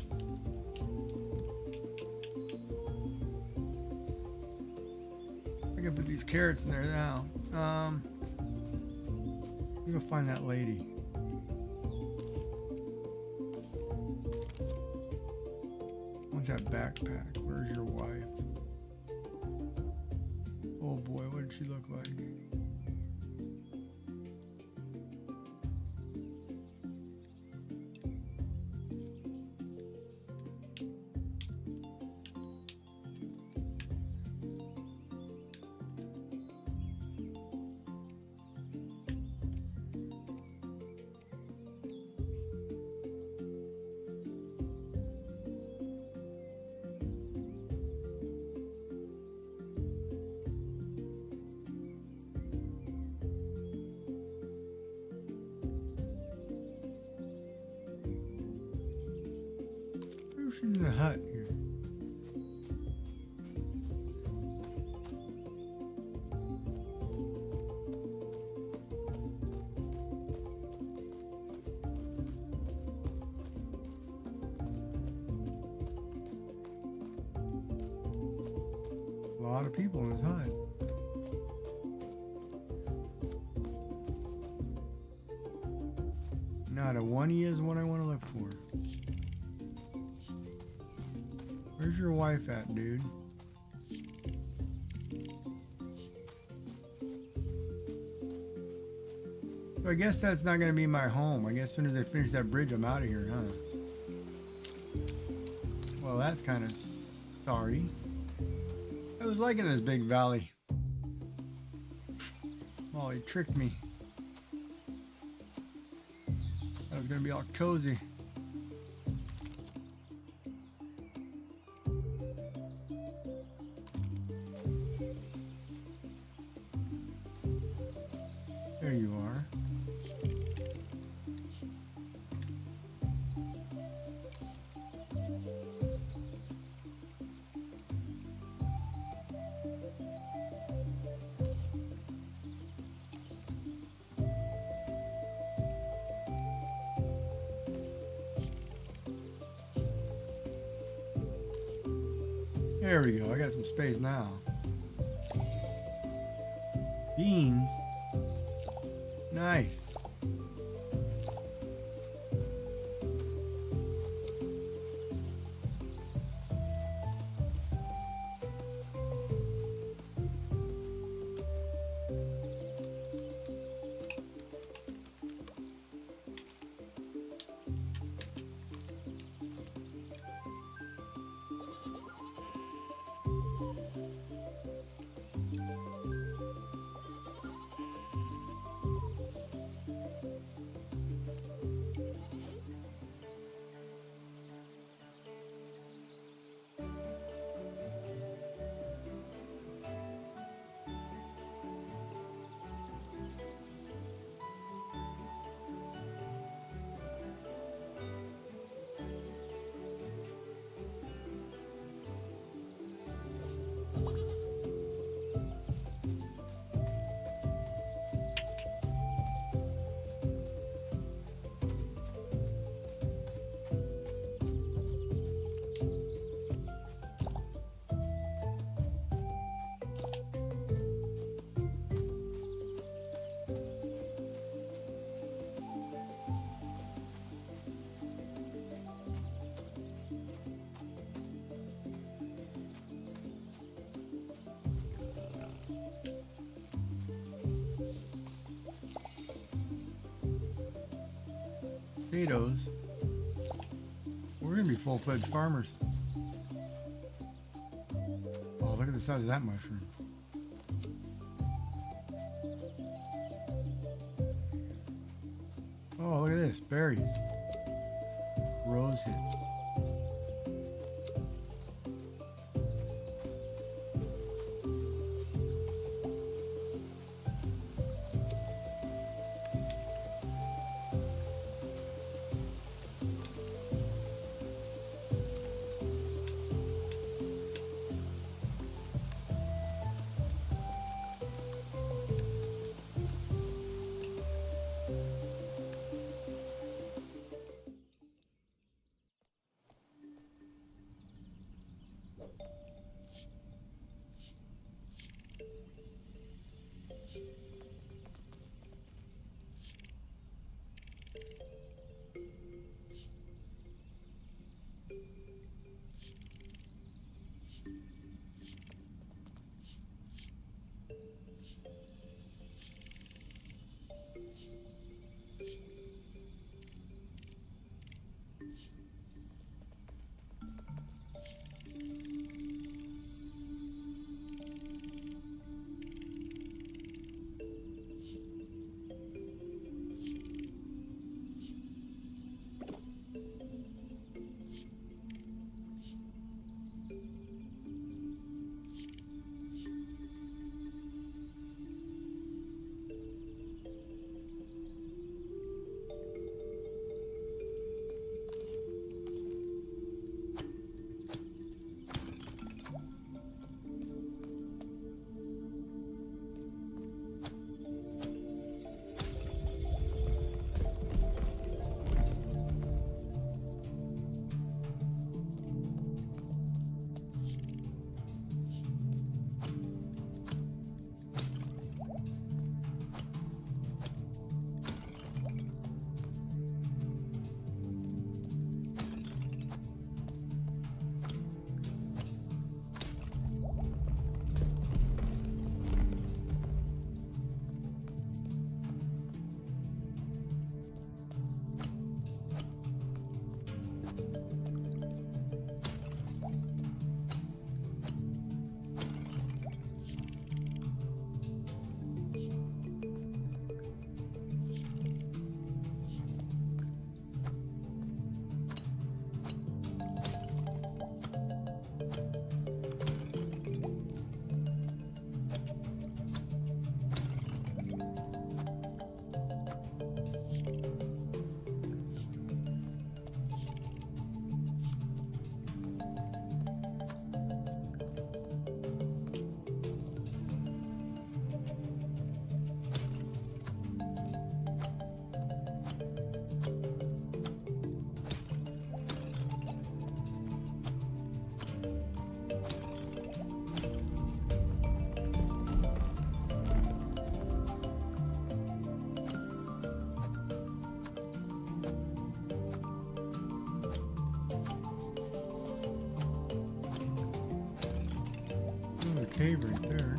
I can put these carrots in there now. We go find that lady. What's that backpack? Where's your wife? Oh boy, what did she look like? What's in the hut here? A lot of people in this hut. Not a one-e is what I want to look for. Where's your wife at, dude? So I guess that's not going to be my home. I guess as soon as I finish that bridge, I'm out of here, huh? Well, that's kind of sorry. I was liking this big valley. Oh, he tricked me. That was going to be all cozy. There you are. There we go. I got some space now. Beans. Nice. Potatoes. We're gonna be full-fledged farmers. Oh, look at the size of that mushroom. Oh, look at this. Berries. Rose hips. cave right there.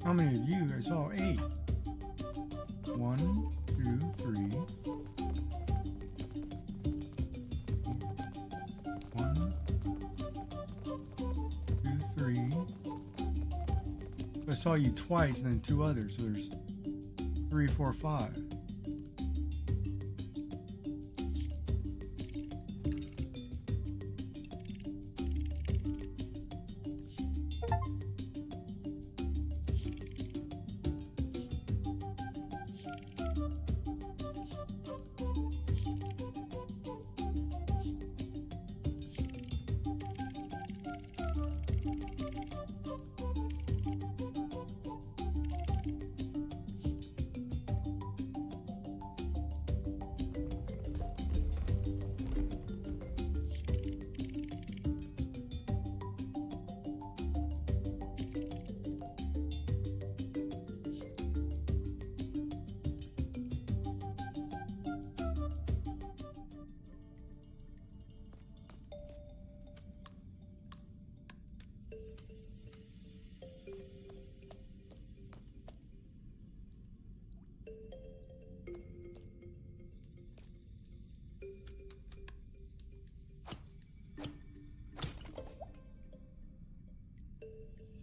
How many of you? I saw 8. 1, 2, 3. 1, 2, 3. I saw you twice and then 2 others, so there's 3, 4, 5.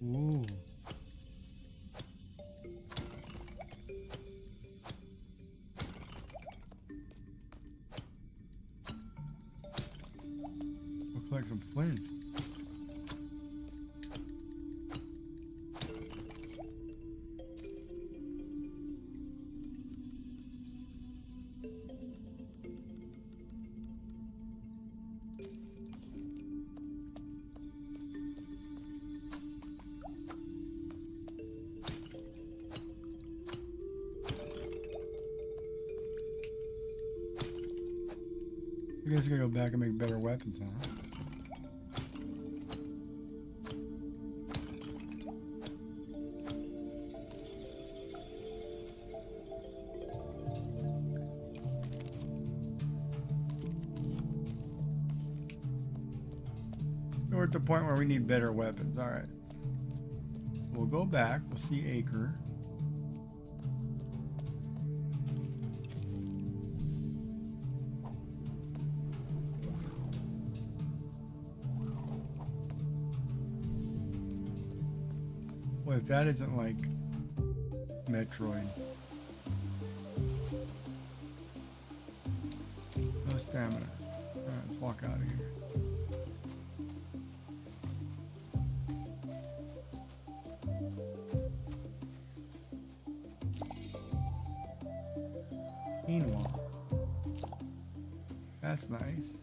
Ooh. Looks like some flint. I guess I gotta go back and make better weapons, huh? So we're at the point where we need better weapons. All right. We'll go back. We'll see Acre. Well, if that isn't like Metroid. No stamina. Alright, let's walk out of here. Quinoa. That's nice.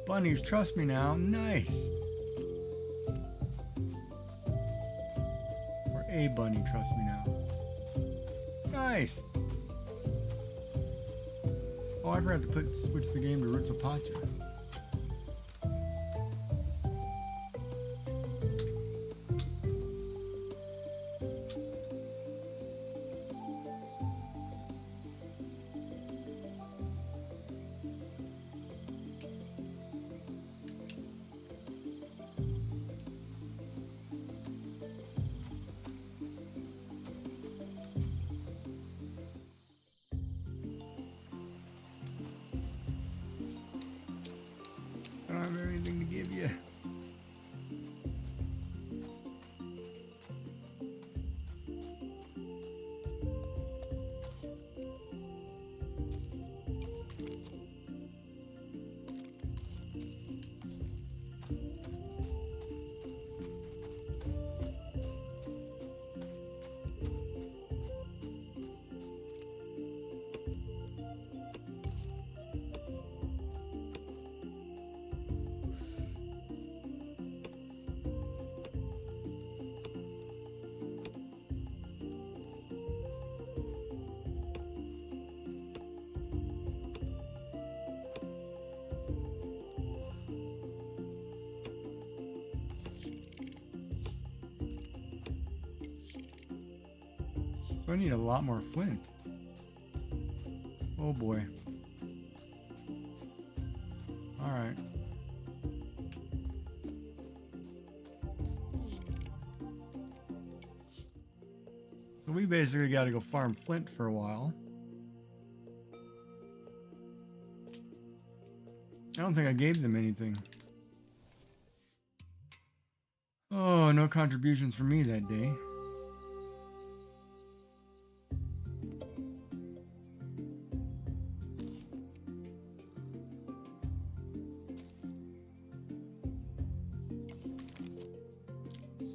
Bunnies, trust me now. Nice. Or a bunny, trust me now. Nice. Oh, I forgot to switch the game to Roots of Pacha. I don't have anything to give you. So I need a lot more flint. Oh boy. Alright. So we basically got to go farm flint for a while. I don't think I gave them anything. Oh, no contributions for me that day.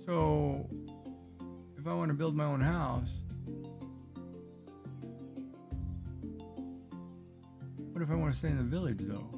So, if I want to build my own house, what if I want to stay in the village though?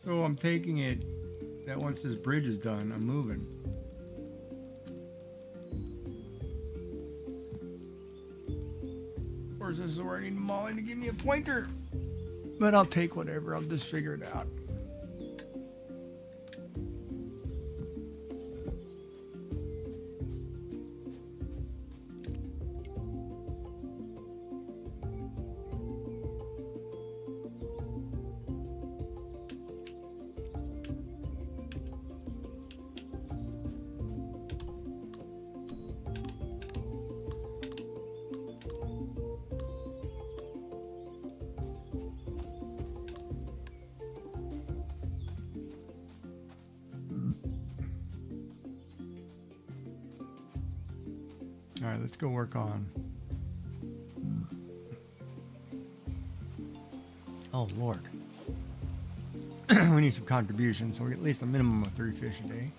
So I'm taking it that once this bridge is done, I'm moving. Of course, this is where I need Molly to give me a pointer. But I'll take whatever. I'll just figure it out. All right, let's go work on. Oh, Lord. We need some contributions, so we get at least a minimum of 3 fish a day.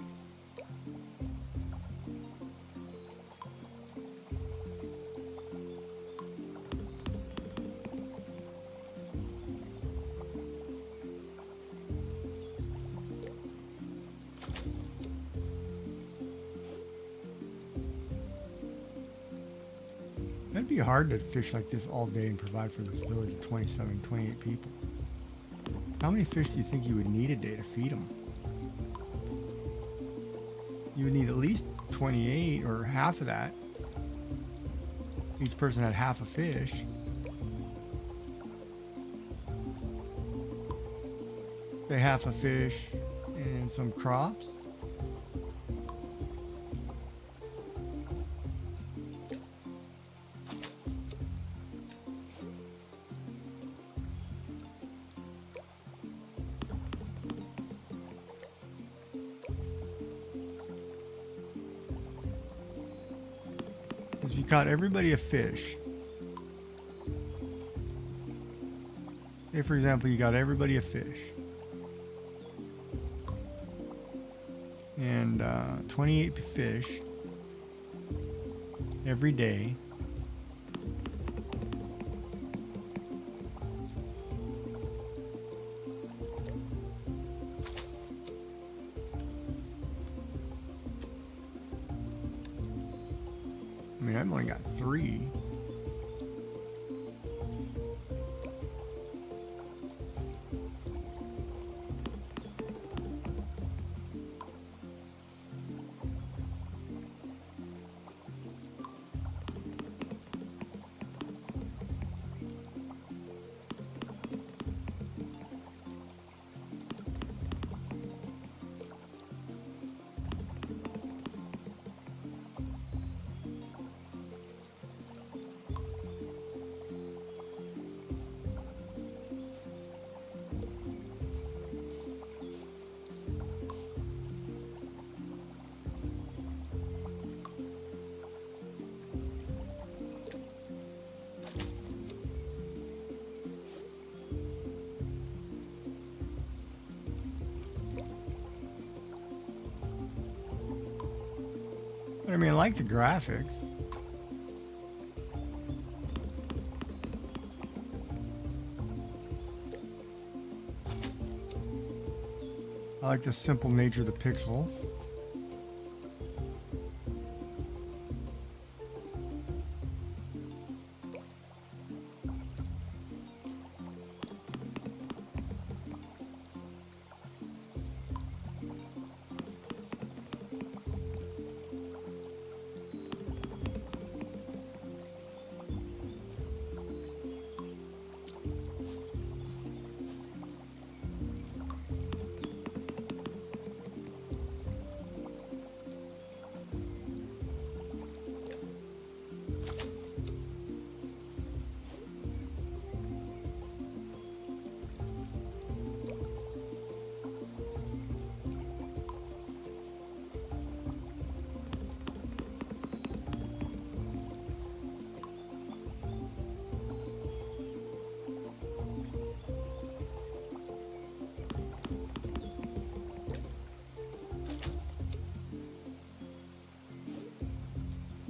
It'd be hard to fish like this all day and provide for this village of 27, 28 people. How many fish do you think you would need a day to feed them? You would need at least 28 or half of that. Each person had half a fish. Say half a fish and some crops. If you caught everybody a fish, say for example you got everybody a fish, and 28 fish every day, I mean, I've only got 3. I mean, I like the graphics. I like the simple nature of the pixels.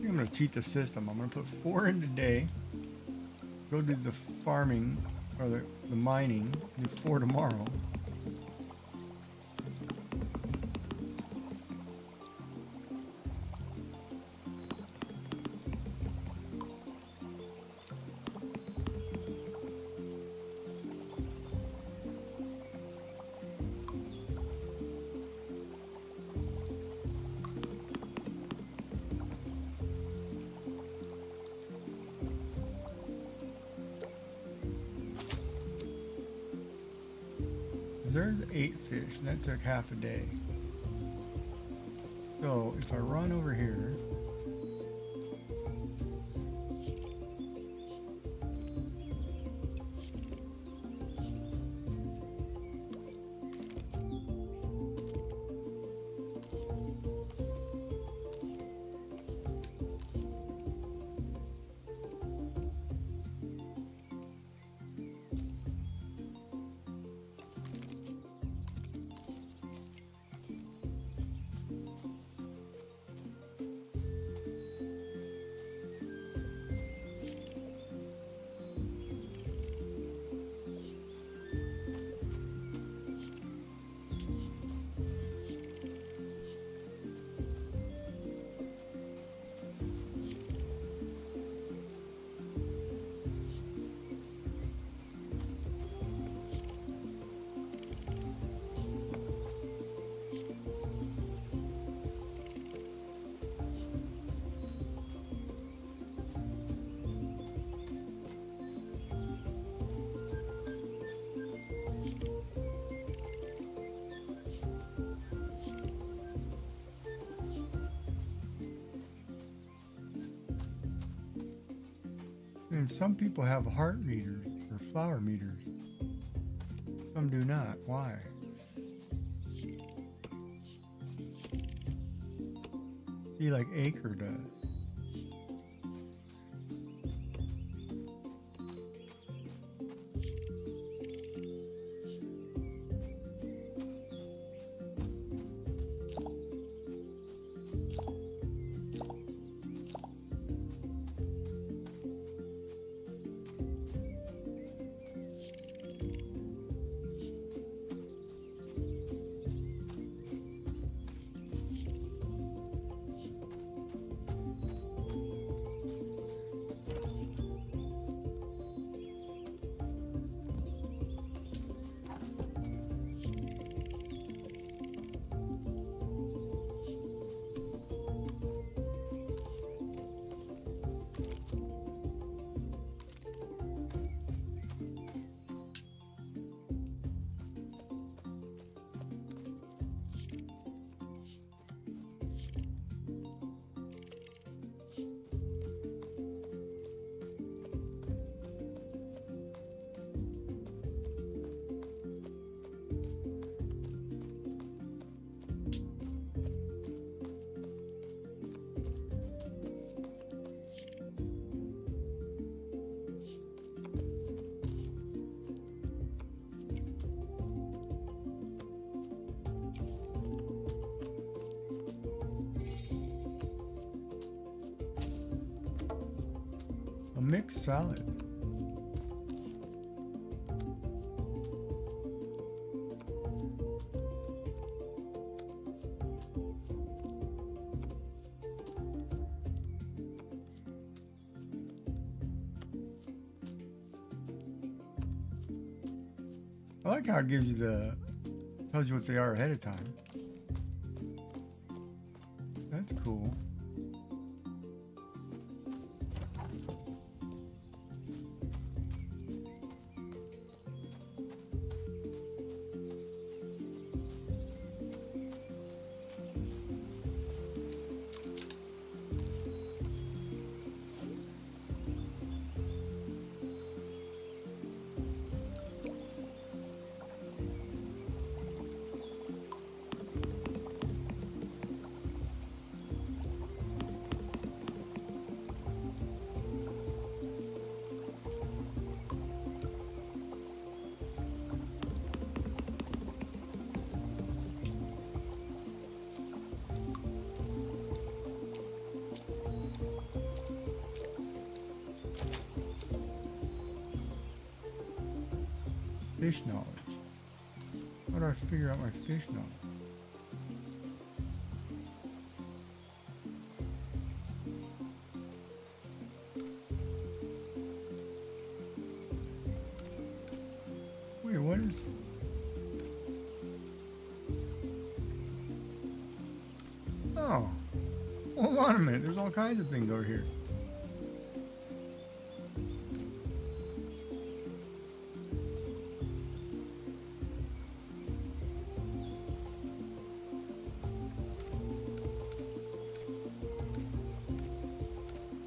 I'm going to cheat the system. I'm going to put 4 in today. Go do the farming or the mining. Do 4 tomorrow. There's 8 fish, and that took half a day. So if I run over here, and some people have heart meters or flower meters. Some do not. Why? See, like Acre does. A mixed salad. I like how it gives you tells you what they are ahead of time. That's cool. Fish knowledge. How do I figure out my fish knowledge? Wait, what is... Oh. Hold on a minute. There's all kinds of things over here.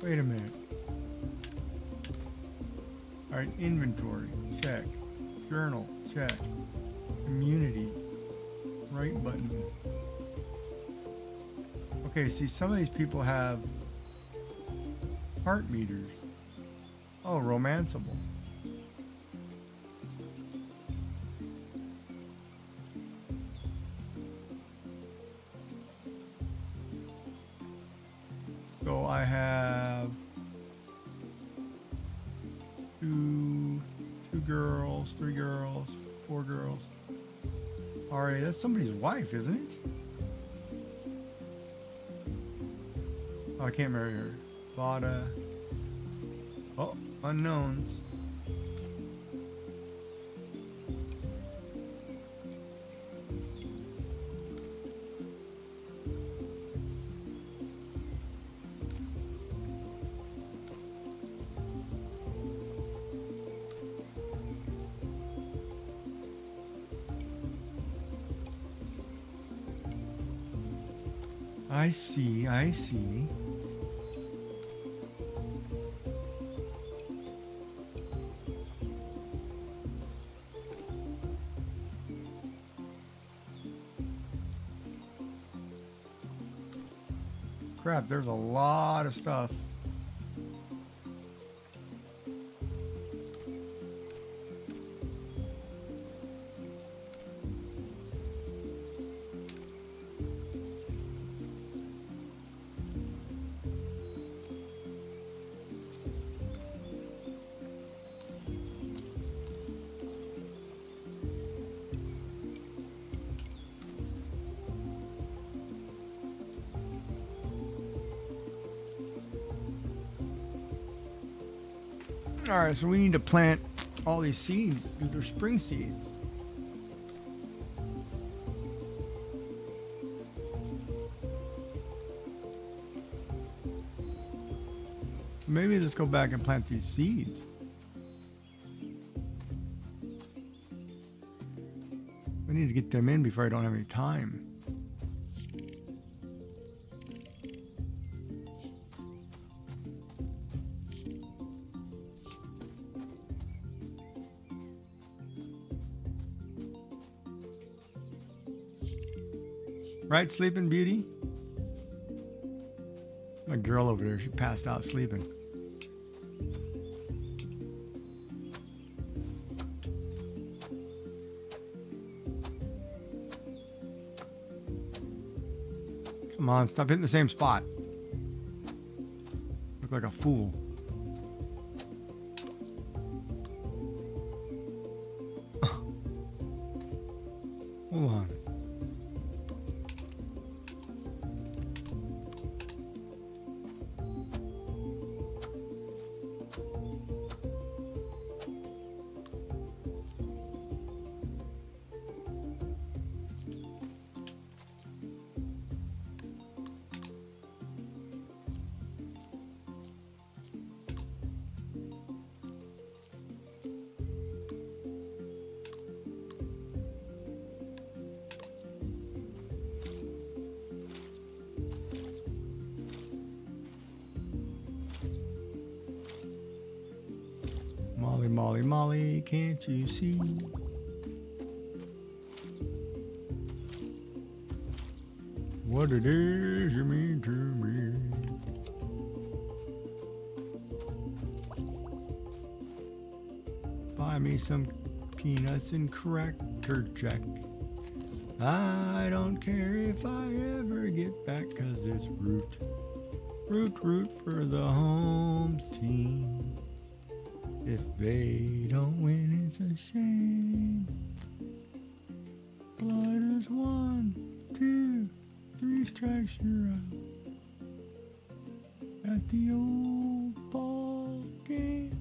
Wait a minute. All right, inventory, check. Journal, check. Community, right button. Okay, see, some of these people have heart meters. Oh, romanceable. So I have two girls, 3 girls, 4 girls. All right, that's somebody's wife, isn't it? Oh, I can't marry her. Vada. Oh, unknowns. I see, I see. Crap, there's a lot of stuff. All right, so we need to plant all these seeds because they're spring seeds. Maybe let's go back and plant these seeds. I need to get them in before I don't have any time. Right, Sleeping Beauty? My girl over there, she passed out sleeping. Come on, stop hitting the same spot. Look like a fool. Hold on. Molly, Molly, Molly, can't you see? What it is you mean to me? Buy me some peanuts and Cracker Jack. I don't care if I ever get back, 'cause it's root for the home team. If they don't win, it's a shame. Blood is 1, 2, 3 strikes, you're out. At the old ball game.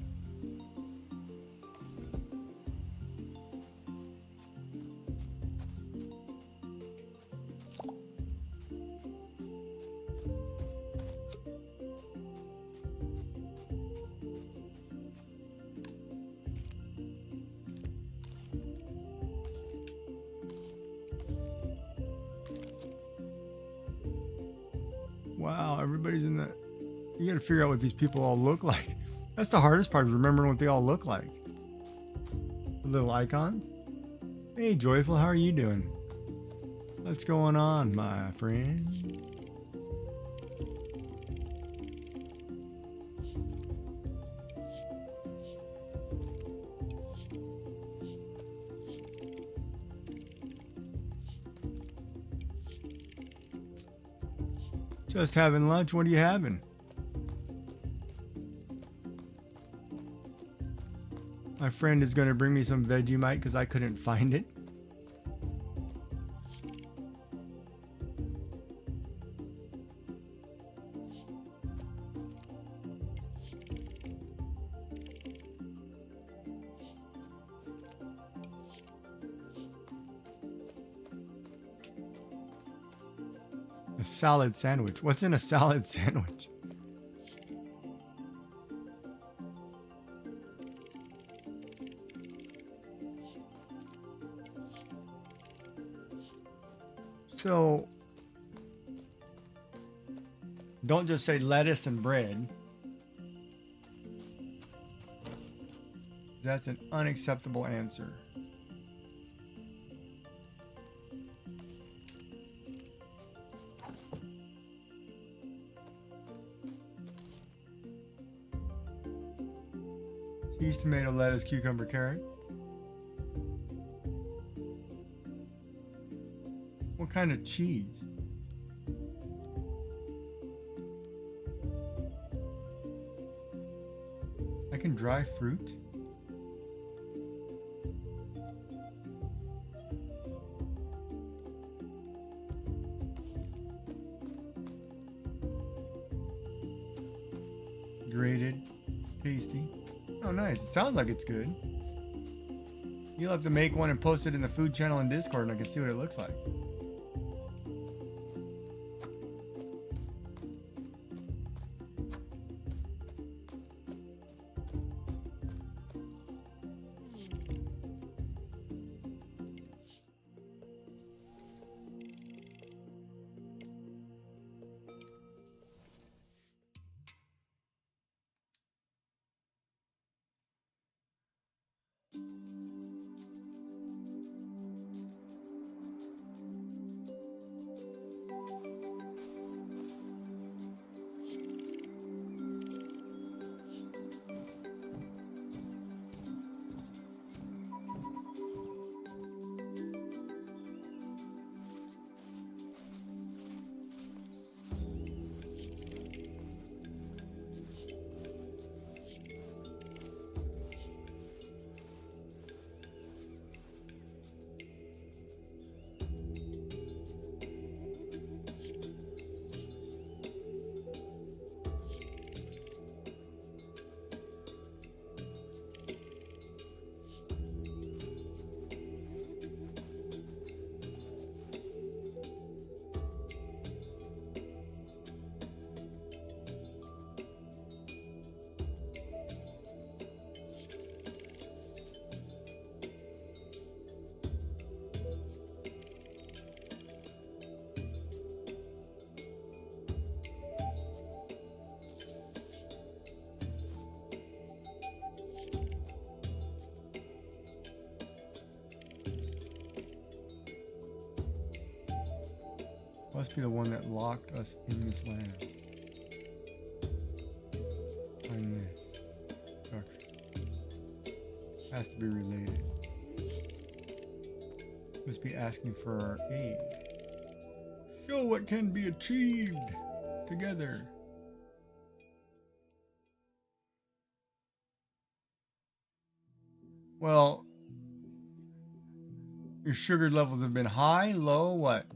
Wow, everybody's in the You got to figure out what these people all look like. That's the hardest part, is remembering what they all look like. The little icons. Hey, Joyful, how are you doing? What's going on, my friend? Just having lunch. What are you having? My friend is going to bring me some Vegemite because I couldn't find it. A salad sandwich. What's in a salad sandwich? So, don't just say lettuce and bread. That's an unacceptable answer. Cheese, tomato, lettuce, cucumber, carrot. What kind of cheese? I can dry fruit. Grated, tasty. Oh, nice. It sounds like it's good. You'll have to make one and post it in the food channel in Discord, and I can see what it looks like. Must be the one that locked us in this land. Find this structure. Has to be related. Must be asking for our aid. Show what can be achieved together. Well, your sugar levels have been high, low, what?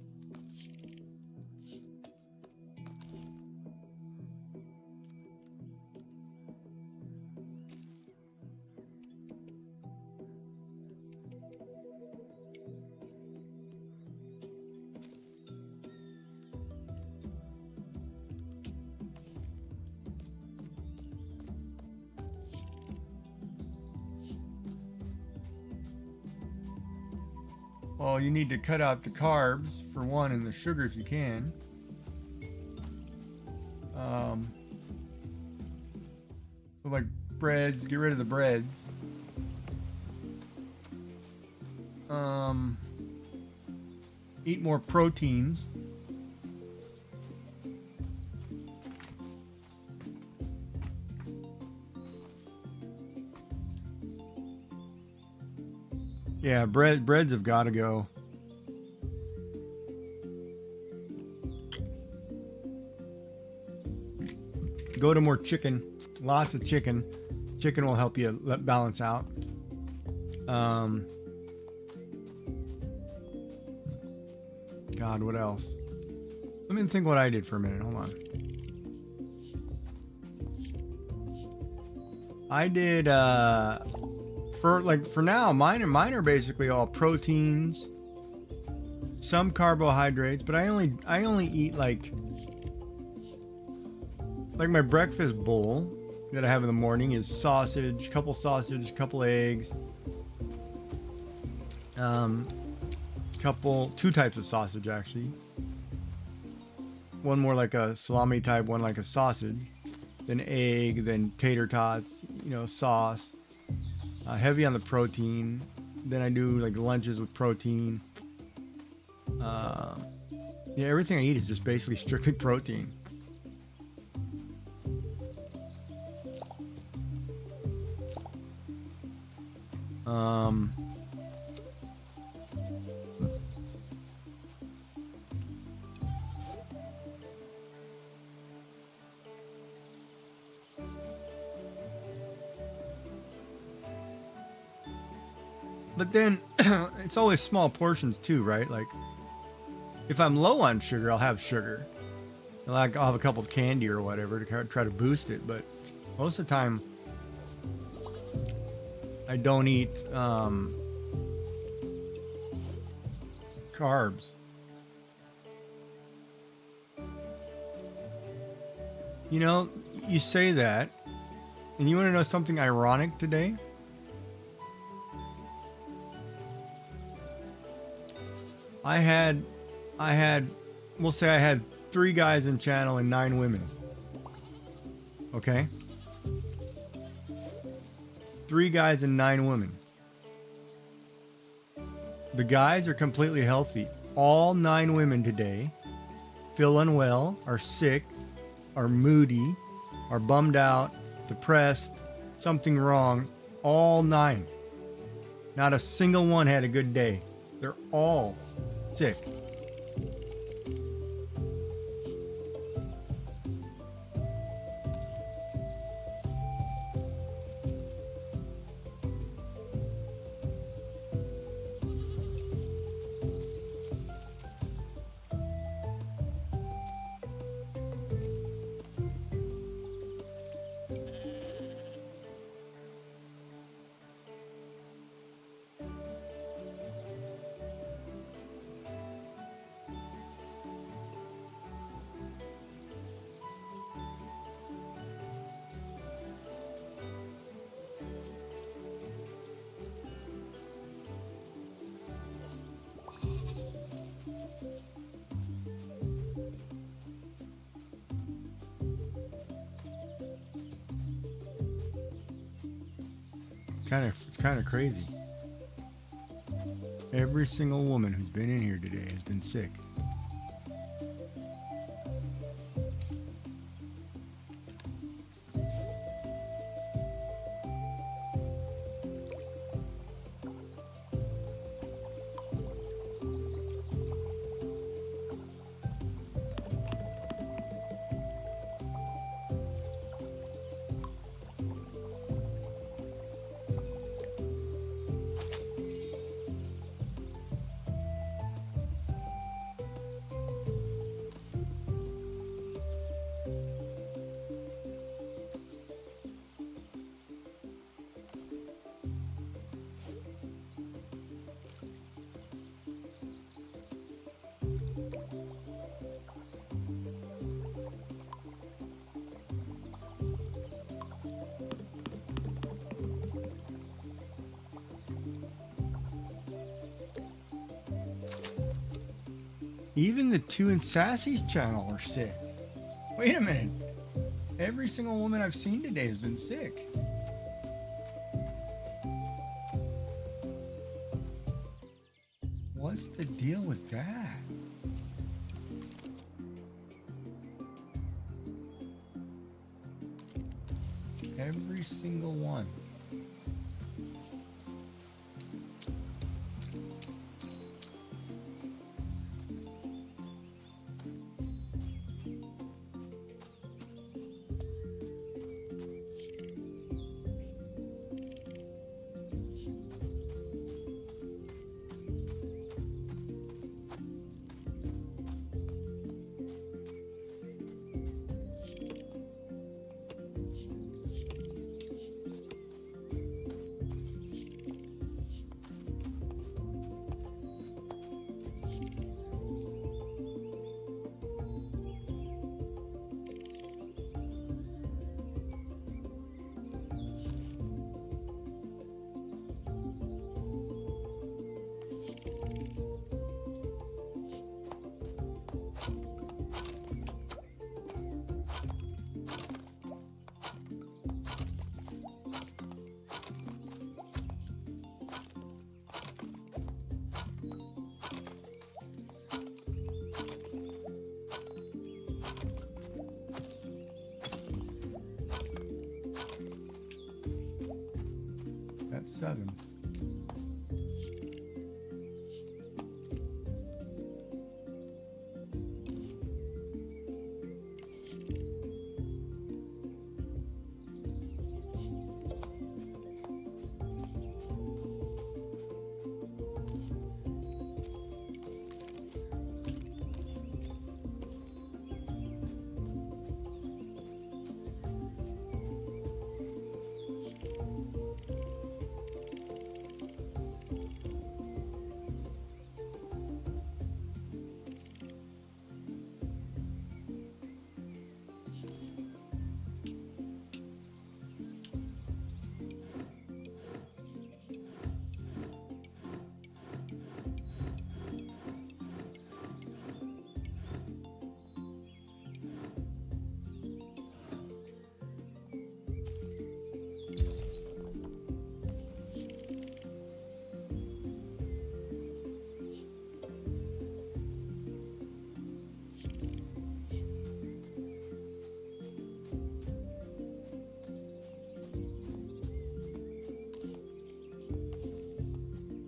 Well, you need to cut out the carbs, for one, and the sugar if you can. So like breads, get rid of the breads. Eat more proteins. Yeah, breads have got to go. Go to more chicken. Lots of chicken. Chicken will help you balance out. God, what else? Let me think what I did for a minute. Hold on. I did for now, mine are basically all proteins, some carbohydrates, but I only eat like my breakfast bowl that I have in the morning is sausage, couple eggs, two types of sausage actually. One more like a salami type, one like a sausage, then egg, then tater tots, sauce. Heavy on the protein. Then I do like lunches with protein. Yeah, everything I eat is just basically strictly protein. But then it's always small portions too, right? Like if I'm low on sugar, I'll have sugar. Like I'll have a couple of candy or whatever to try to boost it. But most of the time, I don't eat carbs. You say that, and you want to know something ironic today? We'll say I had 3 guys in channel and 9 women. Okay? 3 guys and 9 women. The guys are completely healthy. All 9 women today feel unwell, are sick, are moody, are bummed out, depressed, something wrong. All 9. Not a single one had a good day. They're all sick. It's kind of crazy. Every single woman who's been in here today has been sick. Even the 2 in Sassy's channel are sick. Wait a minute. Every single woman I've seen today has been sick. What's the deal with that? Every single one. That's 7.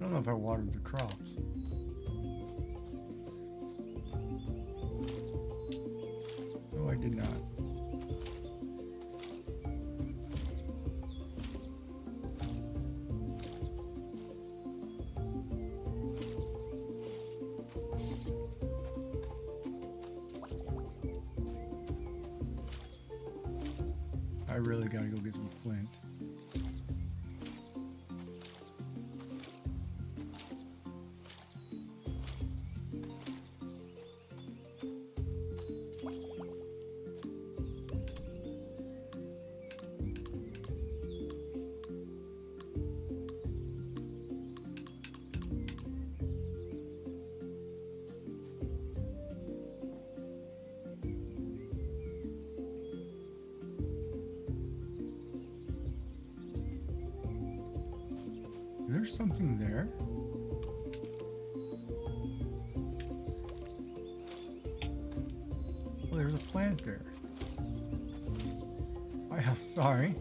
I don't know if I watered the crops. No, I did not. I really gotta go get some flint. There's something there. Oh, there's a plant there. Sorry.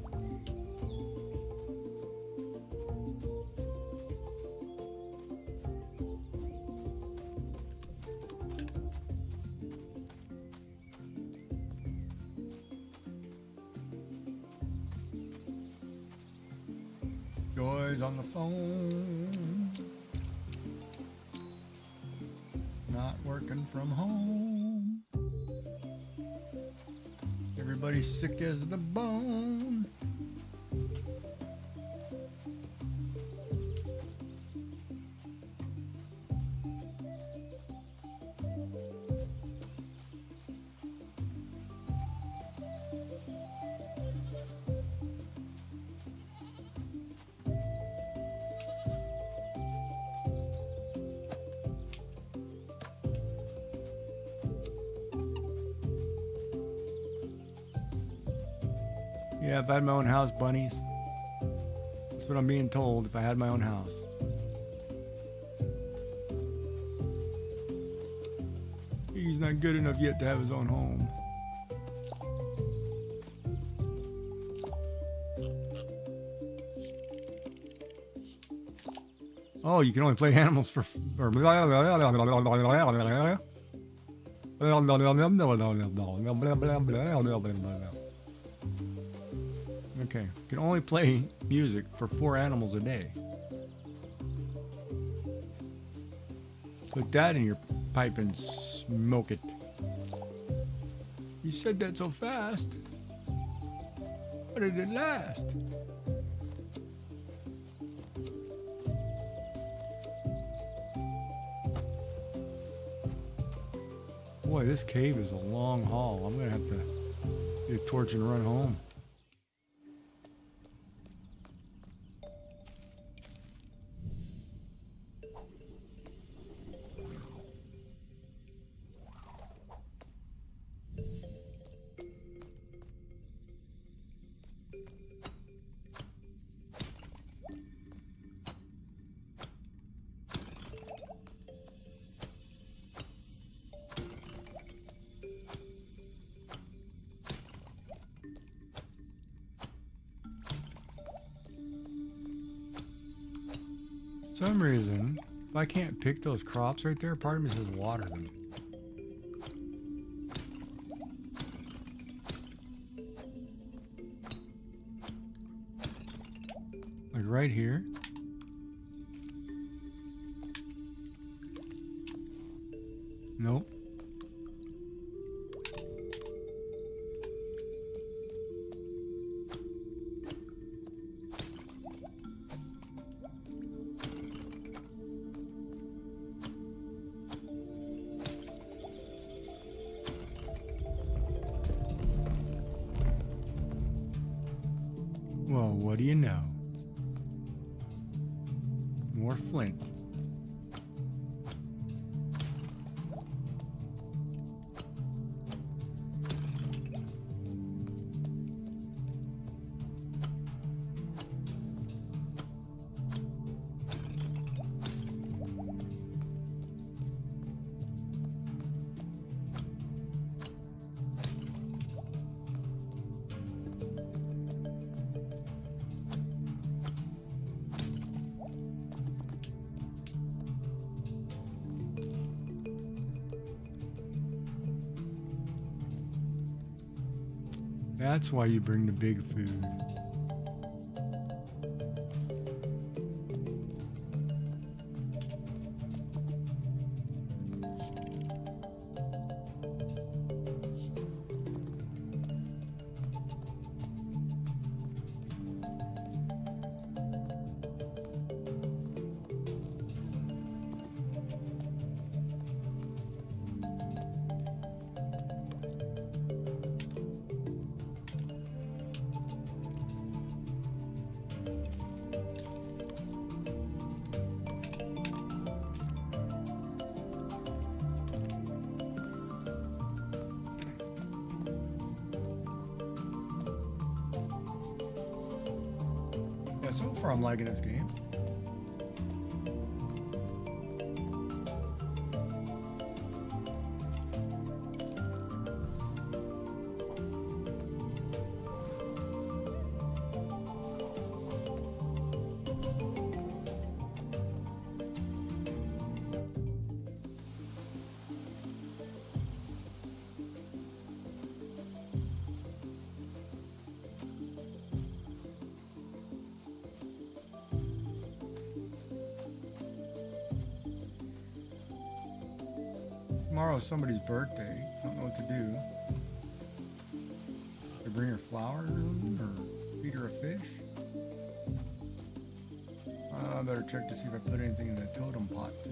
Joy's on the phone. Not working from home. Everybody's sick as the bone. Yeah, if I had my own house, bunnies. That's what I'm being told, if I had my own house. He's not good enough yet to have his own home. Oh, you can only play animals for... Okay, you can only play music for 4 animals a day. Put that in your pipe and smoke it. You said that so fast. What did it last? Boy, this cave is a long haul. I'm gonna have to get a torch and run home. For some reason, if I can't pick those crops right there, part of me says water them. Like right here. Nope. Well, what do you know? More flint. That's why you bring the big food. Yeah, so far I'm liking this game. Tomorrow's somebody's birthday. Don't know what to do. To bring her flowers or feed her a fish? I better check to see if I put anything in the totem pot too.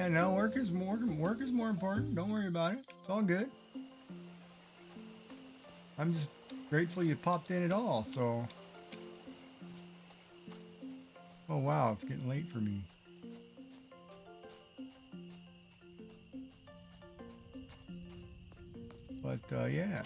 Yeah, no, work is more important. Don't worry about it. It's all good. I'm just grateful you popped in at all, so. Oh wow, it's getting late for me. But yeah.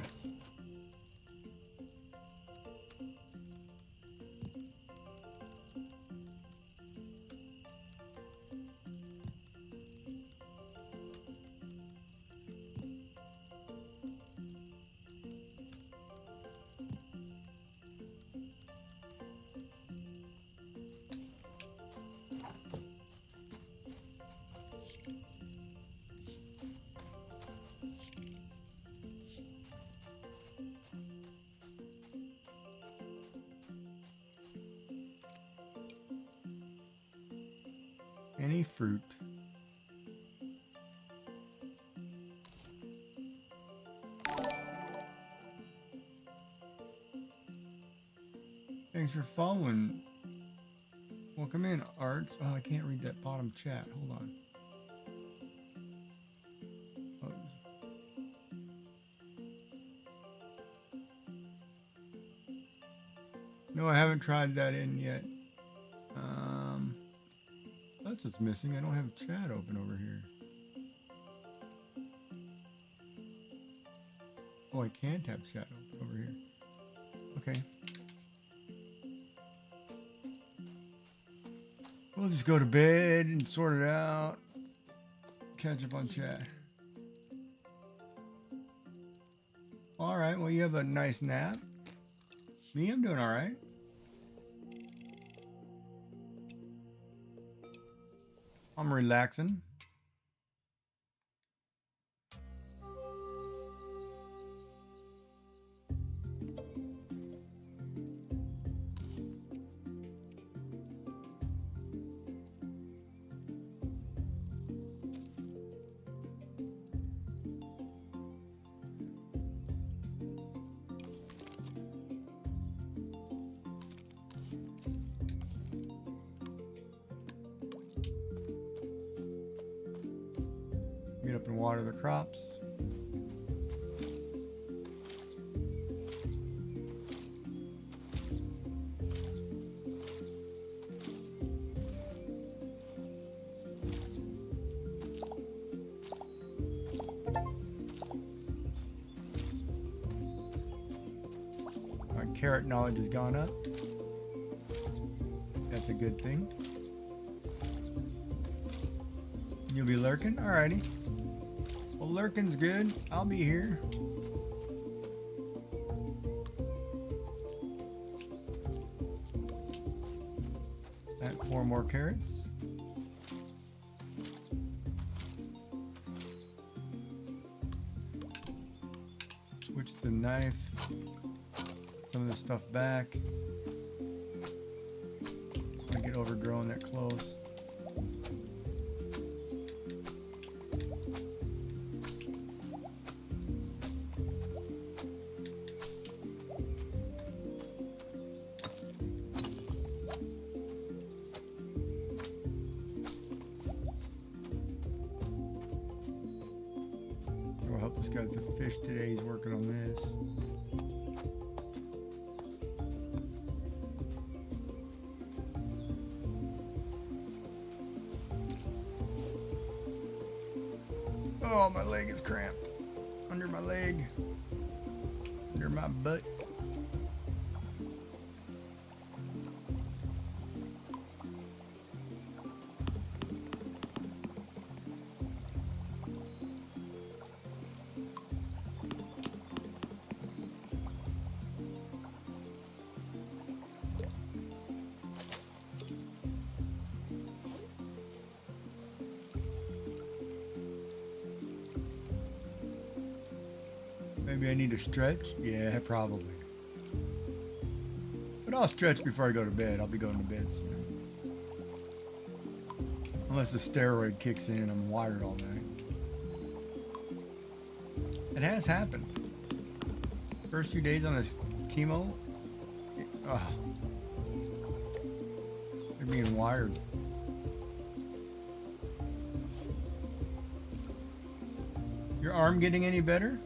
Any fruit. Thanks for following. Welcome in, Arts. Oh, I can't read that bottom chat. Hold on. Oh, no, I haven't tried that in yet. That's what's missing. I don't have chat open over here. Oh, I can't have chat open over here. Okay. We'll just go to bed and sort it out. Catch up on chat. All right. Well, you have a nice nap. Me, I'm doing all right. I'm relaxing. Get up and water the crops. My carrot knowledge has gone up. That's a good thing. You'll be lurking? Alrighty. Well, lurking's good. I'll be here. Add 4 more carrots. Switch the knife. Some of this stuff back. I get overgrown that close. This guy's a fish today. He's working on this. Oh, my leg is cramped. Under my leg. Under my butt. Maybe I need to stretch? Yeah, probably. But I'll stretch before I go to bed. I'll be going to bed soon. Unless the steroid kicks in and I'm wired all night. It has happened. First few days on this chemo, they're being wired. your arm getting any better?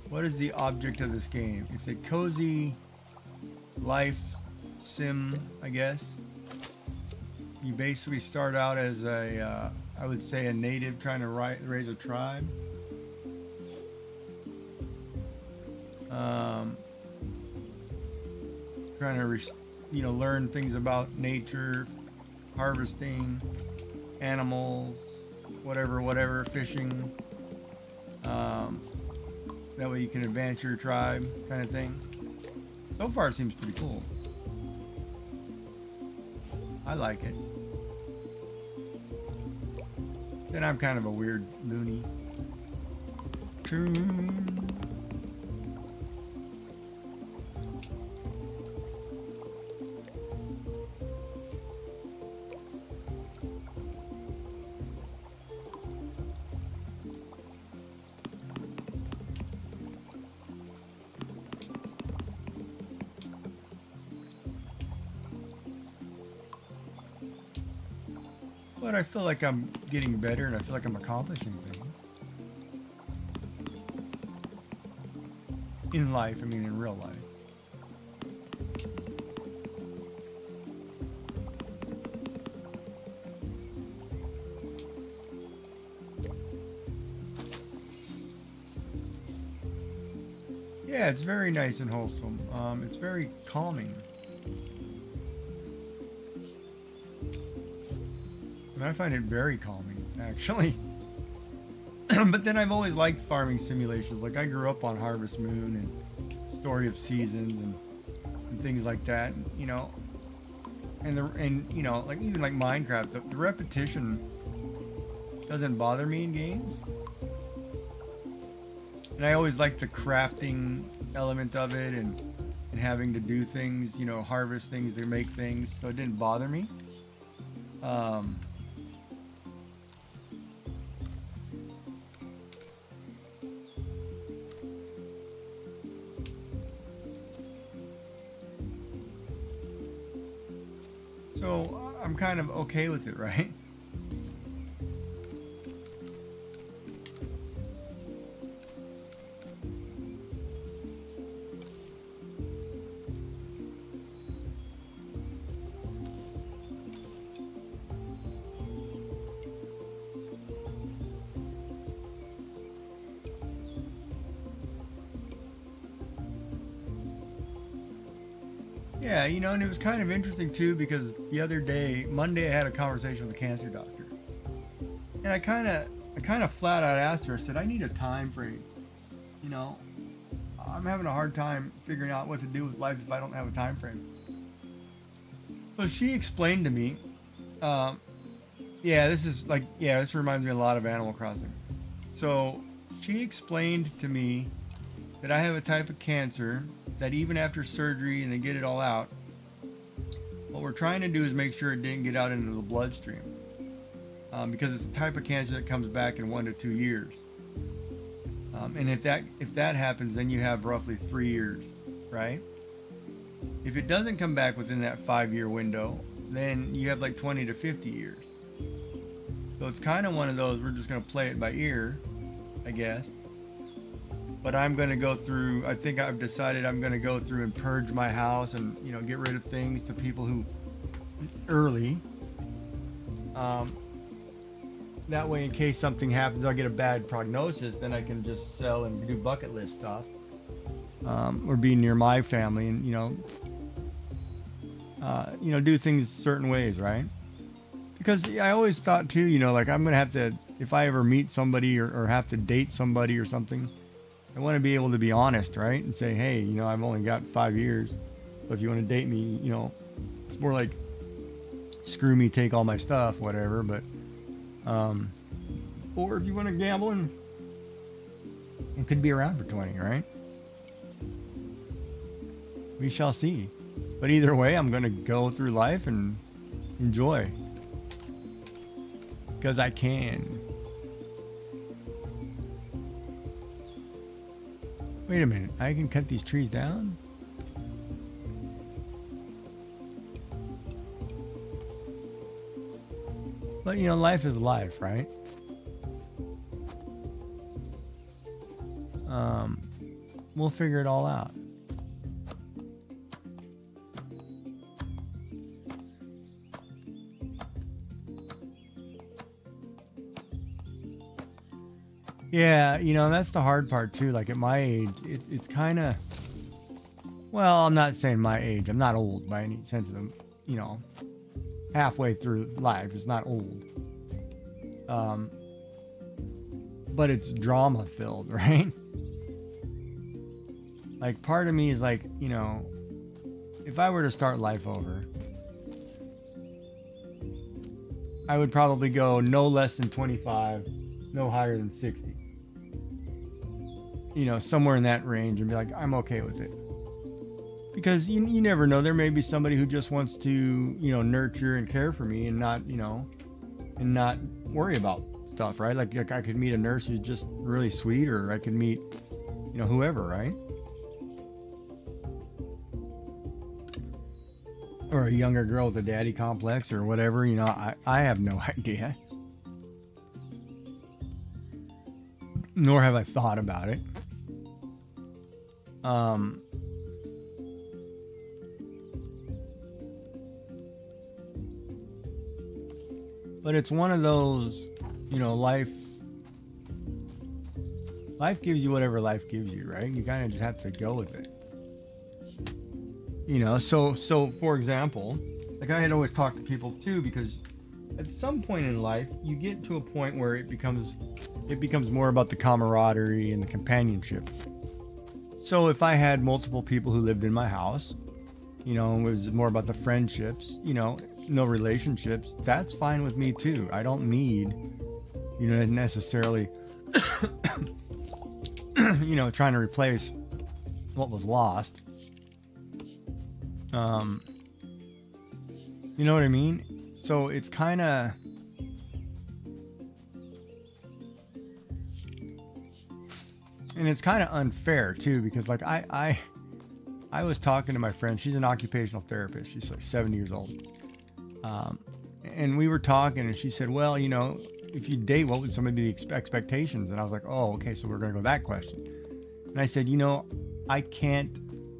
What is the object of this game? It's a cozy life sim, I guess. You basically start out as a, I would say, a native trying to raise a tribe. Trying to learn things about nature, harvesting, animals, whatever, fishing. That way you can advance your tribe, kind of thing. So far, it seems pretty cool. I like it. Then I'm kind of a weird loony. But I feel like I'm getting better and I feel like I'm accomplishing things. In life, I mean in real life. Yeah, it's very nice and wholesome. It's very calming. I find it very calming, actually. But then I've always liked farming simulations. Like I grew up on Harvest Moon and Story of Seasons and things like that. Like even like Minecraft, the repetition doesn't bother me in games. And I always liked the crafting element of it and having to do things, harvest things to make things, so it didn't bother me. So I'm kind of okay with it, right? Yeah, and it was kind of interesting too because the other day, Monday, I had a conversation with a cancer doctor, and I kind of flat out asked her. I said, I need a time frame. I'm having a hard time figuring out what to do with life if I don't have a time frame. So she explained to me, this reminds me a lot of Animal Crossing. So she explained to me that I have a type of cancer that even after surgery and they get it all out, what we're trying to do is make sure it didn't get out into the bloodstream, because it's a type of cancer that comes back in 1 to 2 years. And if that happens, then you have roughly 3 years, right? If it doesn't come back within that 5-year window, then you have like 20 to 50 years. So it's kind of one of those, we're just going to play it by ear, I guess. But I'm going to go through, I think I've decided I'm going to go through and purge my house and, get rid of things to people who early. That way, in case something happens, I'll get a bad prognosis, then I can just sell and do bucket list stuff. Or be near my family and, do things certain ways, right? Because I always thought too, like I'm going to have to, if I ever meet somebody or have to date somebody or something, I want to be able to be honest, right? And say, hey, I've only got 5 years. So if you want to date me, it's more like screw me, take all my stuff, whatever. But, or if you want to gamble and it could be around for 20, right? We shall see. But either way, I'm going to go through life and enjoy. Because I can. Wait a minute, I can cut these trees down? But, you know, life is life, right? We'll figure it all out. Yeah, you know, that's the hard part too. Like at my age, it's kind of, well, I'm not saying my age. I'm not old by any sense of the, you know, halfway through life. It's not old. But it's drama filled, right? Like part of me is like, you know, if I were to start life over, I would probably go no less than 25, no higher than 60. You know, somewhere in that range, and be like, I'm okay with it. Because you never know. There may be somebody who just wants to, you know, nurture and care for me and not, you know, and not worry about stuff, right? Like I could meet a nurse who's just really sweet, or I could meet, you know, whoever, right? Or a younger girl with a daddy complex or whatever, you know, I have no idea. Nor have I thought about it. But it's one of those, you know, life gives you whatever life gives you, right? You kind of just have to go with it. You know, so for example, like I had always talked to people too, because at some point in life, you get to a point where it becomes more about the camaraderie and the companionship. So if I had multiple people who lived in my house, you know, it was more about the friendships, you know, no relationships, that's fine with me too. I don't need, you know, necessarily, you know, trying to replace what was lost. You know what I mean? So it's kind of, and it's kind of unfair too, because like I was talking to my friend. She's an occupational therapist. She's like 70 years old. And we were talking, and she said, well, you know, if you date, what would some of the expectations? And I was like, oh, okay, so we're going to go that question. And I said, you know,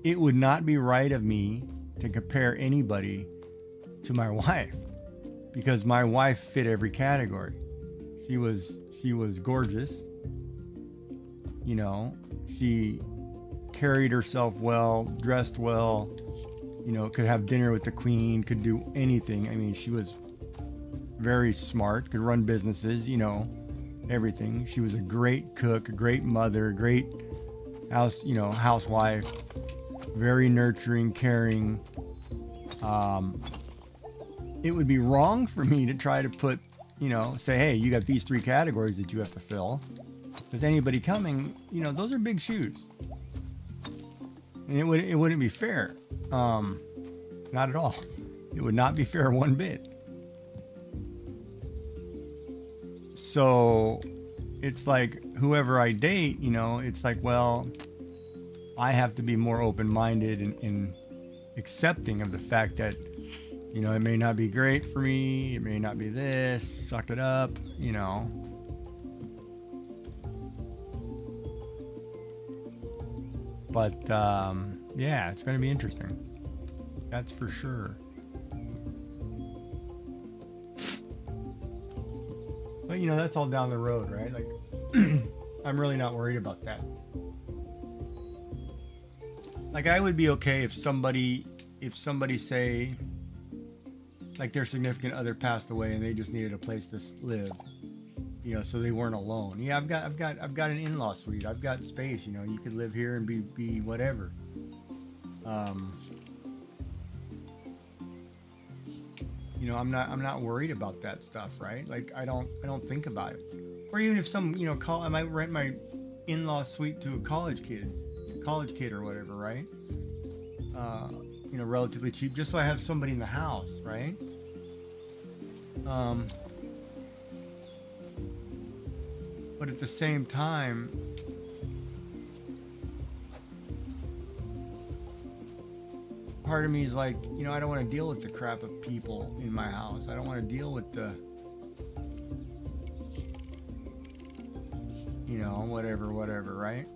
it would not be right of me to compare anybody to my wife, because my wife fit every category. She was gorgeous. You know, she carried herself well, dressed well, you know, could have dinner with the queen, could do anything. I mean, she was very smart, could run businesses, you know, everything. She was a great cook, a great mother, great housewife, very nurturing, caring. It would be wrong for me to try to put, you know, say, hey, you got these 3 categories that you have to fill. Because anybody coming, you know, those are big shoes. And it wouldn't be fair. Not at all. It would not be fair one bit. So it's like whoever I date, you know, it's like, well, I have to be more open-minded and accepting of the fact that, you know, it may not be great for me. It may not be this. Suck it up, you know. But yeah, it's going to be interesting. That's for sure. But, you know, that's all down the road, right? Like, I'm really not worried about that. Like, I would be okay if somebody say, like, their significant other passed away and they just needed a place to live, you know, so they weren't alone. Yeah, I've got an in-law suite. I've got space, you know. You could live here and be whatever. You know, I'm not worried about that stuff, right? Like, I don't think about it. Or even if some, you know, I might rent my in-law suite to a college kid or whatever, right? You know, relatively cheap, just so I have somebody in the house, right? But at the same time, part of me is like, you know, I don't want to deal with the crap of people in my house. I don't want to deal with the, You know, whatever, right?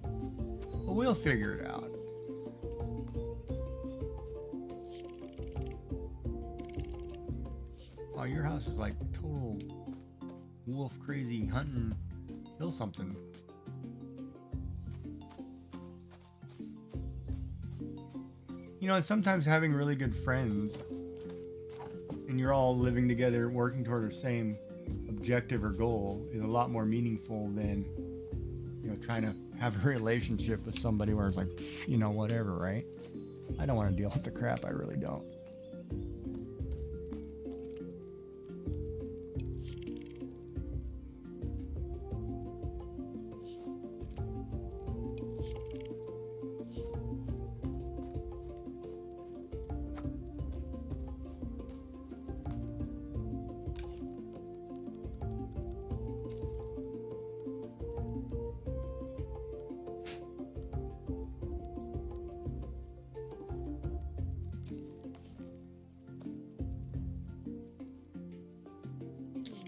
But we'll figure it out. Oh, your house is like total wolf crazy hunting, kill something. You know, and sometimes having really good friends and you're all living together, working toward the same objective or goal is a lot more meaningful than, you know, trying to have a relationship with somebody where it's like, you know, whatever, right? I don't want to deal with the crap. I really don't.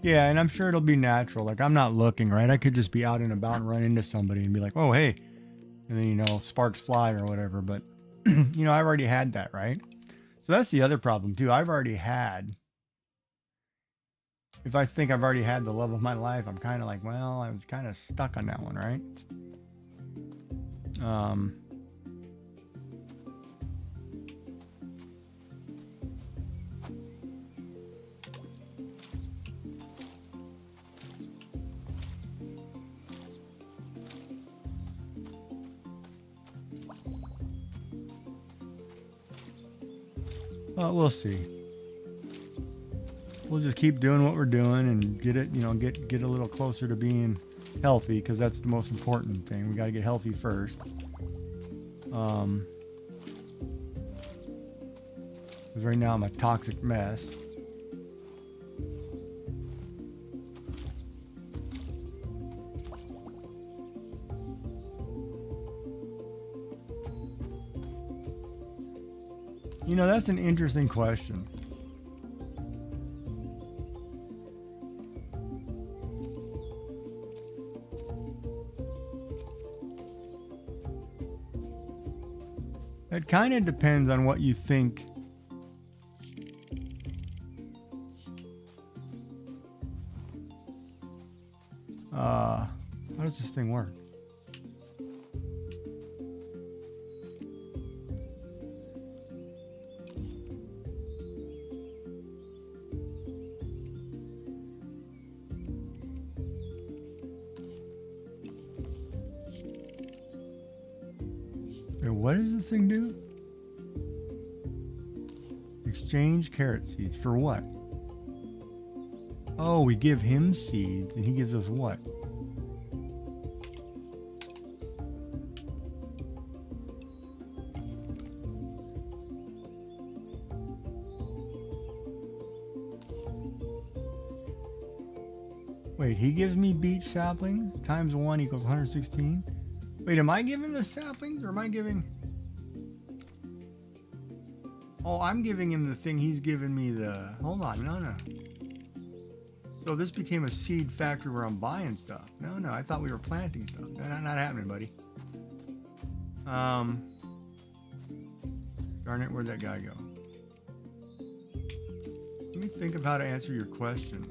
Yeah, and I'm sure it'll be natural. Like, I'm not looking, right? I could just be out and about and run into somebody and be like, oh, hey. And then, you know, sparks fly or whatever. But, you know, I've already had that, right? So that's the other problem, too. I've already had. If I think I've already had the love of my life, I'm kind of like, well, I was kind of stuck on that one, right? Well, we'll see. We'll just keep doing what we're doing and get it, you know, get a little closer to being healthy, because that's the most important thing. We got to get healthy first. Because right now I'm a toxic mess. You know, that's an interesting question. It kind of depends on what you think. How does this thing work? What does this thing do? Exchange carrot seeds for what? Oh, we give him seeds and he gives us what? Wait, he gives me beech saplings times 1 equals 116? Wait, am I giving the saplings or am I giving... Oh, I'm giving him the thing, he's giving me the... Hold on, no. So this became a seed factory where I'm buying stuff. No, I thought we were planting stuff. Not happening, buddy. Darn it, where'd that guy go? Let me think of how to answer your question.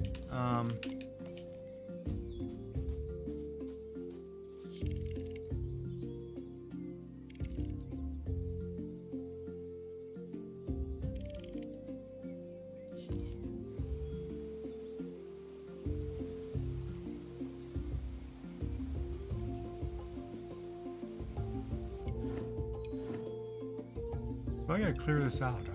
So I gotta clear this out, huh?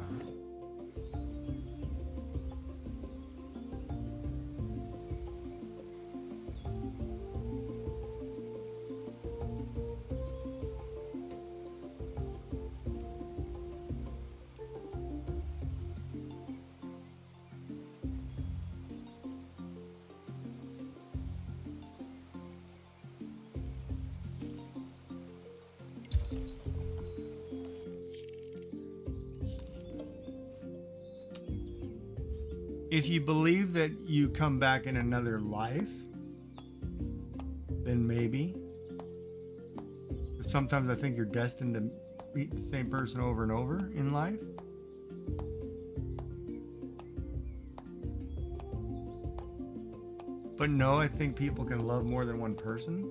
If you believe that you come back in another life, then maybe. But sometimes I think you're destined to meet the same person over and over in life. But no, I think people can love more than one person.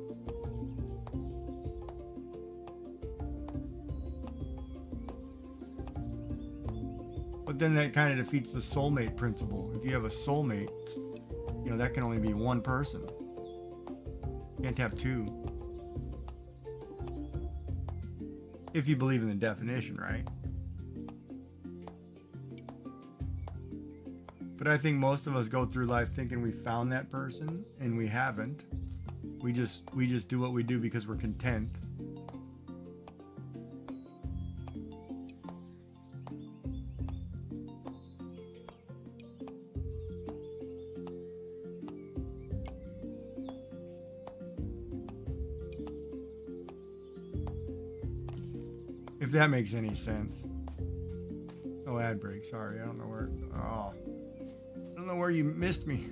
But then that kind of defeats the soulmate principle. If you have a soulmate, you know, that can only be one person. You can't have two. If you believe in the definition, right? But I think most of us go through life thinking we found that person, and we haven't. We just do what we do because we're content. If that makes any sense. Oh, ad break. Sorry, I don't know where. Oh, I don't know where you missed me.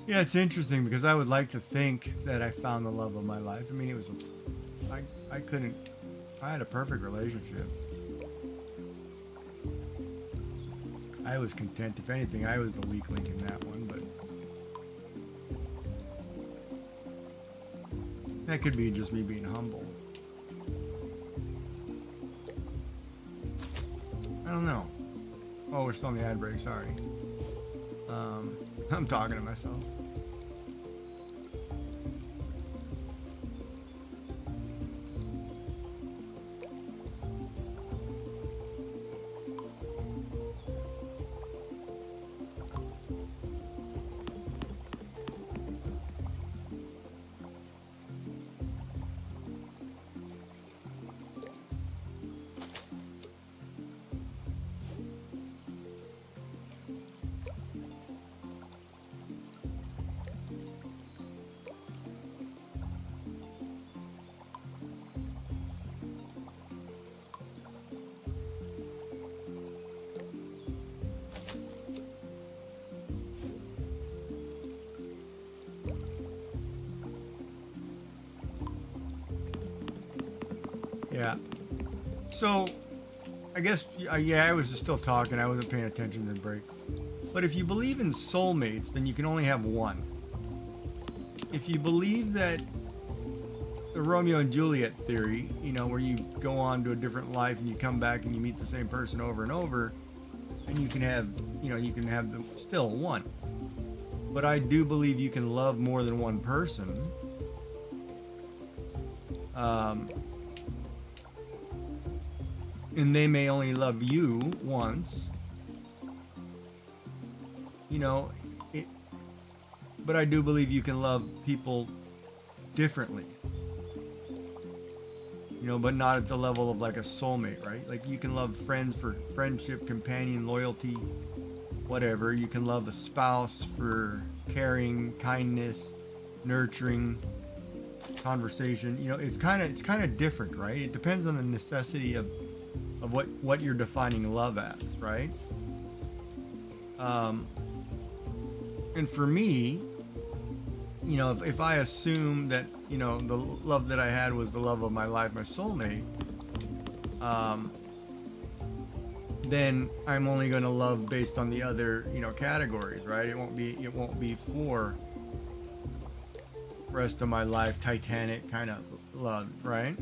Yeah, it's interesting because I would like to think that I found the love of my life. I mean, it was, I couldn't, I had a perfect relationship. I was content. If anything, I was the weak link in that one, but that could be just me being humble. I don't know. Oh, we're still on the ad break. Sorry. I'm talking to myself. Yeah. So, I guess, yeah, I was just still talking. I wasn't paying attention to the break. But if you believe in soulmates, then you can only have one. If you believe that the Romeo and Juliet theory, you know, where you go on to a different life and you come back and you meet the same person over and over, and you can have, you know, you can have them still one. But I do believe you can love more than one person. And they may only love you once, you know, but I do believe you can love people differently, you know, but not at the level of like a soulmate, right? Like you can love friends for friendship, companion, loyalty, whatever. You can love a spouse for caring, kindness, nurturing, conversation. You know, it's kind of different, right? It depends on the necessity of what you're defining love as, right? And for me, you know, if I assume that, you know, the love that I had was the love of my life, my soulmate, then I'm only going to love based on the other, you know, categories, right? It won't be for rest of my life Titanic kind of love, right?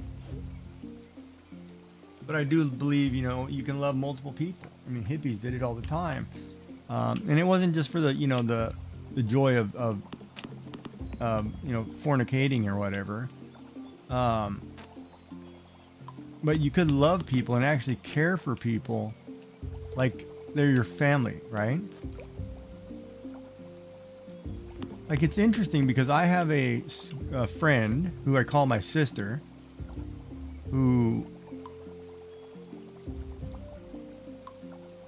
But I do believe, you know, you can love multiple people. I mean, hippies did it all the time, and it wasn't just for the, you know, the joy of you know, fornicating or whatever. but you could love people and actually care for people like they're your family, right? Like, it's interesting because I have a friend who I call my sister, who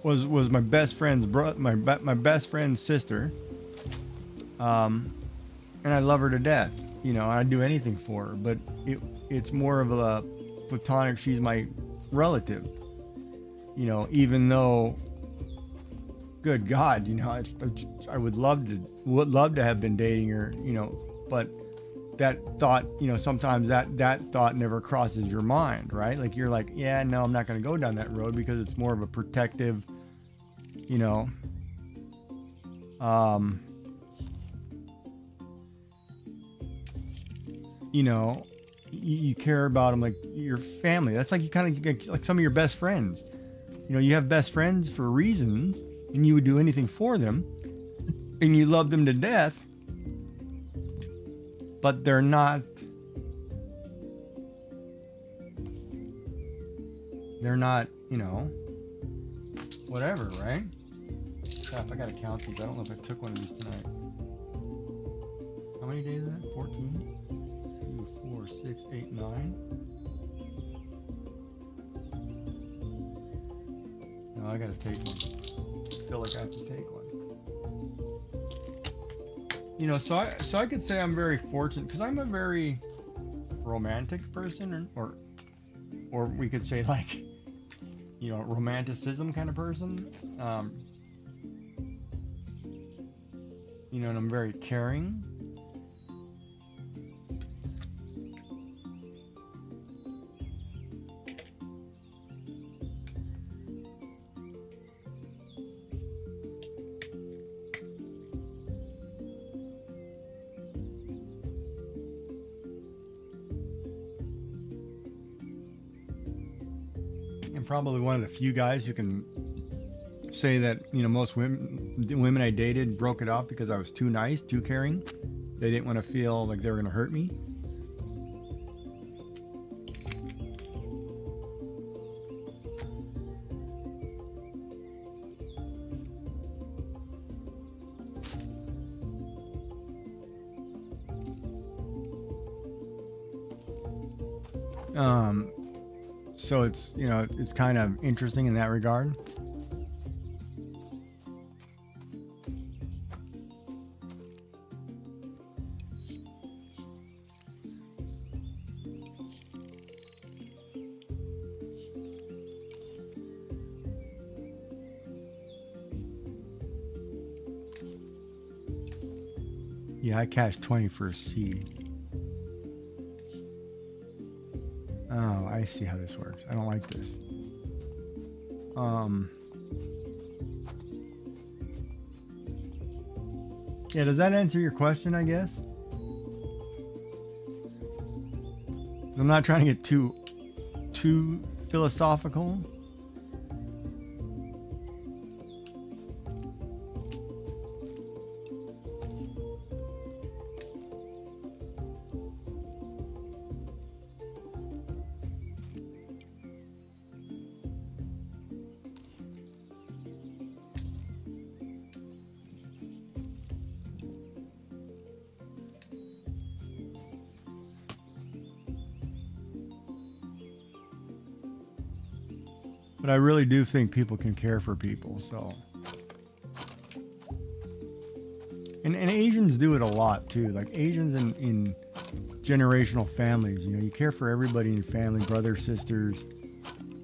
was my best friend's my best friend's sister, and I love her to death. You know, I'd do anything for her, but it's more of a platonic. She's my relative. You know, even though, good God, you know, I would love to have been dating her, you know, but that thought, you know, sometimes that thought never crosses your mind, right? Like, you're like, yeah, no, I'm not going to go down that road because it's more of a protective, you know, you know, you care about them like your family. That's like, you kind of like some of your best friends. You know, you have best friends for reasons, and you would do anything for them, and you love them to death, but they're not, you know, whatever, right? Crap, I gotta count these. I don't know if I took one of these tonight. How many days is that? 14? 2, 4, 6, 8, 9. No, I gotta take one. I feel like I have to take one. You know, so I could say I'm very fortunate because I'm a very romantic person, or we could say, like, you know, romanticism kind of person. You know, and I'm very caring. I'm probably one of the few guys who can say that, you know, most women I dated broke it off because I was too nice, too caring. They didn't want to feel like they were going to hurt me. So it's, you know, it's kind of interesting in that regard. Yeah, I cashed 20 for a seed. Oh, I see how this works. I don't like this. Yeah, does that answer your question, I guess? I'm not trying to get too philosophical. But I really do think people can care for people, so. And Asians do it a lot too. Like, Asians in generational families, you know, you care for everybody in your family, brothers, sisters,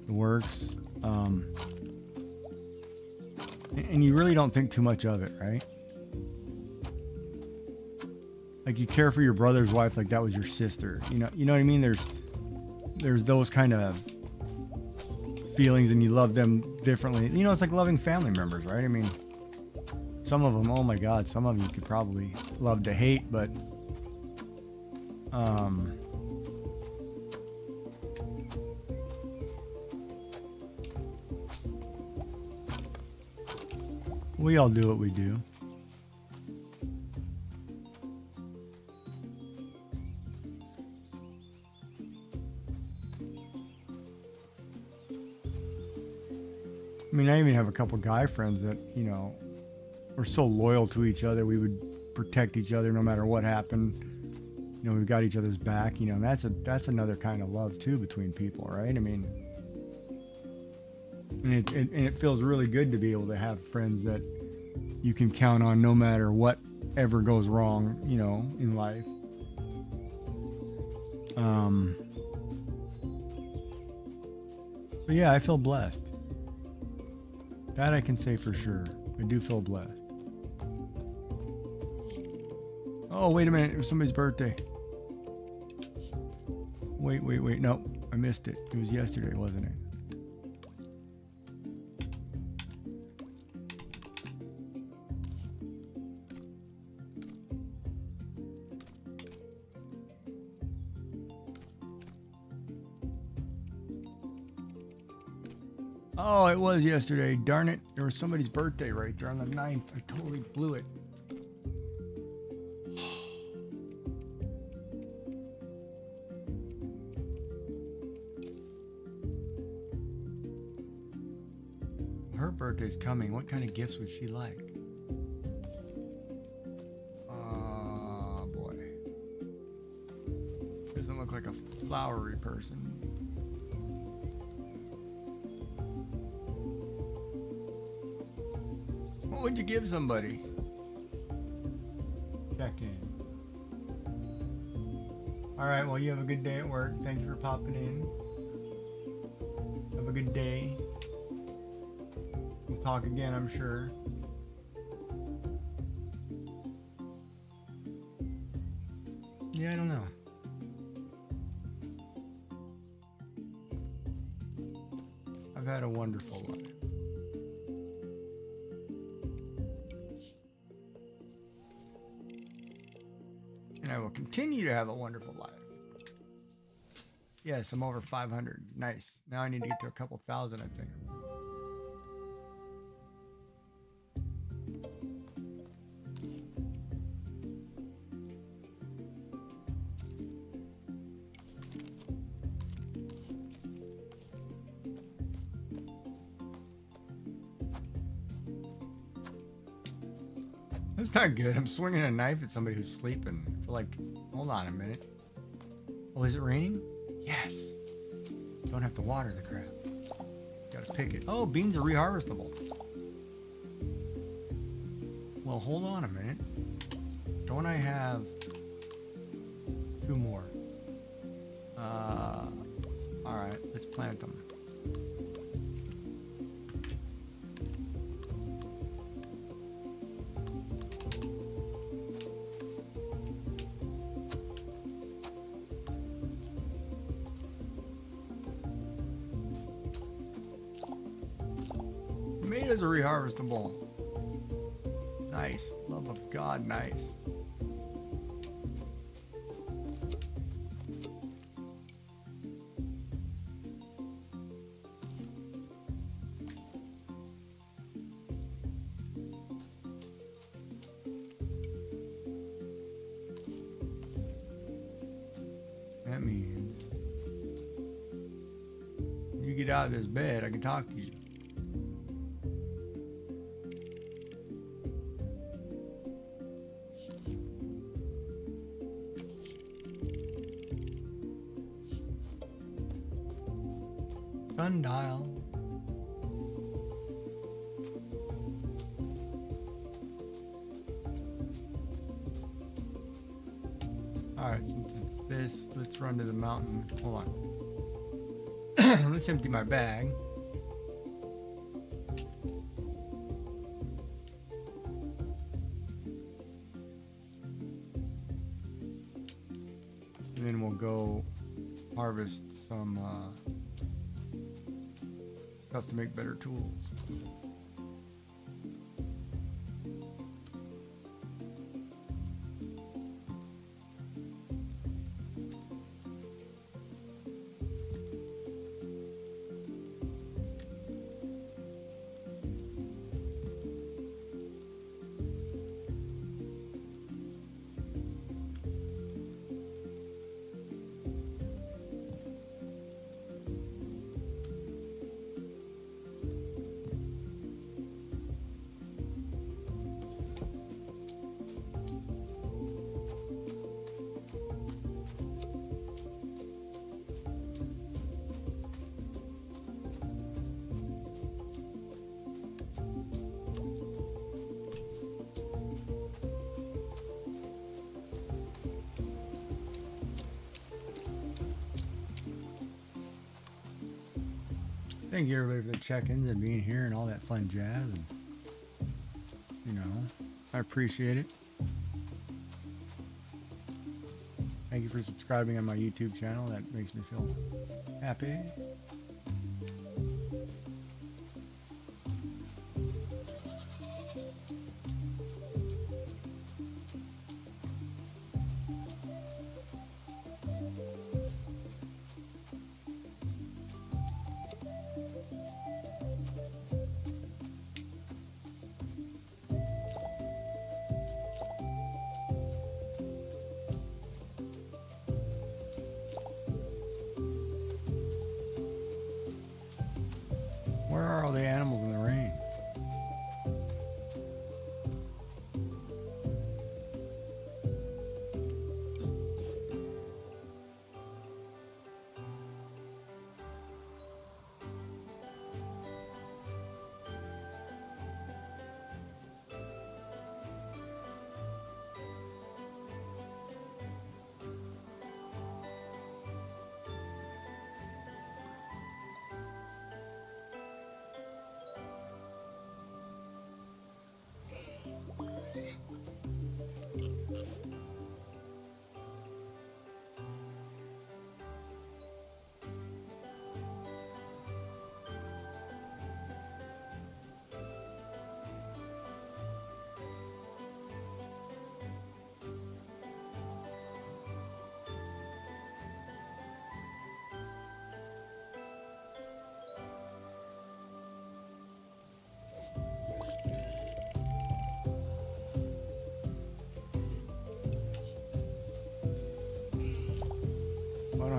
the works. And you really don't think too much of it, right? Like, you care for your brother's wife like that was your sister. You know what I mean? There's those kind of feelings, and you love them differently. You know, it's like loving family members, right? I mean, some of them, oh my God, some of you could probably love to hate, but we all do what we do. I mean, I even have a couple guy friends that, you know, we're so loyal to each other. We would protect each other no matter what happened. You know, we've got each other's back. You know, and that's another kind of love too between people, right? I mean, and it feels really good to be able to have friends that you can count on no matter what ever goes wrong, you know, in life. So yeah, I feel blessed. That I can say for sure. I do feel blessed. Oh, wait a minute. It was somebody's birthday. Wait. No, I missed it. It was yesterday, wasn't it? Oh, it was yesterday. Darn it. There was somebody's birthday right there on the 9th. I totally blew it. Her birthday's coming. What kind of gifts would she like? Oh, boy. Doesn't look like a flowery person. What would you give somebody? Check in. Alright, well, you have a good day at work. Thanks for popping in. Have a good day. We'll talk again, I'm sure. Yeah, I don't know. I've had a wonderful life. And I will continue to have a wonderful life. Yes, I'm over 500. Nice. Now I need to get to a couple thousand, I think. That's not good. I'm swinging a knife at somebody who's sleeping. I feel like, hold on a minute. Oh, is it raining? Yes. Don't have to water the crap. Gotta pick it. Oh, beans are reharvestable. Well, hold on a minute. Don't I have 2 more? Alright, let's plant them. Tomatoes are reharvestable. Nice. Love of God, nice. That means you get out of this bed, I can talk to you. Sundial. Alright, since it's this, let's run to the mountain. Hold on. Let's empty my bag. And then we'll go harvest some stuff to make better tools. Thank you everybody for the check-ins and being here and all that fun jazz. And, you know, I appreciate it. Thank you for subscribing on my YouTube channel. That makes me feel happy. Where are all the animals in the rain?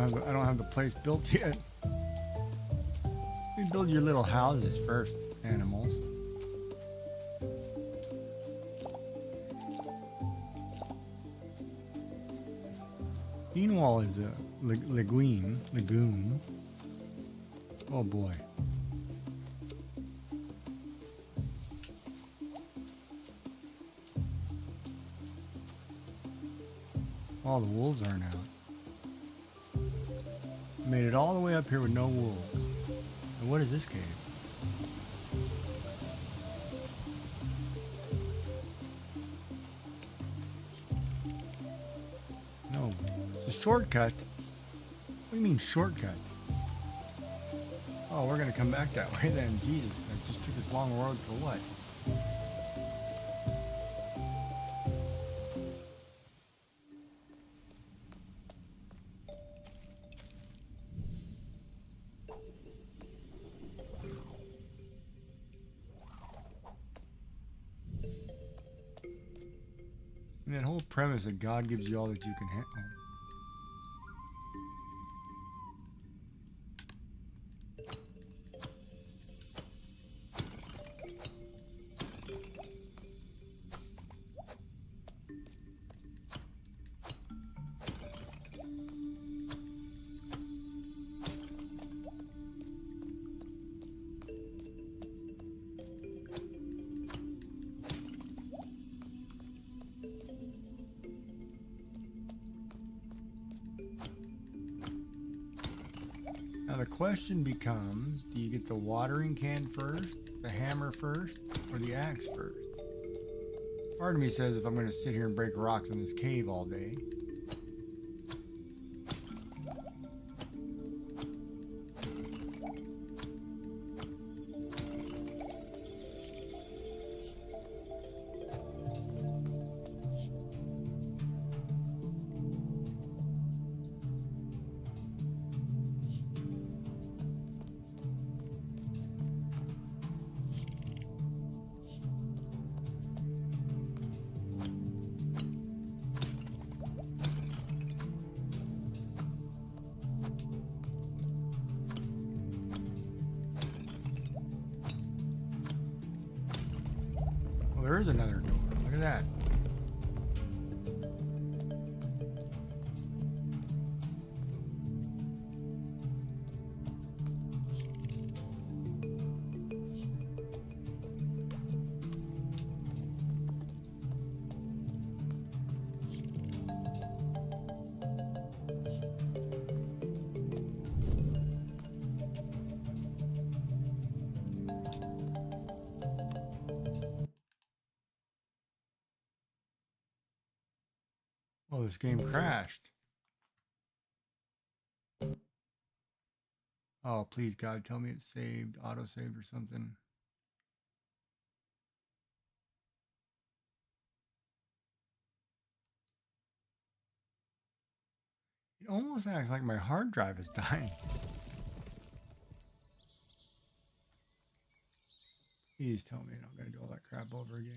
I don't have the place built yet. You build your little houses first, animals. Quinoa is a legume. Oh boy. All the wolves aren't out. Made it all the way up here with no wolves. And what is this cave? No, it's a shortcut. What do you mean shortcut? Oh, we're gonna come back that way then. Jesus, I just took this long road for what? And that whole premise that God gives you all that you can handle. Now the question becomes, do you get the watering can first, the hammer first, or the axe first? Part of me says if I'm going to sit here and break rocks in this cave all day, well, there is another door. Look at that. Oh, this game crashed. Oh, please, God, tell me it's saved, auto-saved or something. It almost acts like my hard drive is dying. Please tell me I'm going to do all that crap over again.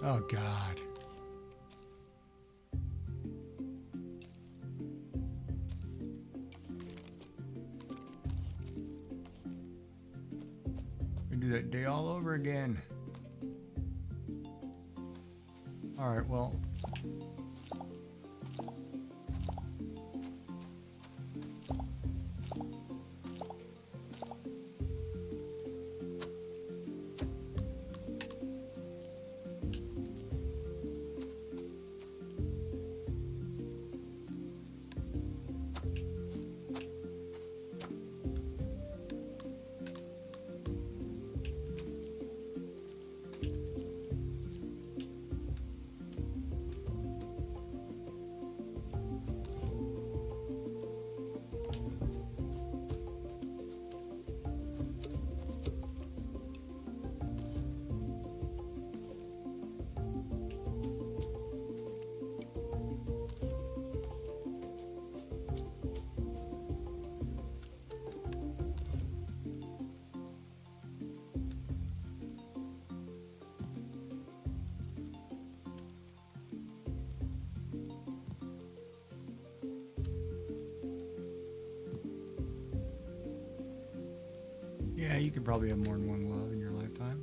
Oh, God. We do that day all over again. All right, well. Yeah, you could probably have more than one love in your lifetime.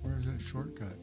Where's that shortcut?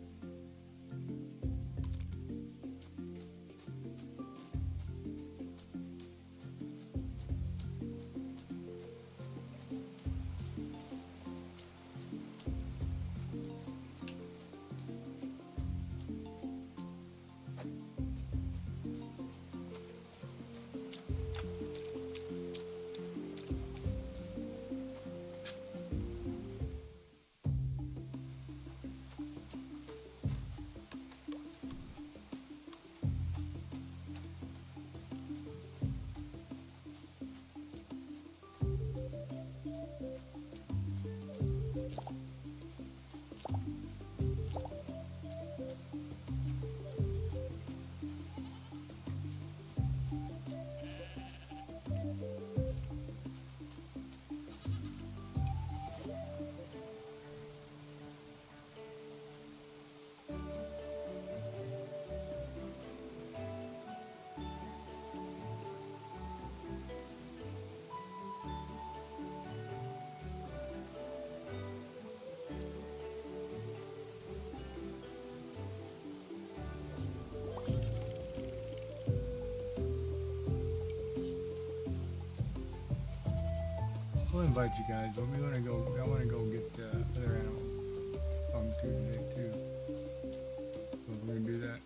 We'll invite you guys, but we want to go. I want to go get other animals today too. So we're gonna do that.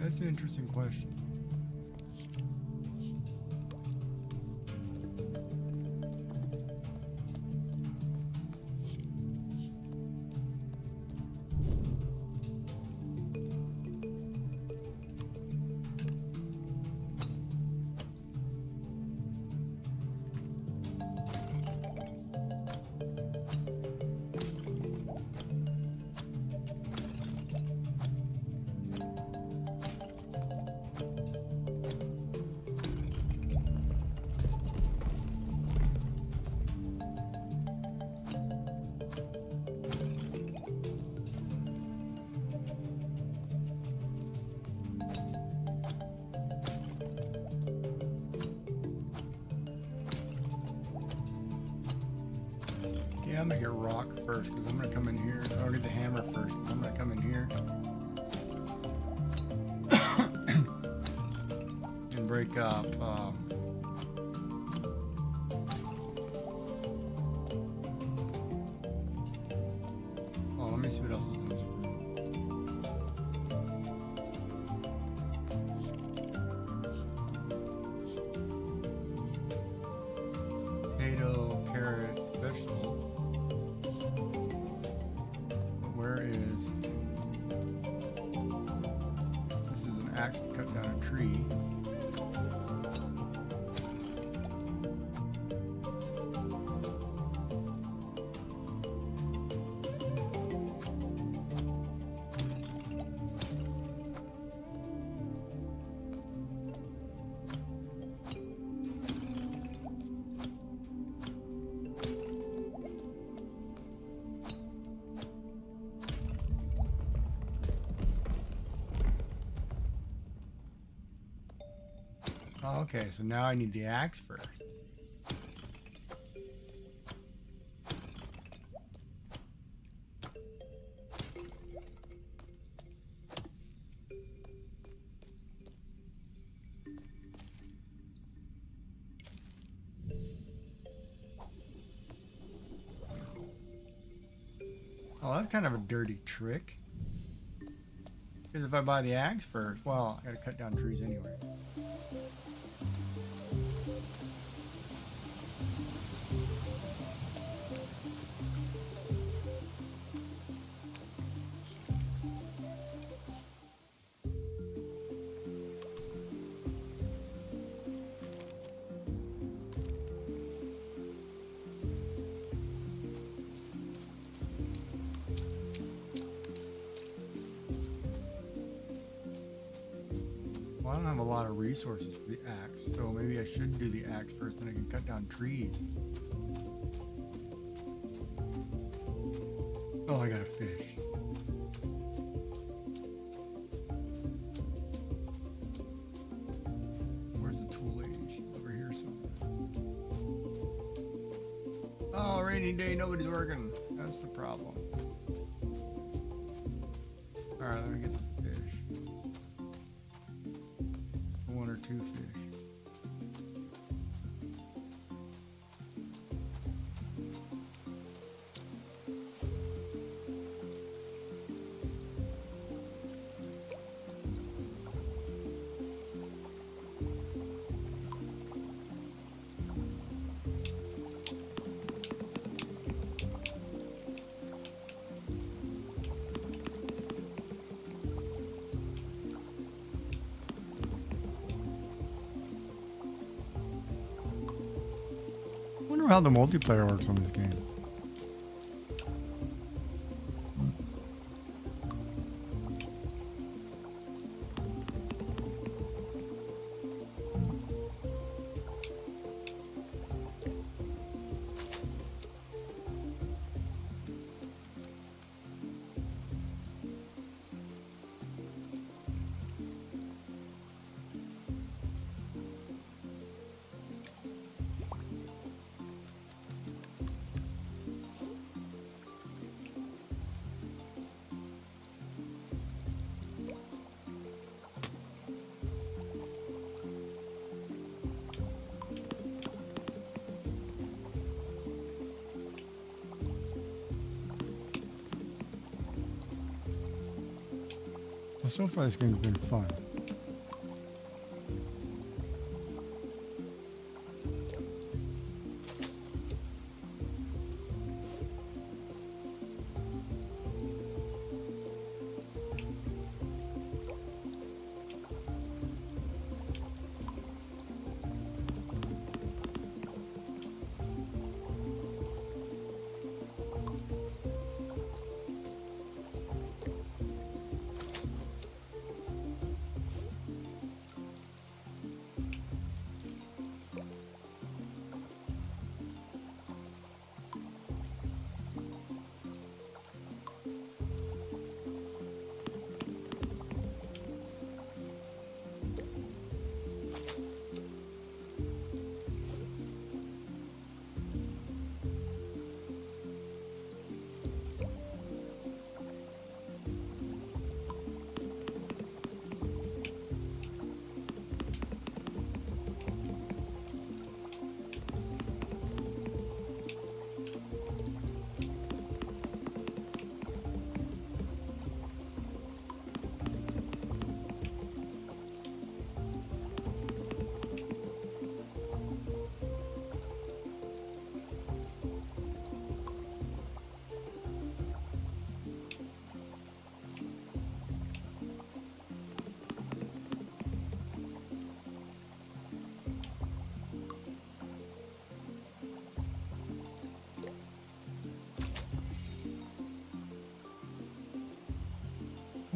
That's an interesting question. Yeah, I'm gonna get rock first because I'm gonna come in here. I'll get the hammer first. I'm gonna come in here and break up. Oh, let me see what else is in this room. Potato, carrot, vegetables. Where is this? Is an axe to cut down a tree. Oh, okay, so now I need the axe first. Oh, that's kind of a dirty trick. Because if I buy the axe first, well, I gotta cut down trees anyway. Well, I don't have a lot of resources for the axe, so maybe I should do the axe first, then I can cut down trees. Oh, I got a fish. Where's the tool lady? She's over here somewhere. Oh, rainy day, nobody's working. That's the problem. Alright, let me get some fish. One or two fish. I wonder how the multiplayer works on this game. Well, so far this game's been fun.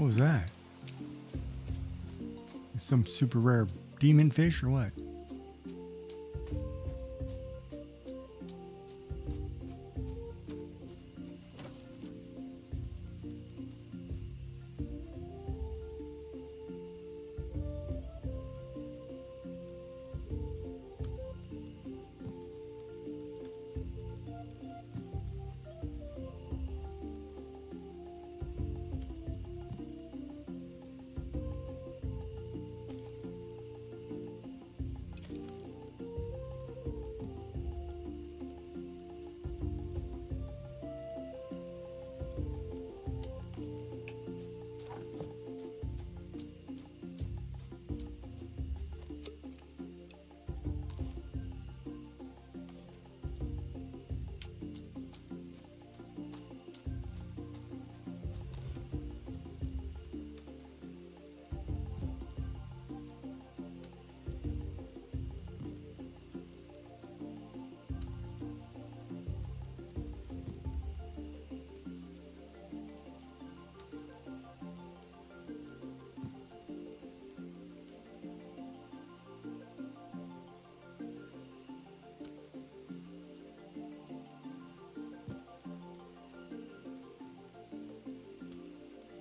What was that? Some super rare demon fish or what?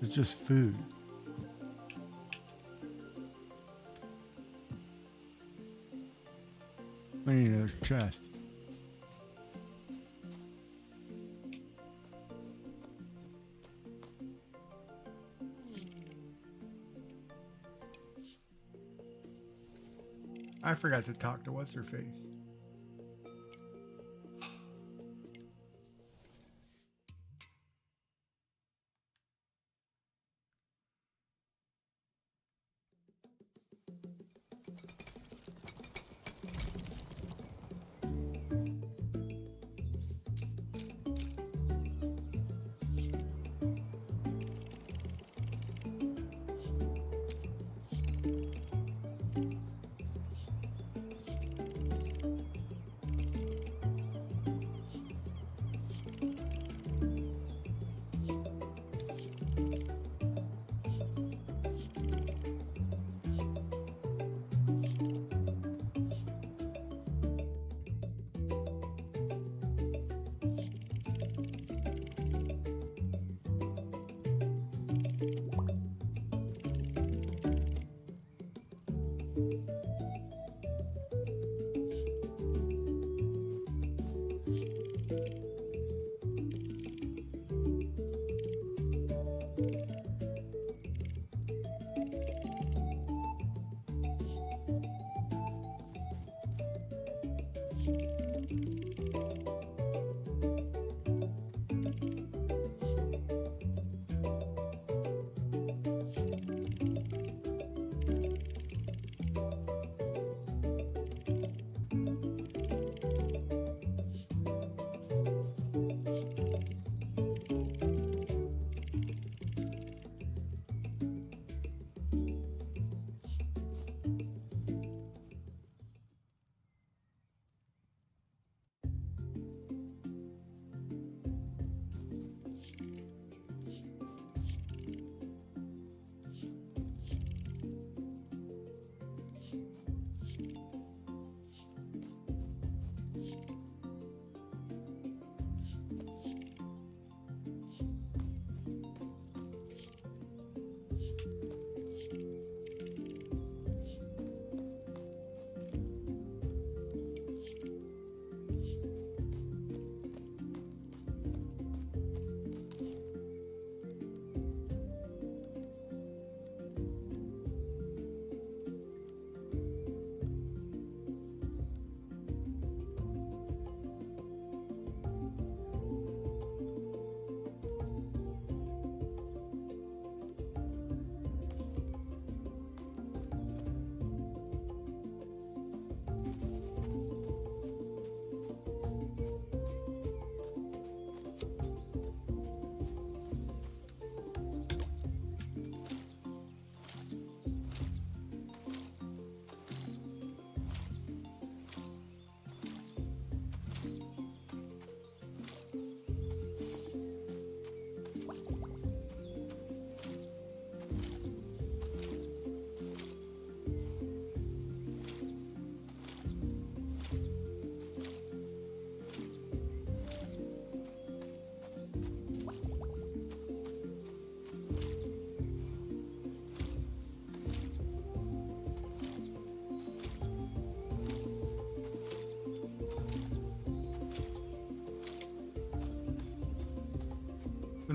It's just food. I need another chest. I forgot to talk to what's her face.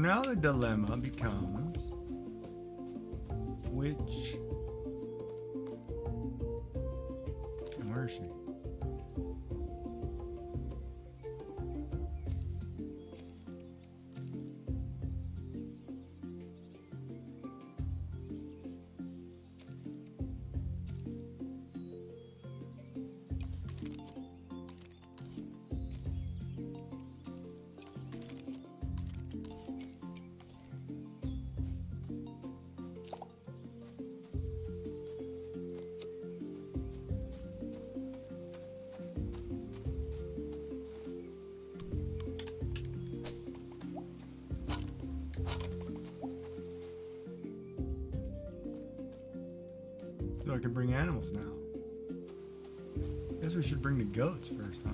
now the dilemma becomes which. And where is she? So I can bring animals now. Guess we should bring the goats first, huh?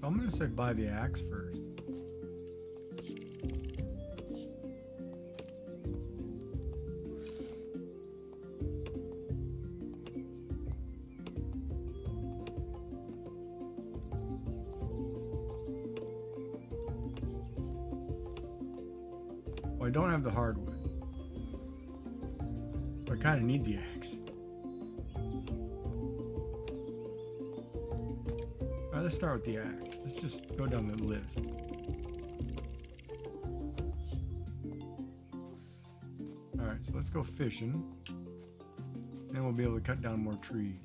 I'm gonna say buy the axe first. Well, I don't have the hardwood. But I kind of need the axe. Alright, let's start with the axe. Let's just go down the list. Alright, so let's go fishing. Then we'll be able to cut down more trees.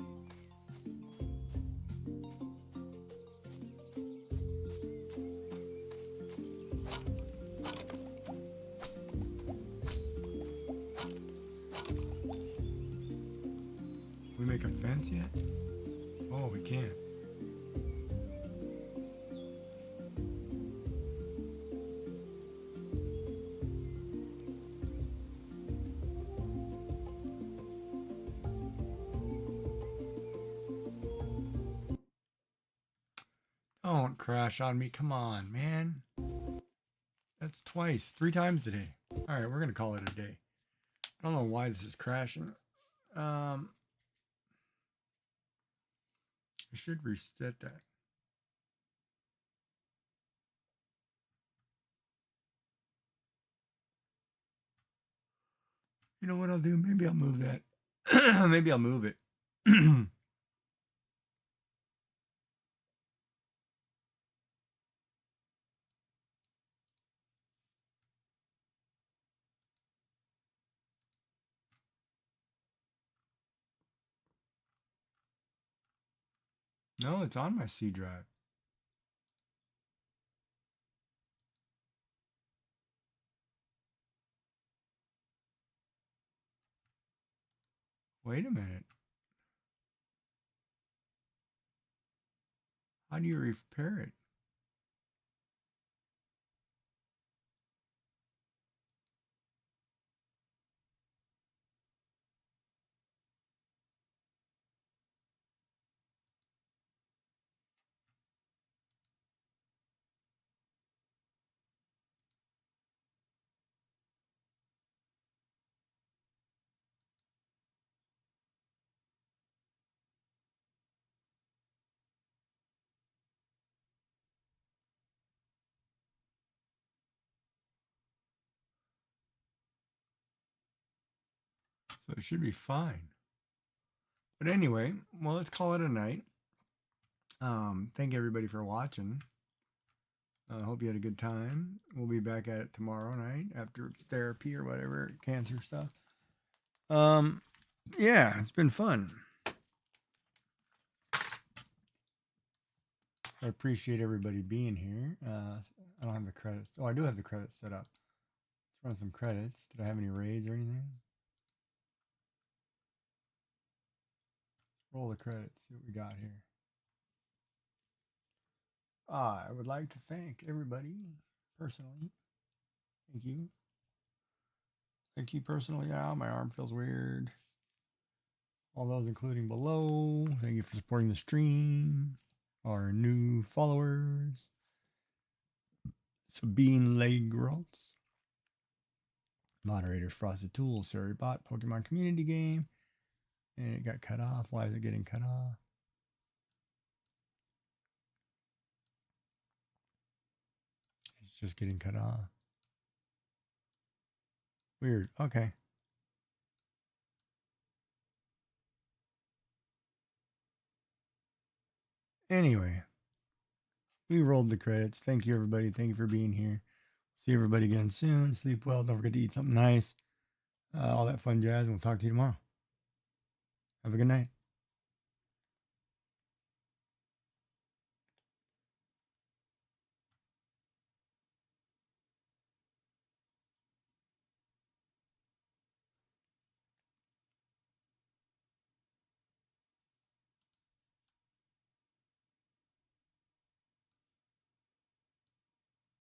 We make a fence yet? Oh, we can. Don't crash on me. Come on, man. That's twice, 3 times today. All right, we're going to call it a day. I don't know why this is crashing. I should reset that. You know what I'll do? Maybe I'll move that. Maybe I'll move it. No, it's on my C drive. Wait a minute. How do you repair it? So it should be fine. But anyway, well, let's call it a night. Thank everybody for watching. I hope you had a good time. We'll be back at it tomorrow night after therapy or whatever, cancer stuff. Yeah, it's been fun. I appreciate everybody being here. I don't have the credits. Oh, I do have the credits set up. Let's run some credits. Did I have any raids or anything? Roll the credits. See what we got here. I would like to thank everybody personally. Thank you. Thank you personally, Al. My arm feels weird. All those including below. Thank you for supporting the stream. Our new followers. Sabine Legrals. Moderators Frosted Tools, Surrey Bot, Pokemon Community Game. And it got cut off. Why is it getting cut off? It's just getting cut off. Weird. Okay. Anyway, we rolled the credits. Thank you, everybody. Thank you for being here. See everybody again soon. Sleep well. Don't forget to eat something nice. All that fun jazz. And we'll talk to you tomorrow. Have a good night.